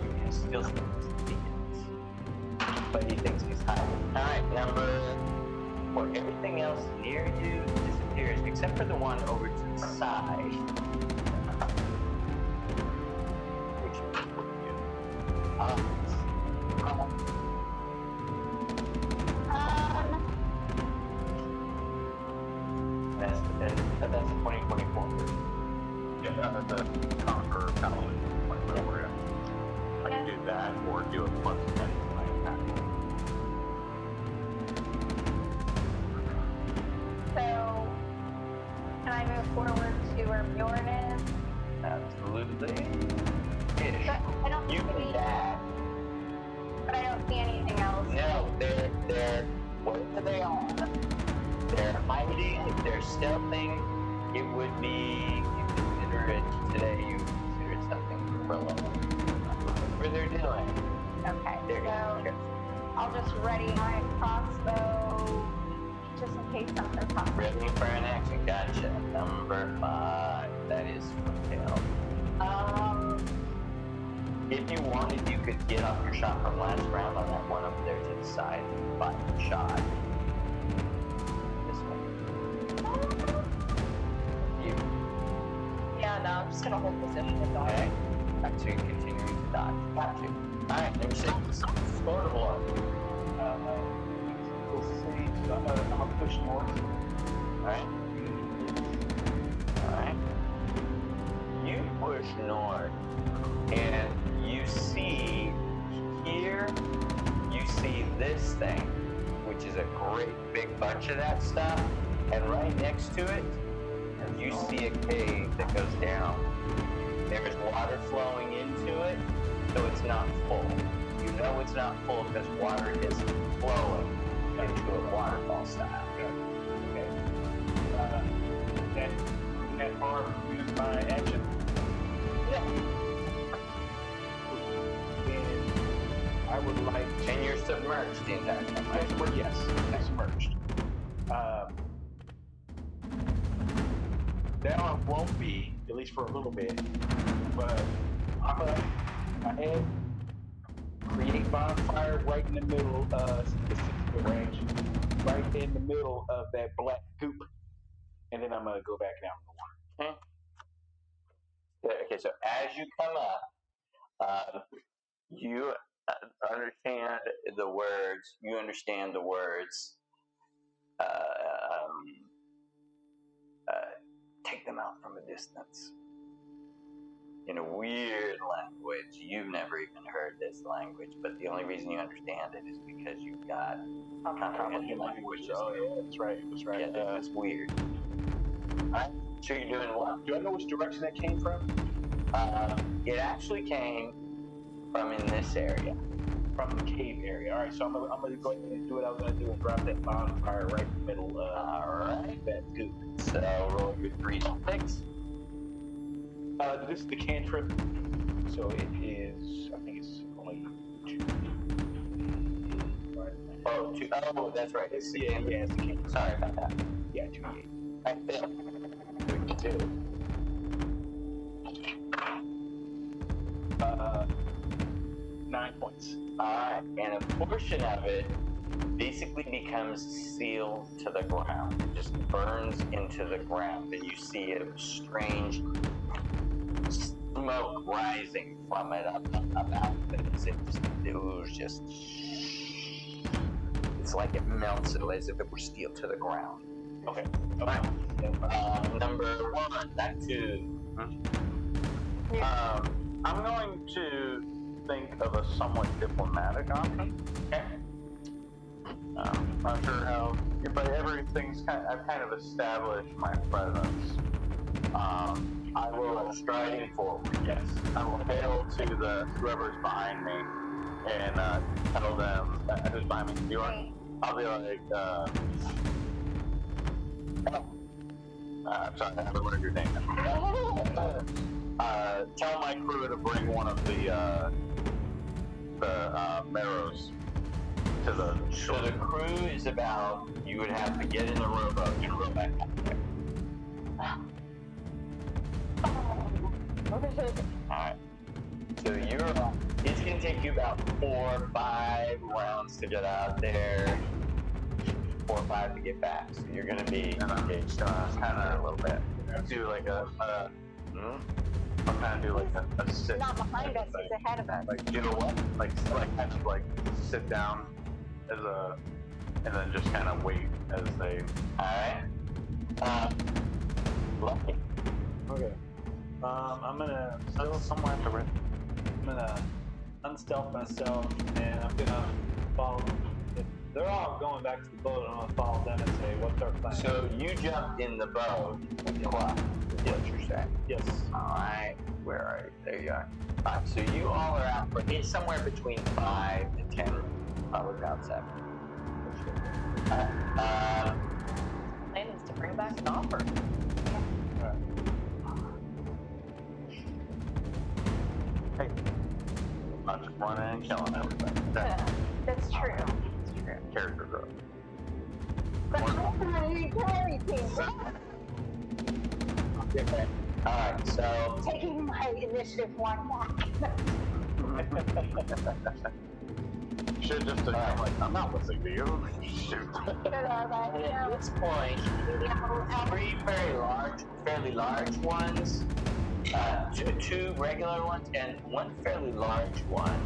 you can still see it, but he thinks he's hiding. Alright, number 4. Everything else near you disappears except for the one over to the side. Which would you? That's 2024. Yeah, the Conqueror Paladin, like where we're at. I can do that, or do a plus 10 to my attack. So, can I move forward to where Bjorn is? Absolutely. But I don't You see can dash. but I don't see anything else. No, they're wherever they are. They're hiding, they're stealthing. It would be, you consider it today, you consider it something relevant. Whatever they're doing, Okay, they're so gonna be I'll just ready my crossbow just in case something pops up. ready for an action. Gotcha. Number 5. That is for tail. If you wanted, you could get off your shot from last round on that one over there to the side and buy the shot. This one. You. Yeah, no, I'm just gonna hold position and dodge. Okay. So you're continuing to dodge. Got you. Alright, number 6. Sportable. We'll see. So I'm gonna push north. Alright. Alright. You push north and you see here, you see this thing, which is a great big bunch of that stuff, and right next to it, you see a cave that goes down. There's water flowing into it, so it's not full. You know it's not full because water is flowing into a waterfall style. Okay. That far use my action. Yeah. And I would like to. And you're submerged the entire time, right? Yes, I'm submerged. Now I won't be, at least for a little bit, but I'm gonna ahead, create bonfire right in the middle of the 6-foot range, right in the middle of that black goop, and then I'm gonna go back down in the water. Okay, so as you come up, you understand the words, take them out from a distance. In a weird language. You've never even heard this language, but the only reason you understand it is because you've got comprehension languages. Oh yeah, that's right. That's right. Yeah, this is weird. Alright, so you're doing what? Do I know which direction that came from? It actually came from in this area. From the cave area. All right, so I'm gonna go ahead and do what I was gonna do and drop that bonfire right in the middle. Alright. That goop. So roll your 3d6. This is the cantrip, so it is. I think it's only 2. Right. Oh, 2. Oh, that's right. It's the Yeah, it's the cantrip. Sorry about that. Yeah, 2d8. I failed. 2. 9 points. Alright, and a portion of it basically becomes sealed to the ground. It just burns into the ground, and you see a strange smoke rising from it up out of it. It was just. It's like it melts as if it were sealed to the ground. Okay. Alright. Number 1, that 2. I'm going to think of a somewhat diplomatic option. Okay. Not sure how, but everything's I've kind of established my presence. I will Striding forward. Yes, I will hail to whoever's behind me and tell them who's behind me. I'll be like, I'm sorry, I haven't learned your name. Tell my crew to bring one of the marrows to the shore. So the crew is about, you would have to get in the rowboat and row back up there. Alright. So it's going to take you about 4 or 5 rounds to get out there. 4 or 5 to get back. So you're going to be engaged kind of a little bit. Do like I'm kind of do like a sit. Not behind us, it's ahead of us. Like, you know what? Like kind of like sit down as and then just kind of wait as they. Alright. Lucky. Okay. I'm gonna Somewhere at the red. I'm gonna unstealth myself, and I'm gonna follow. If they're all going back to the boat, I'm gonna follow them and say, "What's our plan?" So you jumped in the boat with the clock. Is what you're saying. Yes. Alright, where are you? There you are. Alright, so you all are out for it's somewhere between 5 and 10, probably about 7. Plan is to bring back an offer. Hey, not just running and killing everybody. That's true. That's true. Character growth. But I didn't kill anything. Alright, so Taking my initiative 1 back. Should just I'm like, I'm not listening to you. Shoot. at this point, 3 fairly large ones, 2 regular ones, and 1 fairly large one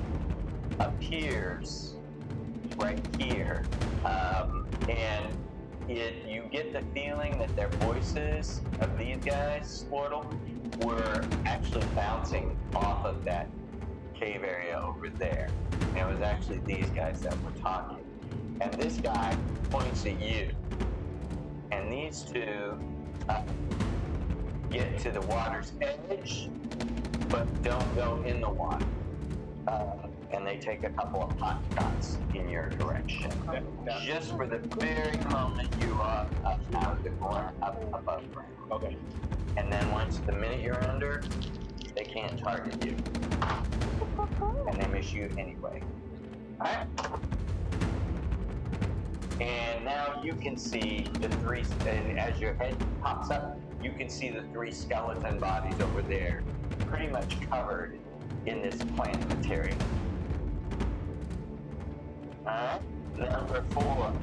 appears right here. And you get the feeling that their voices of these guys, Squirtle, were actually bouncing off of that cave area over there. And it was actually these guys that were talking. And this guy points at you. And these 2 get to the water's edge, but don't go in the water. And they take a couple of pot shots in your direction. Just for the very moment you are up out of the ground, up above ground. Okay. And then the minute you're under, they can't target you. And they miss you anyway. Alright? And now you can see the 3, and as your head pops up, you can see the 3 skeleton bodies over there, pretty much covered in this plant material. Alright? Number 4.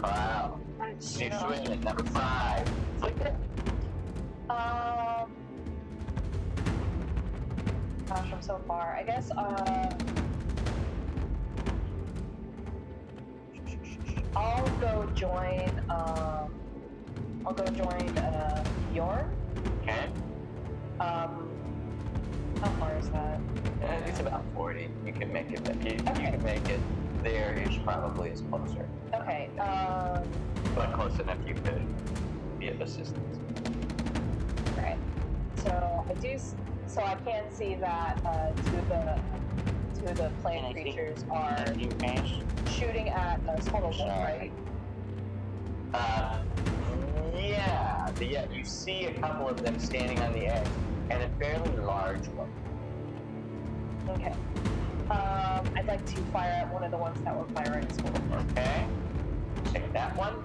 Wow. You swing it. Number 5. Flick it. Gosh, I'm so far. I guess, I'll go join. I'll go join Bjorn. Okay. How far is that? It's about 40. You can make it. You Okay. can make it. There-ish probably is closer. Okay. But close enough you could be of assistance. Right. So I do. So I can see that two of the plant creatures are You finish? shooting at a total wolf, right? Yeah. You see a couple of them standing on the edge, and a fairly large one. Okay. I'd like to fire at one of the ones that were firing as well. Okay. Take that one.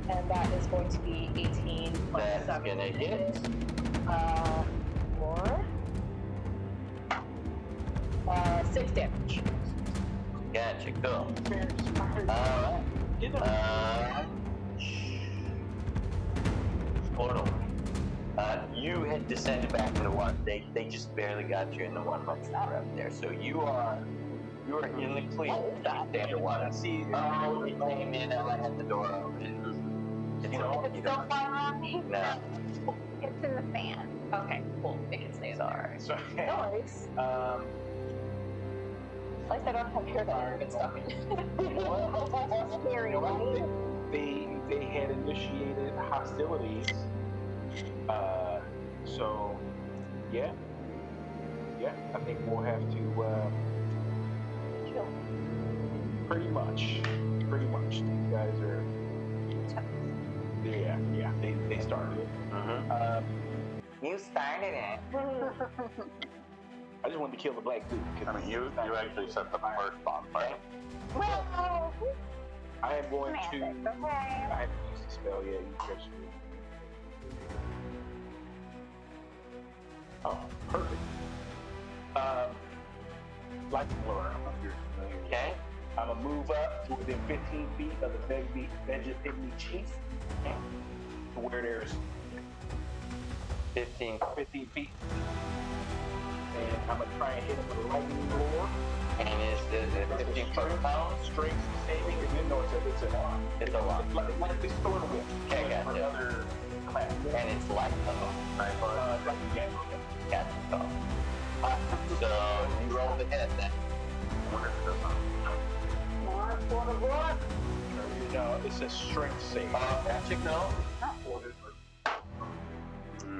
And that is going to be 18 plus That's 7. gonna hit. 4. 6 damage. Gotcha. Cool. Portal. You had descended back into the water. They just barely got you in the one much water up there. So you are in the clear. Stay underwater. See, it came in and I had the door open. Is it still flying around me? No. It's in the fan. Okay, cool. It can stay there. Sorry. No worries. It's like I don't have hair that are stuck in. Scary, right? They had initiated hostilities. So yeah, I think we'll have to Kill. pretty much. These guys are. Yeah. They started it. You started it. I just wanted to kill the black dude. I mean, you actually set the first bonfire. Well, I am going to. magic, okay. I have to use the spell. Yeah, you catch me. Oh, perfect. Like Laura, I'm not sure if you're familiar. Okay. I'm gonna move up to within 15 feet of the Veggie Pygmy Chief, to where there's 15. 15 feet. And I'm gonna try and hit him with a lightning lure. And is the 15 foot pounds? Strength saving, and then no, it's an arm. It's a lot. Like this sword whip. Okay, gotcha. For another class. And it's light though. Like, yeah. Gotcha. Cool. So you roll the hit then. No, it's a strength save. Magic no.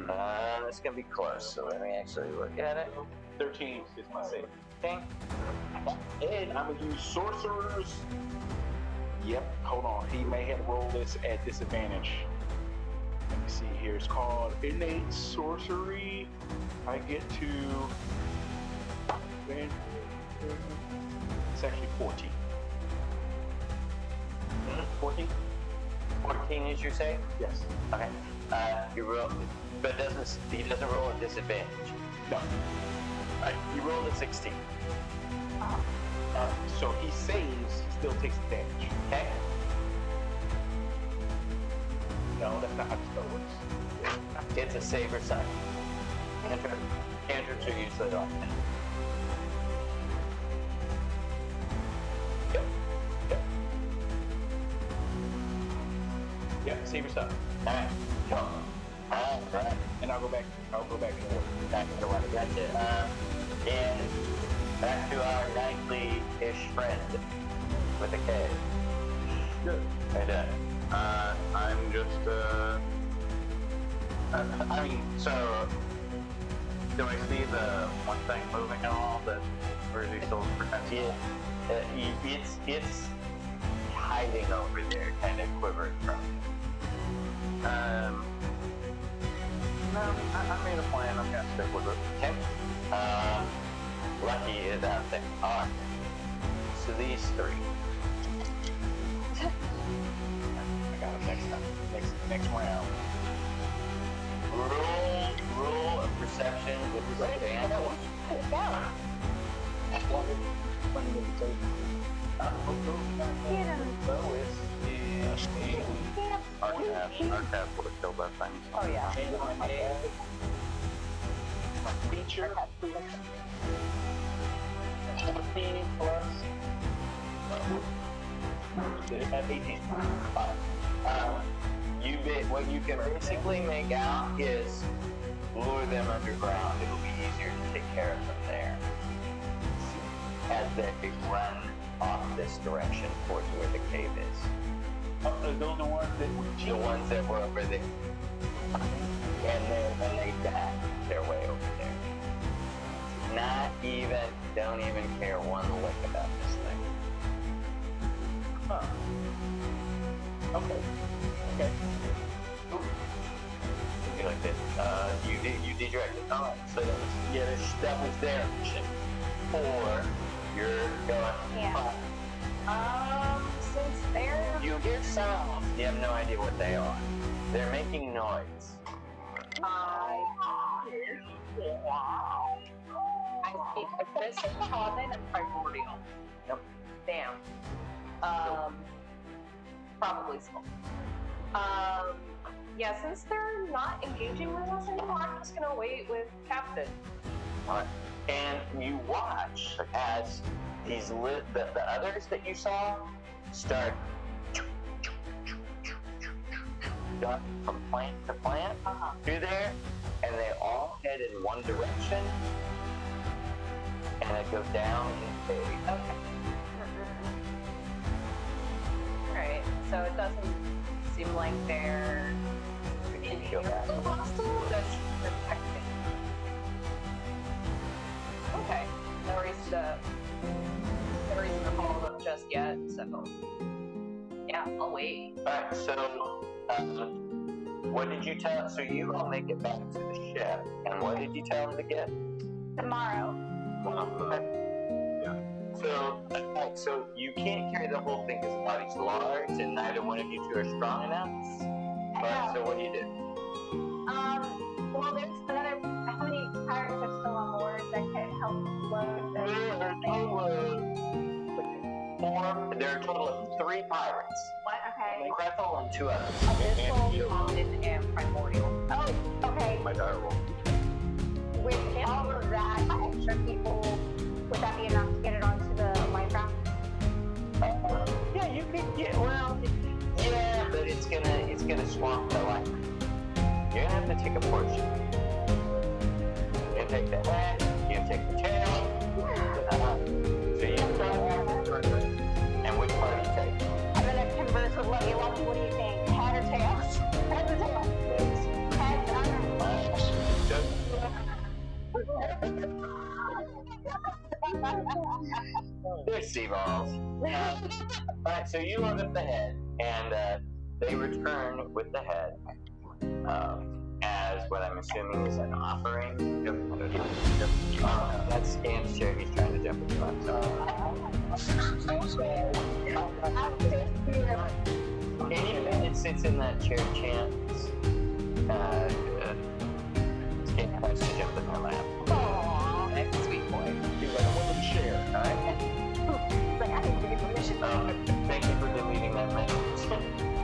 That's gonna be close. So let me actually look at it. 13 is my save. Okay. And I'm gonna use sorcerers. Yep, hold on. He may have to roll this at disadvantage. Let me see here. It's called innate sorcery. I get to. It's actually 14. 14? 14 is your save? Yes. Okay. You roll, but he doesn't roll at disadvantage. No. You rolled a 16. So he saves, he still takes the damage. Okay. No, that's not how the spell works. It's a save or sign. Cantrips are usually off. Yep, save yourself. Alright. Cool. Alright. And I'll go back in order. Back to what? That's it. And back to our nightly-ish friend with a K. Good. And I'm just, I mean, so, do I see the one thing moving at all, or is he still pretending? it's hiding over there, kind of quivering from you. No, I made a plan, I'm gonna stick with it. Okay. Lucky is out there. Alright. So these three. I got it next time. Next round. Roll of perception with disadvantage. Our cat would have killed that thing. Oh yeah. Feature. 14 plus 18. What you can basically make out is lure them underground. It'll be easier to take care of them there. As they run off this direction towards where the cave is. Oh, those are the ones that were The ones that were over there. And then they back their way over there. Don't even care one lick about this thing. Huh. Okay. You like this? You redirected. Alright, so that was their mission. Or you're going. Yeah. Since they're. You hear sounds. You have no idea what they are. They're making noise. I speak abyssal, common, and primordial. Yep. Damn. Probably small. Yeah, since they're not engaging with us anymore, I'm just gonna wait with Captain. Alright. And you watch as these the others that you saw start going from plant to plant through there, and they all head in one direction, and they go down in a cave. Okay. Alright, so it doesn't seem like they're inherently hostile, just protecting. Okay. No reason to follow them just yet, so yeah, I'll wait. Alright, so what did you tell? So you all make it back to the ship, and what did you tell them to get? Tomorrow. So you can't carry the whole thing because the body's large, and neither one of you two are strong enough. But so what do you do? Well, there's another. How many pirates are still on board that can help load the? There are a total of 3 pirates. What? Okay. Gretel and 2 others. Abyssal, common, and primordial. Oh, okay. My die roll. With all of that extra people, would that be enough to get it onto the life raft? Yeah, you could get. Well, yeah, but it's gonna swamp the life. You're gonna have to take a portion. You're gonna take the head. You're gonna take the tail. So you and which part do you take? I'm gonna converse with Layla. What do you think? Head or tails? Head or tails? Head. They're sea balls. Alright, so you load up the head, and they return with the head as what I'm assuming is an offering. That's Scan's chair. He's trying to jump into it sits in that chair, Chance. Scan tries to jump in their lap. Aww, that's a sweet boy. He's like, I'm willing to share. Alright? It's like, I didn't give you permission. Thank you for deleting that message.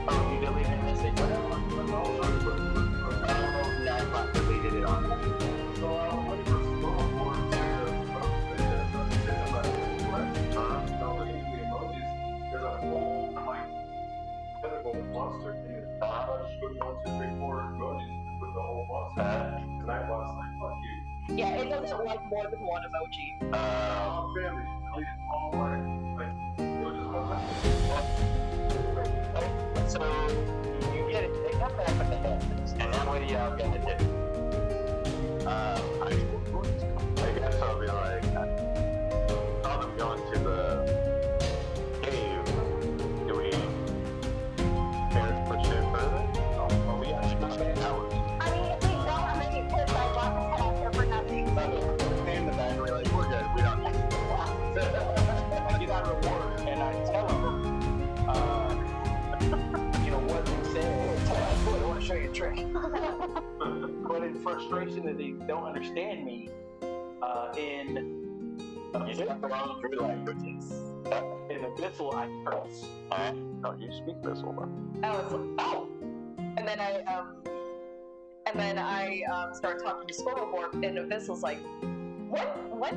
Oh, you deleted a message? No, I deleted it on. There's a whole, like, tentacle monster thing. I just put 1, 2, 3, 4 emojis with the whole monster. And I was like, fuck you. Yeah, it doesn't like more than one emoji. All family, deleted all like, it was just one. So, you get it, they come back with the heads, and now what are y'all gonna do? I guess I'll be like, saw them go into the cave. Do we care to pursue further? Oh, we actually spent hours. I mean, if we don't, I'm gonna be pissed. I brought this head out here for nothing. Stay in the bag, we're like, we're good, we don't need I get out of work and I tell him, what they said. I want to show you a trick. But in frustration that they don't understand me, You just run through languages. in Abyssal, I curse. Alright? Oh, you speak this one. Oh! And then I start talking to Squirrelborg, and Abyssal's like, what?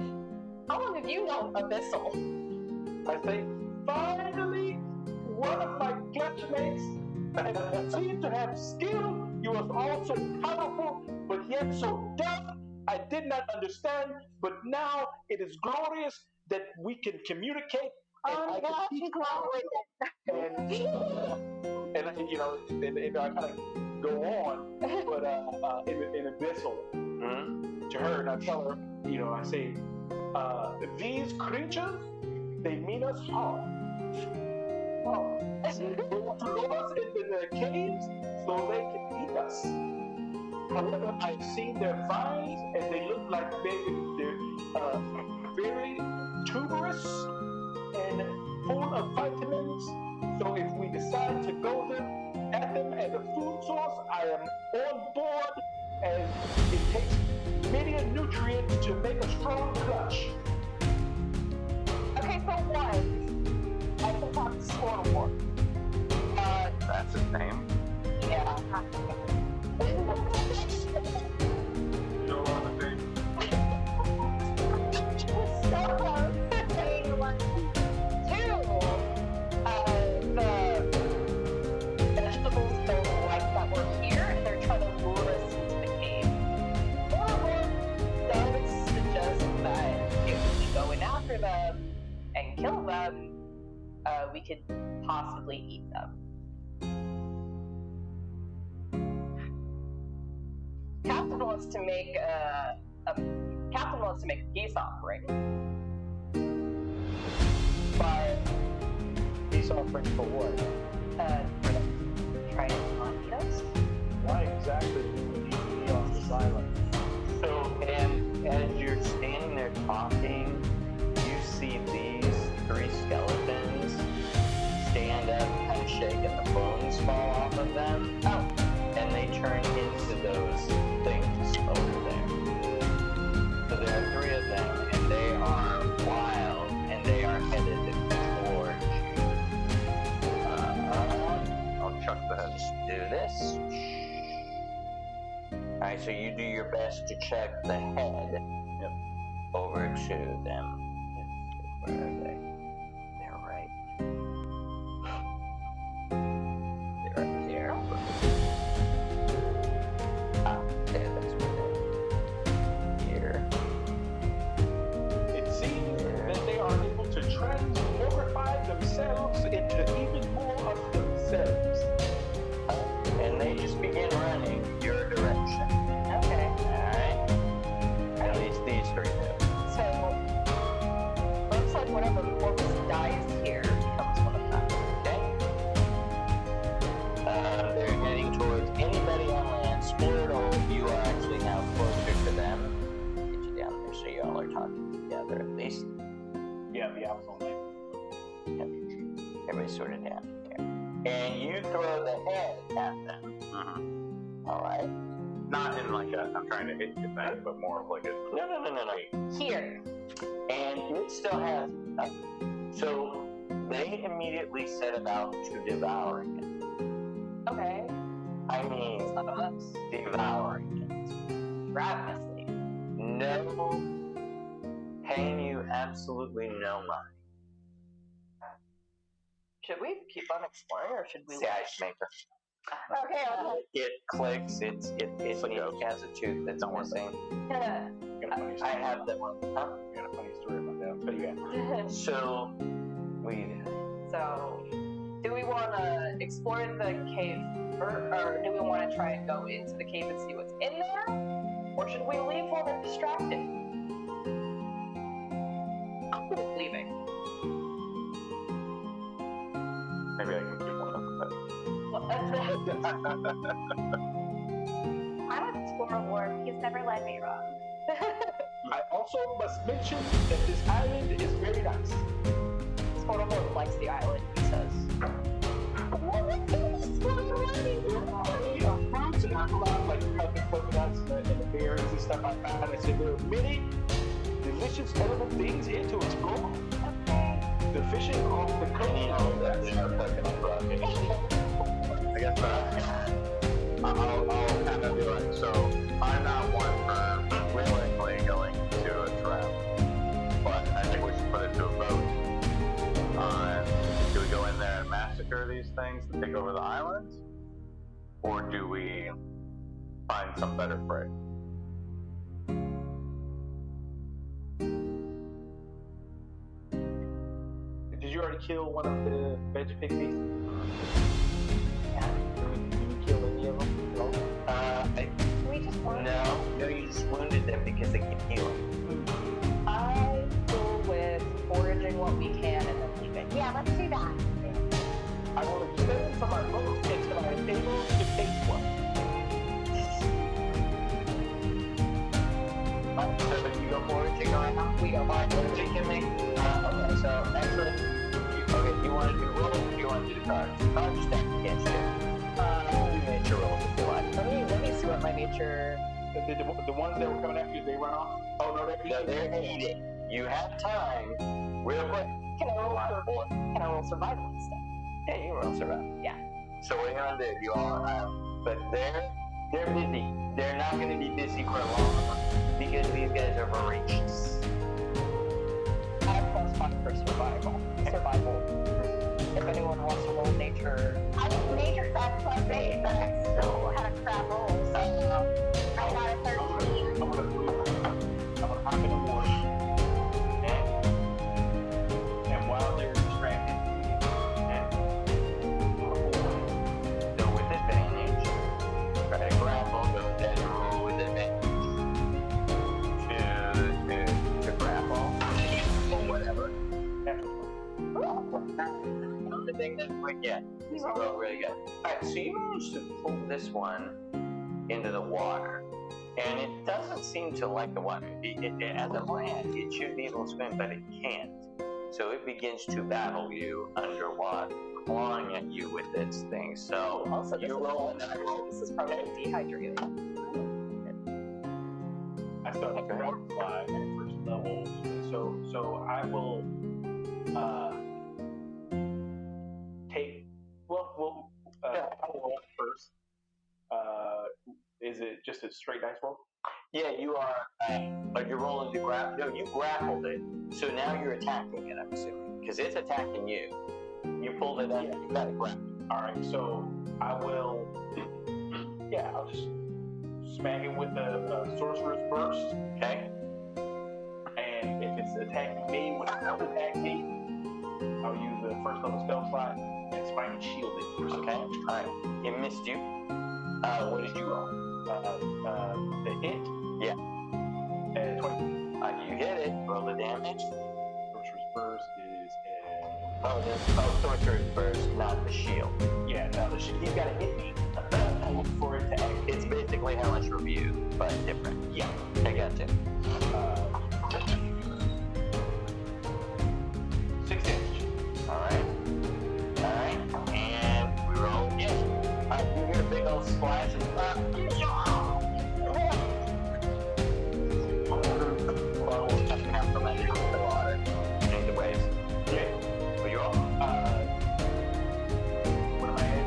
How long have you known Abyssal? I say, finally, one of my classmates and seemed to have skill. He was also powerful, but yet so dumb. I did not understand, but now it is glorious that we can communicate. I'm glad you go with it. And I kind of go on, but in abyssal to her, and I tell her, I say, these creatures, they mean us harm. They want to lure us into their caves so they can eat us. However, I've seen their vines, and they look like they're very tuberous and full of vitamins. So if we decide to go at them as a food source, I am on board, as it takes many a nutrient to make a strong clutch. Okay, so one, I can talk to Squirtle. That's his name. Yeah. You know what I'm saying? The vegetables don't like that we're here, and they're trying to lure us into the cave. Or does suggest that if we go in after them and kill them, we could possibly eat them. Captain wants to make a peace offering, but Peace offering for what? for them to try and not eat us. Why exactly do we need to be on this island? So, and as you're standing there talking, you see these three skeletons stand up, kind of shake, and the bones fall off of them. Oh, And they turn into those things over there. So there are three of them, and they are wild, and they are headed towards you. I'll chuck the head. Just do this. Alright, so you do your best to check the head over to them. Where are they? They're right. They're right there. There, that's where they're here. It seems that they are able to transmogrify themselves into even more of themselves. And they just begin running your direction. okay. Alright? At least these three do. So, looks like whatever corpse dies here becomes one of them. Okay? They're heading towards anybody on land. Squirtle, you are actually now closer to them. Get you down there so y'all are talking together at least. Yeah, I was on that. Everybody's sort of down here. And you throw the head at them. Alright? Not in like a, I'm trying to hit you back, but more of like a. No. Here. And it still has nothing. So they immediately set about to devouring it. Okay. I mean, devouring it. Ravenously. No, paying you absolutely no money. Should we keep on exploring, or should we? See, ice maker. Okay. It clicks. It has a tooth that's missing. I got a funny story. I have that one. Huh? I got a funny story about that. I'll tell you after. So we. So, do we want to explore the cave, or do we want to try and go into the cave and see what's in there, or should we leave while they're distracted? I'm good at leaving. Maybe I can keep one of them. Well, I'm with Squirrel Ward. He's never led me wrong. I also must mention that this island is very nice. Squirtle likes the island, he says. Fruits and a lot like the coconuts and the berries and stuff like that. And I said there are many delicious edible things here to explore. The fishing off the coast. I guess I'll kind of do it. So I'm not one for willingly going to a trap, but I think we should put it to a vote on do we go in there and massacre massacre these things and take over the island? Or do we find some better prey? Did you already kill one of the veg pigmies? Yeah. Did you kill any of them? No. We just want No, you just wounded them because they keep healing. I go with foraging what we can and then leaving. Yeah, let's do that. I will extend from my boat until I am able to take one. So you go foraging right now? We go by Foraging can make. Okay, so actually, okay, you want to do rolls or you want to do the cards? Cards stack against you. Do nature rolls if you like. let me see what my nature. The ones that were coming after you, they run off? Oh, no, they're No, they're eating. You have time, real quick. Can I roll survival instead? Yeah, you can roll survival. Yeah. So what are you gonna do? You all but they're busy. They're not gonna be busy for long because these guys are voracious. I have +5 for survival. If anyone wants to roll nature. I think nature class +8, but I still had a crap roll. So I got a 13. I'm gonna hop in the water. And while they're distracted, So with advantage, try to grapple, go ahead and roll with advantage. To grapple, or whatever. The thing that we get. You roll really good. Alright, so you managed to pull this one into the water. And it doesn't seem to like the water. As a land, it should be able to swim, but it can't. So it begins to battle you underwater, clawing at you with its thing. So Also, this you is roll and I roll. This is probably dehydrated. I started to fly at first level. So I will take. Well, I'll roll first. Is it just a straight dice roll? Yeah, you are, but you're rolling to grapple. No, you grappled it, so now you're attacking it, I'm assuming, because it's attacking you. You pulled it up, you got it grappled. Alright, so I will. Yeah, I'll just smack it with the sorcerer's burst. Okay? And if it's attacking me when it won't attack me, I'll use the first level spell slot and spike and shield it. Okay, alright. It missed you. What did you roll? The hit? Yeah. And 20. You hit it, roll the damage. Sorcerer's burst is Sorcerer's burst, not the shield. yeah, no, he's got to hit me for it to act. It's basically Hellish Review, but different. Yeah. I got you. 6 damage. Alright. And we roll again. You hear a big old splash and coming out from underneath the water. And the waves. Okay. Will you roll? What am I at?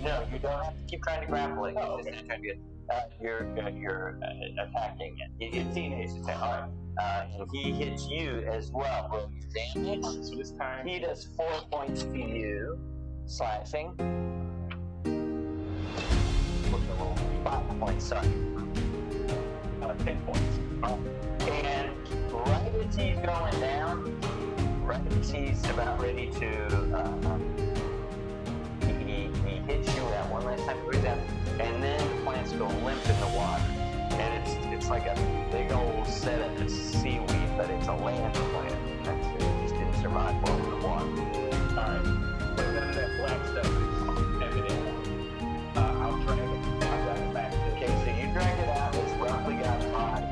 No, you don't have to keep trying to grapple it. Oh, You're okay. just trying to get, you're attacking it. 15 A's attack. Alright. And he hits you as well. Roll your damage. So this time. He does 4 points to you, slashing. What's the roll? 5 points, sorry. 10 points. And right as he's going down, right as he's about ready to, he hits you that one last time, goes down, and then the plants go limp in the water. And it's like a big old set of seaweed, but it's a land plant. That's it. It just didn't survive well in the water. Alright. But none of that black stuff is evident. I'll drag it back. Okay, so you drag it out, it's roughly got a body.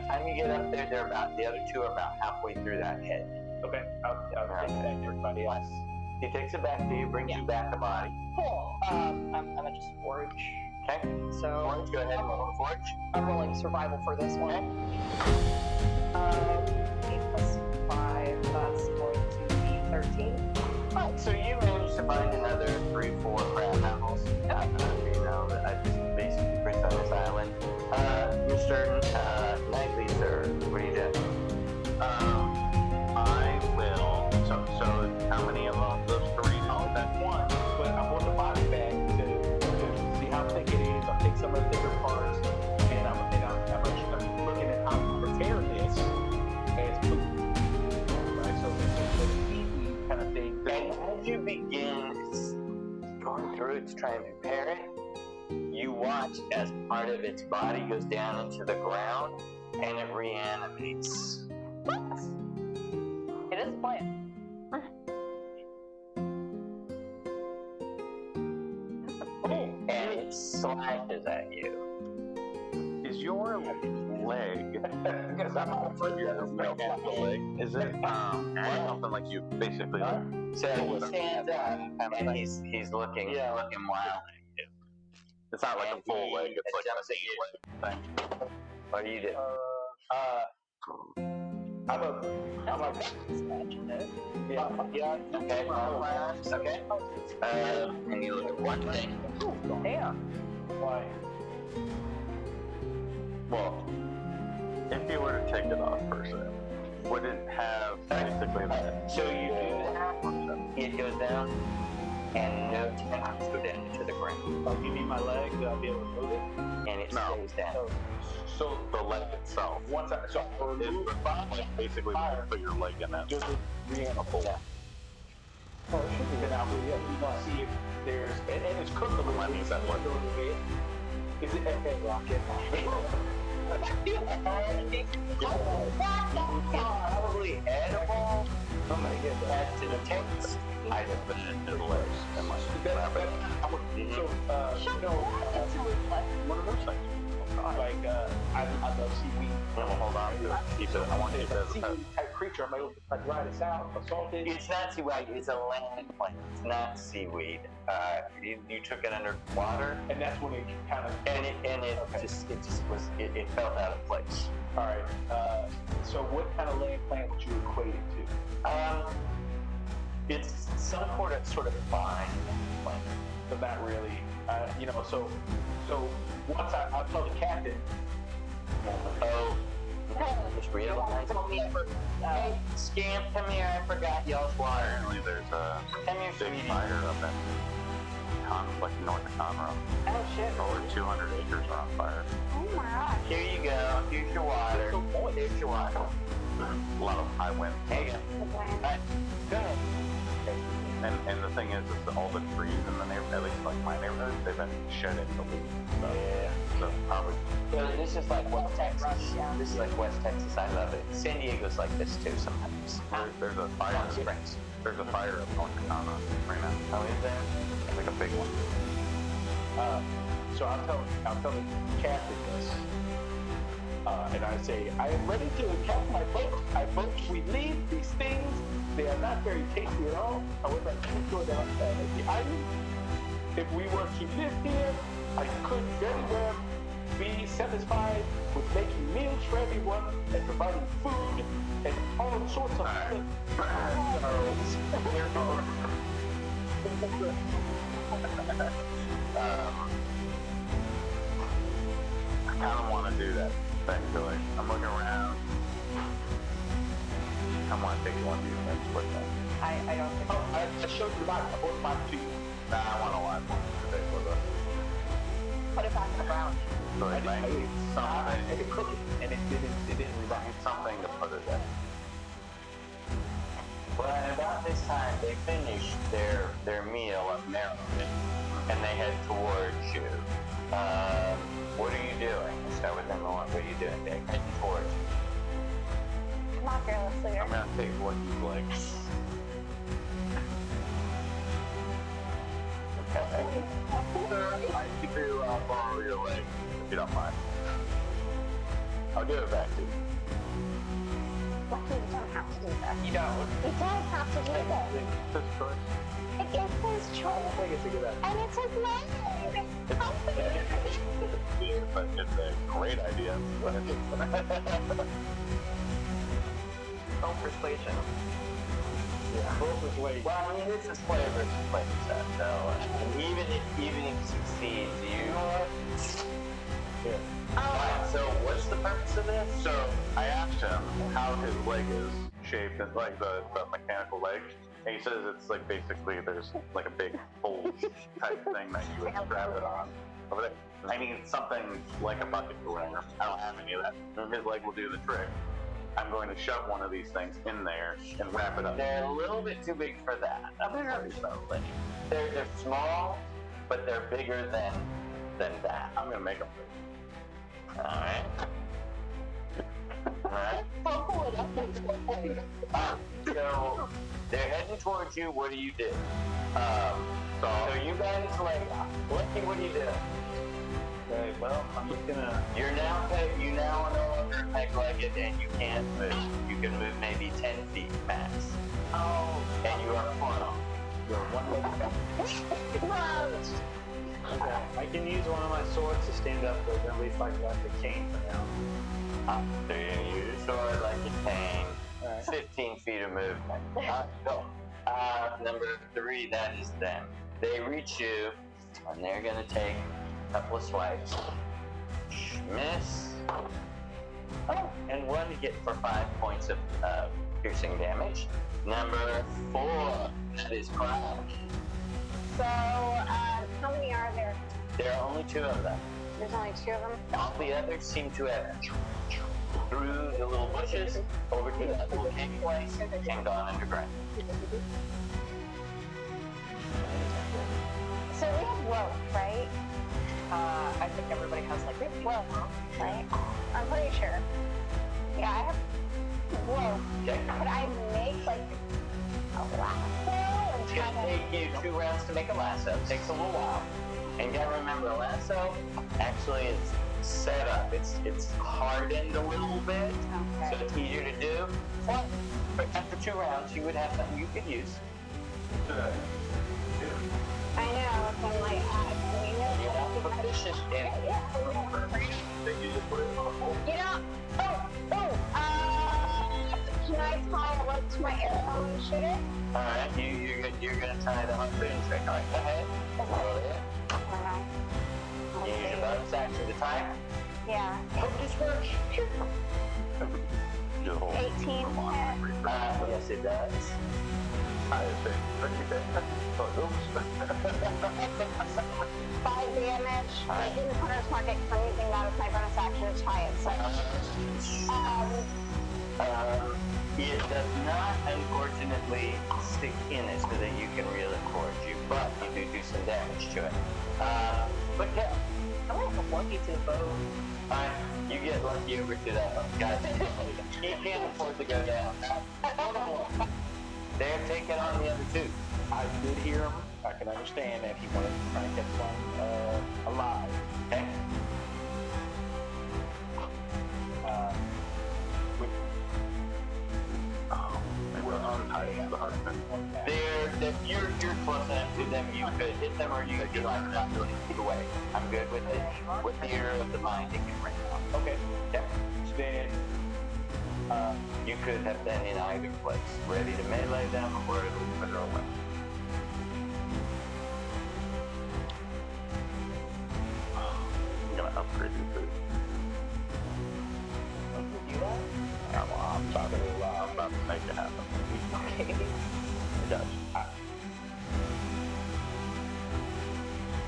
Time you get up there, the other two are about halfway through that head. Okay. I'll take it back to everybody else. He takes it back to you, brings you back the body. Cool. I'm gonna just forage. Okay? So Forge, go ahead and roll forge. I'm rolling survival for this one. 8 plus 5, that's going to be 13. Alright, so you managed to find another 3-4 crab apples. I just basically prints on this island. Mr. Knightley, sir, what do you do? I will. So you begin going through it to try and prepare it, you watch as part of its body goes down into the ground and it reanimates. What? It is a plant. And it slashes at you. Is your leg? Because I'm not afraid you're The leg. Is it something like you basically? So he stands up and he's looking wild at you. It's not like And a full leg. It's like a jumps at you. leg thing. What do you do? I'm a Okay. Okay. And you look at one thing. Damn. why? Well, if you were to take it off per se, would it have basically that? So you do that. It goes down, and no tendons go down into the ground, Oh, you need my leg to be able to move it? and it No. stays down. So The leg itself. once I remove Is basically when you put your leg in that. does it reanimate? Yeah. Oh, it should be good. Now we want to see if there's and it's cooked a little That bit. means that's what- Is it okay, Rocket? Probably edible. I'm gonna get that. That's an intense. I have been in the legs and like So, one of those things. I love seaweed. Hold on to it. Keep it. I want to keep it as a pet. Seaweed type creature. I'm able to dry this out, assault it. It's not seaweed. It's a land plant. It's not seaweed. You took it under water, And that's when it kind of. and it felt out of place. All right. So, what kind of land plant would you equate it to? It's some sort of vine plant. But not really. So once I'll tell the captain. Oh, just realized. Hey, Scamp, come here. I forgot y'all's water. Apparently there's a Come here, big sweetie. fire up in like north of Conroe. Oh shit. Over 200 acres are on fire. Oh my gosh. Here you go. Here's your water. Here's your water. A lot of high wind. Here you go. Go ahead. And the thing is all the trees in the neighborhood, at least like my neighborhood, they've been shedding the leaves and stuff. Yeah. So probably So this is like West Texas. This is like West Texas. I love it. San Diego's like this too sometimes. there's a fire. Palm Springs. There's a fire up north of Conroe right now. Oh, is there? Like a big one. So I'll tell the captain this. And I say, I am ready to encamp my boat. I boat we leave these things. They are not very tasty at all. However, I can go down the island. If we were to live here, I could very well be satisfied with making meals for everyone and providing food and all sorts of other I kind of want to do that thing, Billy. I'm looking around. I want to take one of these things with me. I don't think. Oh, I showed you mine. I brought mine to you. Nah, I want a live one to take with us. Put it back in the ground. So I I need something. didn't cook it, and it didn't I revive. need something to put it in. Well, at about this time, they finished their meal of marrowmeat, and they head towards you. What are you doing? Let's start with number one. What are you doing, Dave? Heading towards you. Come on, fearless leader. I'm gonna take what you like. Okay. I need to borrow your leg, if you don't mind. I'll give it back to you. Lucky you don't have to do that. You don't. He does have to do this. It's his choice. It is his choice. I think it's a good idea. And it's his leg. It's a great idea. No persuasion. Well, I mean, this is play versus play set, so even if he succeeds, you. Alright, so what's the purpose of this? So I asked him how his leg is shaped, and like the mechanical leg, and he says it's like basically there's like a big hole type thing that you would strap it on over there. I need something like a bucket or whatever. I don't have any of that. His leg will do the trick. I'm going to shove one of these things in there and wrap it up. They're a little bit too big for that. Unfortunately, they're small, but they're bigger than that. I'm gonna make them. All right. All right. I'll pull it up and So they're heading towards you. What do you do? So you guys Lucky, what do you do? Okay, well, I'm just gonna. You now are no longer peg-legged and you can't move. You can move maybe 10 feet max. Oh. And you are prone. You're one leg. Okay. I can use one of my swords to stand up, but at least I got the cane for now. So you're gonna use your sword like a cane. Alright. 15 feet of movement. Go. Number 3, that is them. They reach you, and they're gonna take a couple of swipes. Miss. Oh, and one hit for 5 points of piercing damage. Number 4, that is Cloud. So, how many are there? There are only 2 of them. There's only 2 of them. All the others seem to have through the little bushes over to that little cave place and gone underground. So we have rope, right? I think everybody has like Rope, right? I'm pretty sure. Yeah, I have rope. Okay. Could I make like a lasso and It's try gonna to? take you 2 rounds to make a lasso. It takes a little while. And you gotta remember, a lasso actually is set up. It's hardened a little bit, so Okay. it's easier to do. But after 2 rounds, you would have something you could use. I know. So I'm like, You're not proficient in it. You know, can I tie a rope to my arrow and shoot it? All right, you're gonna try the hunting trick. All right, go ahead. Roll it. Okay. You use your bonus action to time. Yeah. Hope this works. 18 hit. Yes, it does. I say, oops. 5 damage. I didn't hunter's mark it because I'm using that as my bonus action to tie it. So, It does not, unfortunately, stick in it so that you can reel it towards you, but you do some damage to it. But yeah, I want to lucky to the bow. you get lucky over to that one. Guys, he can't afford to go down. They're taking on the other 2. I did hear him. I can understand that he wanted to try and catch one alive. Okay? We're untied the husband. You're close enough to them. You could hit them, or you could be like not really feet away. I'm good with it. With theater of the mind, it can ring out. Okay. Yep. Then You could have been in either place, ready to melee them or a little further away. I'm gonna upgrade your food. You do that? I'm about to make it happen. Okay. It does.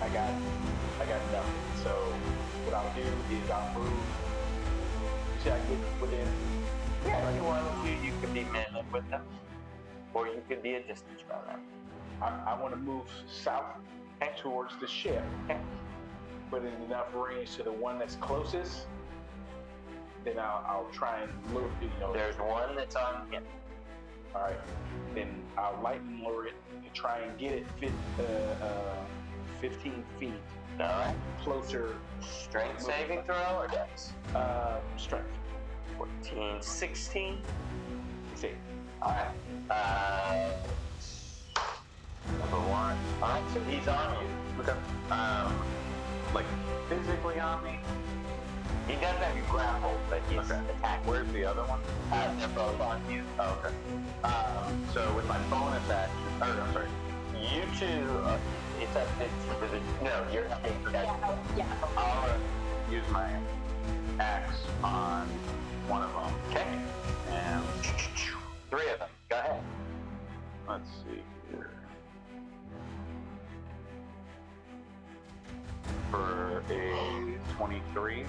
I got nothing. So what I'll do is I'll move. See, I get within. Yeah, if you wanted to, you could be melee with them, or you could be a distance runner. I want to move south towards the ship, but in enough range to the one that's closest. Then I'll try and lure. There's one that's on him. All right. Then I'll lightning lure it to try and get it 15 feet All right. closer. Strength saving throw or dex? Strength. 14, 16. See. All right. Number 1. All right, so he's on you. Okay. Like physically on me. He doesn't have you grappled, but he's attacked. Where's the other one? They're both on you. Oh, okay. So with my bonus action, I'm sorry. You two, it's up to no, you're not being protected. Yeah. I'll use my axe on one of them. Okay. And 3 of them. Go ahead. let's see here. For a 23.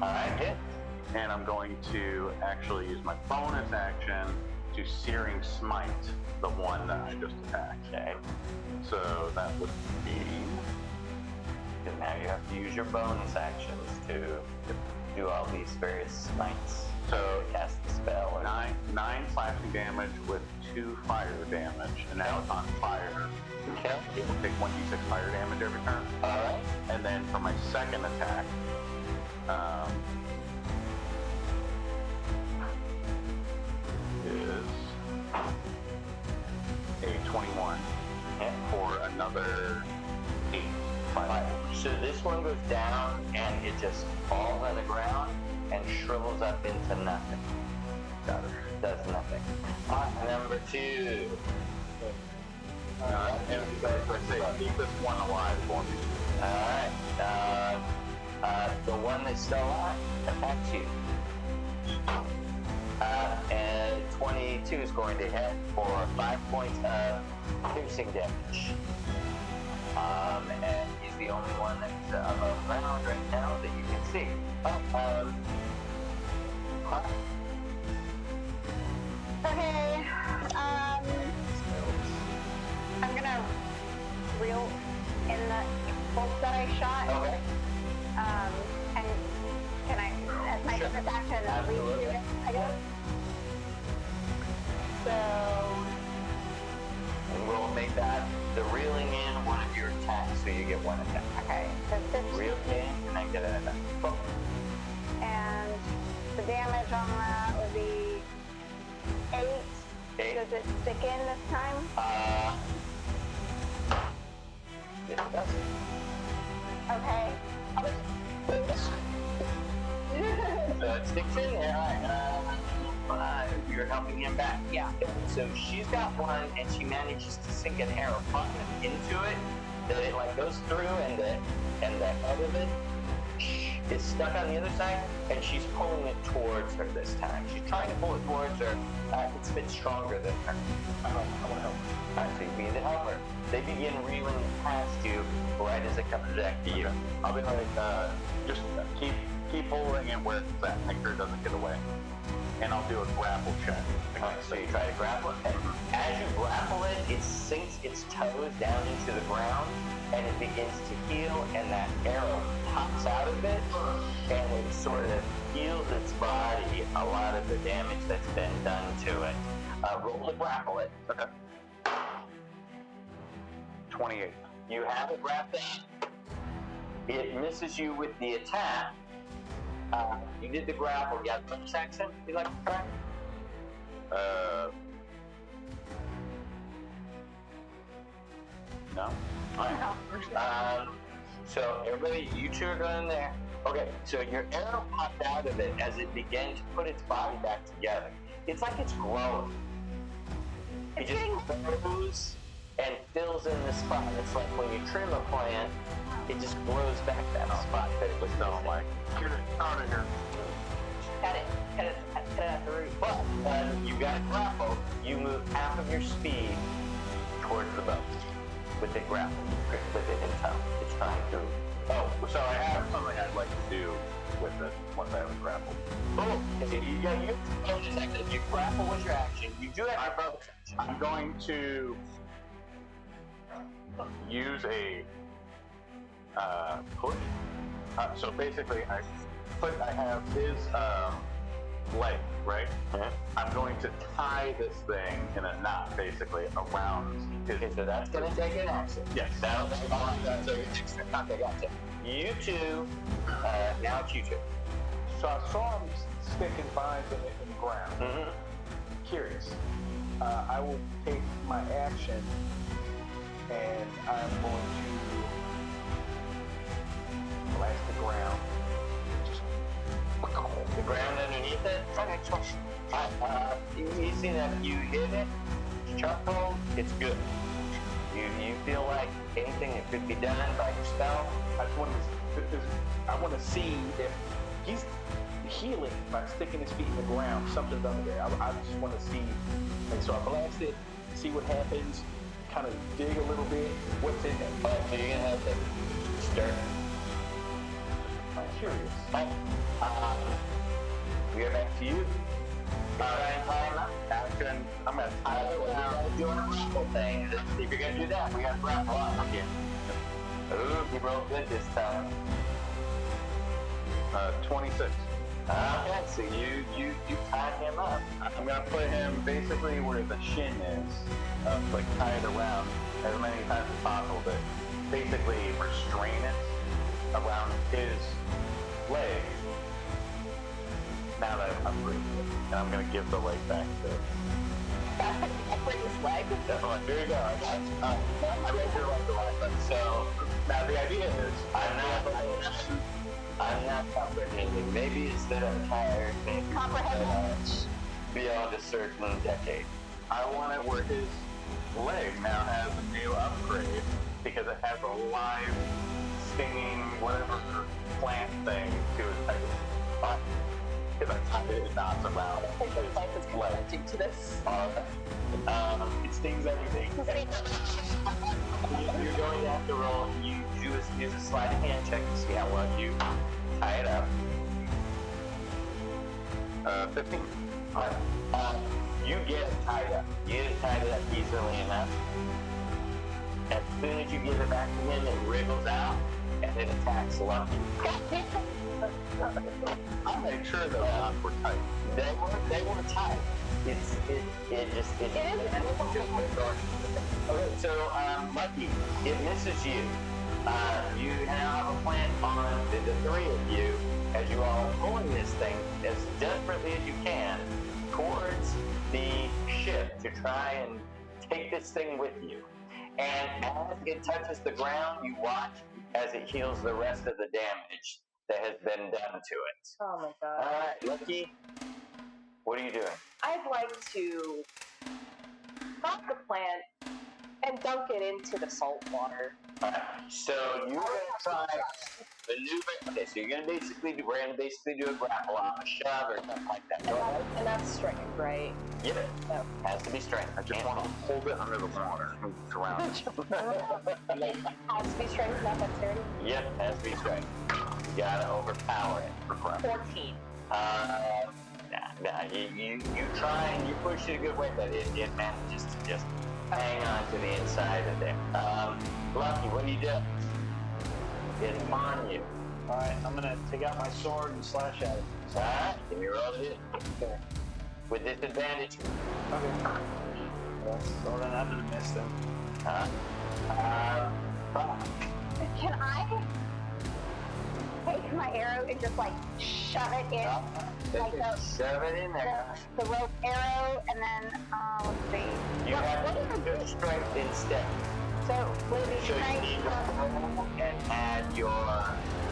All right, hit. and I'm going to actually use my bonus action to Searing Smite the one that I just attacked. Okay. So that would be... And now you have to use your bonus actions to do all these various smites. So Cast the spell. Or... 9 slashing damage with 2 fire damage, and now it's on fire. Okay. It will take 1d6 fire damage every turn. Alright. And then for my second attack, is a 21 for another 8 fire. So this one goes down and it just falls on the ground and shrivels up into nothing. Got it. Does nothing. Number 2. And as I say, keep this one alive for me. Alright. The one that's still alive attacks you. And 22 is going to hit for 5 points of piercing damage. And he's the only one that's above ground right now that you can see. Okay. I'm gonna reel in the bolts that I shot. Okay. And can I, as my bonus action, read it, I guess? So, And we'll make that the reeling in one of your attacks, so you get 1 attack. okay, so 15. Reel in and then get an attack. Boom. And the damage on that would be 8. 8. Does it stick in this time? It does. Okay. So it sticks in there. You're helping him back. Yeah. So she's got one, and she manages to sink an arrow into it. That it like goes through, and the head of it is stuck on the other side, and she's pulling it towards her this time. She's trying to pull it towards her. It's a bit stronger than her. I want to help. All right, so you begin to help her. They begin reeling past you right as it comes back to you. I'll be like, just keep holding it where it's at. Make sure it doesn't get away. And I'll do a grapple check. So you try to grapple it, and as you grapple it, it sinks its toes down into the ground, and it begins to heal, and that arrow pops out of it, and it sort of heals its body a lot of the damage that's been done to it. Roll to grapple it. Okay. 28. You have it wrapped up. It misses you with the attack. You did the grapple. You got bonus action? You like to try? No. Alright. So everybody, you two are going there. Okay, so your arrow popped out of it as it began to put its body back together. It's like it's growing. It just grows and fills in the spot. It's like when you trim a plant, it just grows back that spot that it was done. Like, get it out of here. Cut it at the root. But you got it grappled. You move half of your speed towards the boat with it grappled, with it in tow. It's trying to. Oh, so I have something I'd like to do with it once I was grappled. Oh, yeah, you bonus action. If you grapple was your action, you do have your bonus action. I'm going to use a push. So basically, I have his leg, right? Uh-huh. I'm going to tie this thing in a knot, basically, around his... Okay, so that's going to take an action. Yes. That'll take so your next okay, gotcha. You two, now it's you two. So I saw him sticking vines in the ground. Mm-hmm. Curious. I will take my action and I'm going to blast the ground. Just The ground underneath it? Okay, you see that you hit it, charcoal, it's good. You feel like anything that could be done by your spell? I want to see if he's healing by sticking his feet in the ground. Something's under there. I just want to see. And so I blast it, see what happens, kind of dig a little bit. What's in there? So you're going to have to stir. curious. We are back to you. Try and tie him up. I'm gonna tie it around. Doing a grapple thing. If you're gonna do that, we got to grapple on again. Ooh, he rolled good this time. 26. Okay, so you tie him up. I'm gonna put him basically where the shin is, like tie it around as many times as possible, but basically restrain it around his leg. Now that I'm free, and I'm gonna give the leg back to. Bring his leg. There you go. I made your leg the leg. So now the idea is, I'm not comprehending. Maybe it's that I'm tired. Maybe Comprehend. beyond a certain decade. I want it where his leg now has a new upgrade because it has a live stinging whatever plant thing to his leg. Because I tied it knots around I think his life is consenting to this. It stings everything. You're going to have to roll. You use a sleight of hand check to see how well you tie it up. 15. You get it tied up. You get it tied up easily enough. As soon as you give it back to him, it wriggles out and it attacks Lucky. I'll make sure the knots were tight. They were tight. It is. Okay, so Lucky, it misses you. You now have a plan on the three of you as you all are pulling this thing as desperately as you can towards the ship to try and take this thing with you. And as it touches the ground, you watch as it heals the rest of the damage that has been done to it. Oh my god. All right, Lucky, what are you doing? I'd like to stop the plant and dunk it into the salt water. All right, so you're going to try maneuver. Okay, so you're going to basically do a grapple off, a shove, or something like that. Go ahead. And that's strength, right? Yep. No. Has to be strength. I just want to hold it under the water and drown it. Has to be strength, not dexterity. Yep, has to be strength. You gotta overpower it for crap. 14. You try and you push it a good way, but it manages to just hang on to the inside of there. Lucky, what do you do? It's on you. Alright, I'm gonna take out my sword and slash at it. Alright, give me a roll to hit. Okay. With disadvantage. Okay. So then I'm gonna miss them. Can I take my arrow and just like shove it in? Like Shove it in there. the rope arrow, and then let's see. You What have is it? good strength instead. So maybe So you strength. need to roll and add your,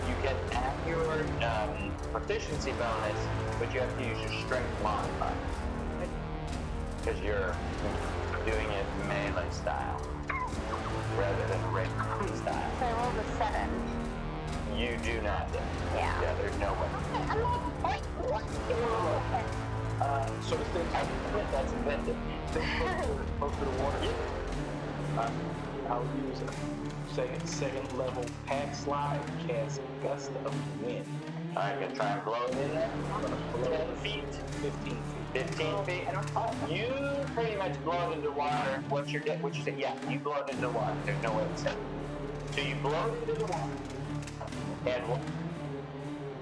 you can add your proficiency bonus, but you have to use your strength modifier. Because you're doing it melee style, rather than regular style. So I rolled a 7. You do not. Yeah. Yeah, there's no way. I'm like, what? So this thing, That's invented. close to the water. I'll use a second level pack slide, cast gust of wind. Alright, gonna try and blow it in there. 10 feet. 15 feet. 15 feet. You pretty much blow it into water. What you say? Yeah, you blow it into water. There's no way to say. So you blow it into the water.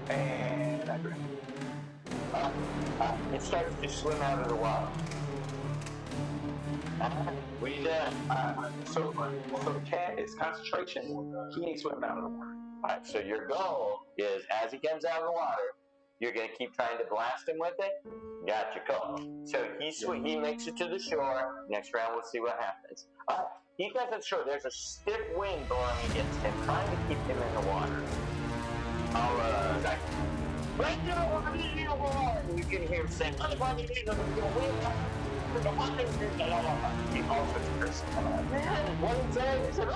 And I grab it. It starts to swim out of the water. What are you doing? So the cat is concentration. He ain't swimming out of the water. Alright, so your goal is as he comes out of the water, you're gonna keep trying to blast him with it. Got your call. So he makes it to the shore. Next round, we'll see what happens. He gets to the shore. There's a stiff wind blowing against him, trying to keep him in the water. Zach. Right to the water, you can hear him saying, he also curses. One time, he said,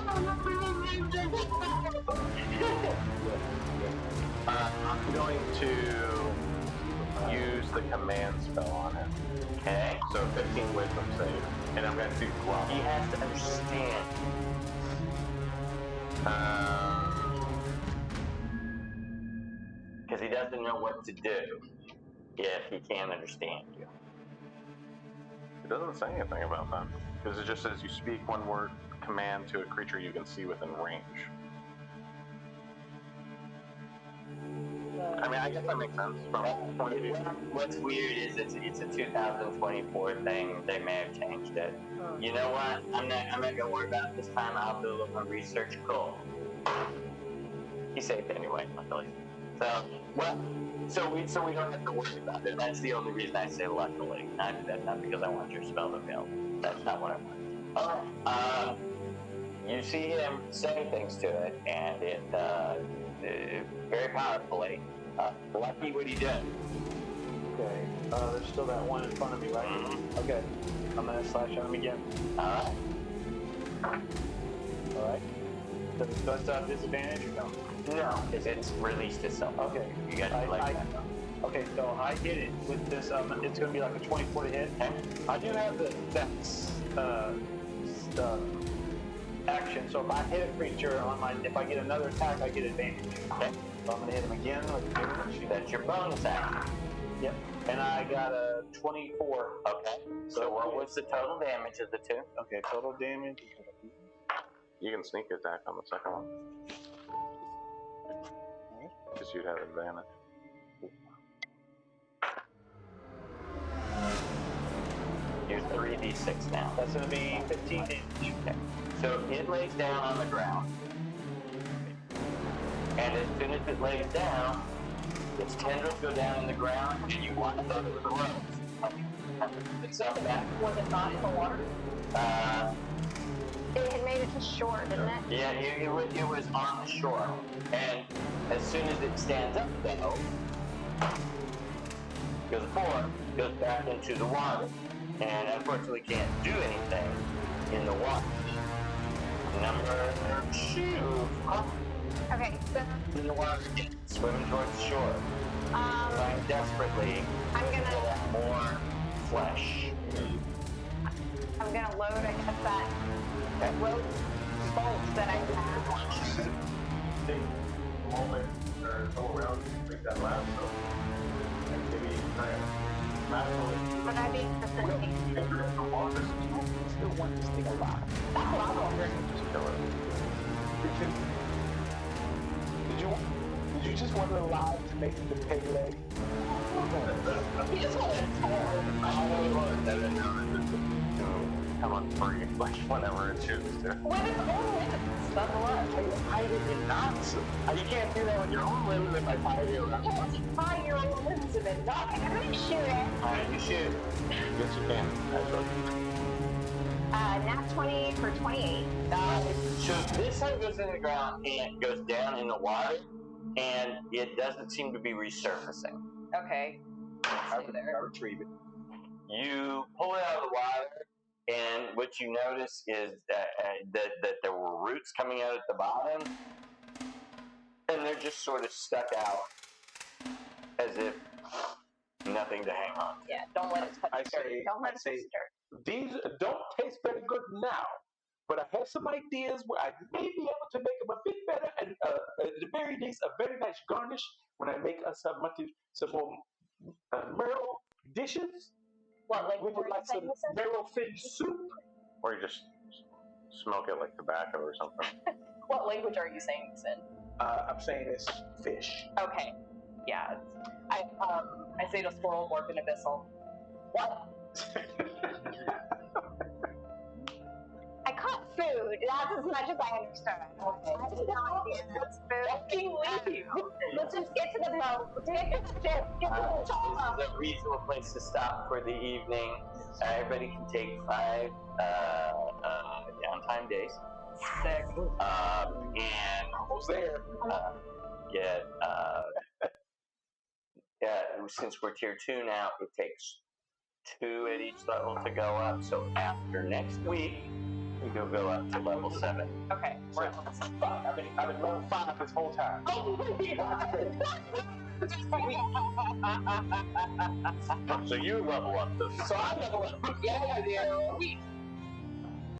I'm going to use the command spell on him. Okay. So 15 wisdom save. And I'm going to do drop. He has to understand. doesn't know what to do if he can't understand you. It doesn't say anything about that. Because it just says you speak one word command to a creature you can see within range. I mean, I guess that makes sense from a point of view. What's weird is it's a 2024 thing. They may have changed it. You know what? I'm not gonna worry about it this time. I'll do a little more research. Cool. He's safe anyway, luckily. So we don't have to worry about it. That's the only reason I say luckily. Not because I want your spell to fail. That's not what I want. Alright. You see him say things to it, and it very powerfully. Lucky what he did. Okay. There's still that one in front of me, right? Mm-hmm. Okay. I'm gonna slash at him again. Alright. Alright. Does it still have disadvantage or no? No, because it's released itself. Okay. You got to like that. Okay, so I hit it with this. It's gonna be like a 24 to hit. Okay. I do have the action. So if I hit a creature if I get another attack, I get advantage. Okay. So I'm gonna hit him again with advantage. That's your bonus action. Yep. And I got a 24. Okay. So what was the total damage of the two? Okay, total damage. You can sneak attack on the second one. Because you'd have advantage. Here's 3d6 now. That's gonna be 15 damage. Okay. So it lays down on the ground. And as soon as it lays down, its tendrils go down in the ground, and you walk over the ropes. Exactly that. Was it not in the water? It had made it to shore, didn't it? Yeah, it was on the shore. And as soon as it stands up, though, goes forward, goes back into the water, and unfortunately can't do anything in the water. Number 2. Okay, so In the water again, swimming towards the shore, trying desperately I'm to gonna get more flesh. load, I guess, that rope bolt that I have. Take a moment or go around and make that last, so maybe try and manually. But I'd be interested in I still want this thing alive. that's what I'm wondering. Just kill it. Did you just want it alive to make the peg leg? You just want to Come on, free, like whenever it chooses to. When it's only buckle up. I did not. You can't do that with your own limbs if I tie you around. You have to tie your own limbs and then not. I'm gonna shoot it. Alright, you shoot. Yes, you can, actually. Nat 20 for 28. So this one goes in the ground and goes down in the water, and it doesn't seem to be resurfacing. Okay. I retrieve it. You pull it out of the water, and what you notice is that there were roots coming out at the bottom, and they're just sort of stuck out as if nothing to hang on to. Yeah, don't let it touch I dirt. say- Don't let I it say- touch dirt. These don't taste very good now, but I have some ideas where I may be able to make them a bit better, and at the very least, a very nice garnish when I make some more marrow dishes. What, like Would you like some marrow fish soup? Or you just smoke it like tobacco or something. What language are you saying this in? I'm saying it's fish. Okay. Yeah. I say to squirrel morph in abyssal. What? I caught food. That's as much as I understood. Okay. I did not idea it's food. Fucking leave. Let's just get to the boat. Take a ship. Get to the top. This is a reasonable place to stop for the evening. Everybody can take 5 downtime days. Sick. And Almost there. since we're tier 2 now, it takes 2 at each level to go up. So after next week, we go up to level 7. Okay. We're at level 7. I've been level 5 this whole time. So you level up this. So I level up. Yeah, I do.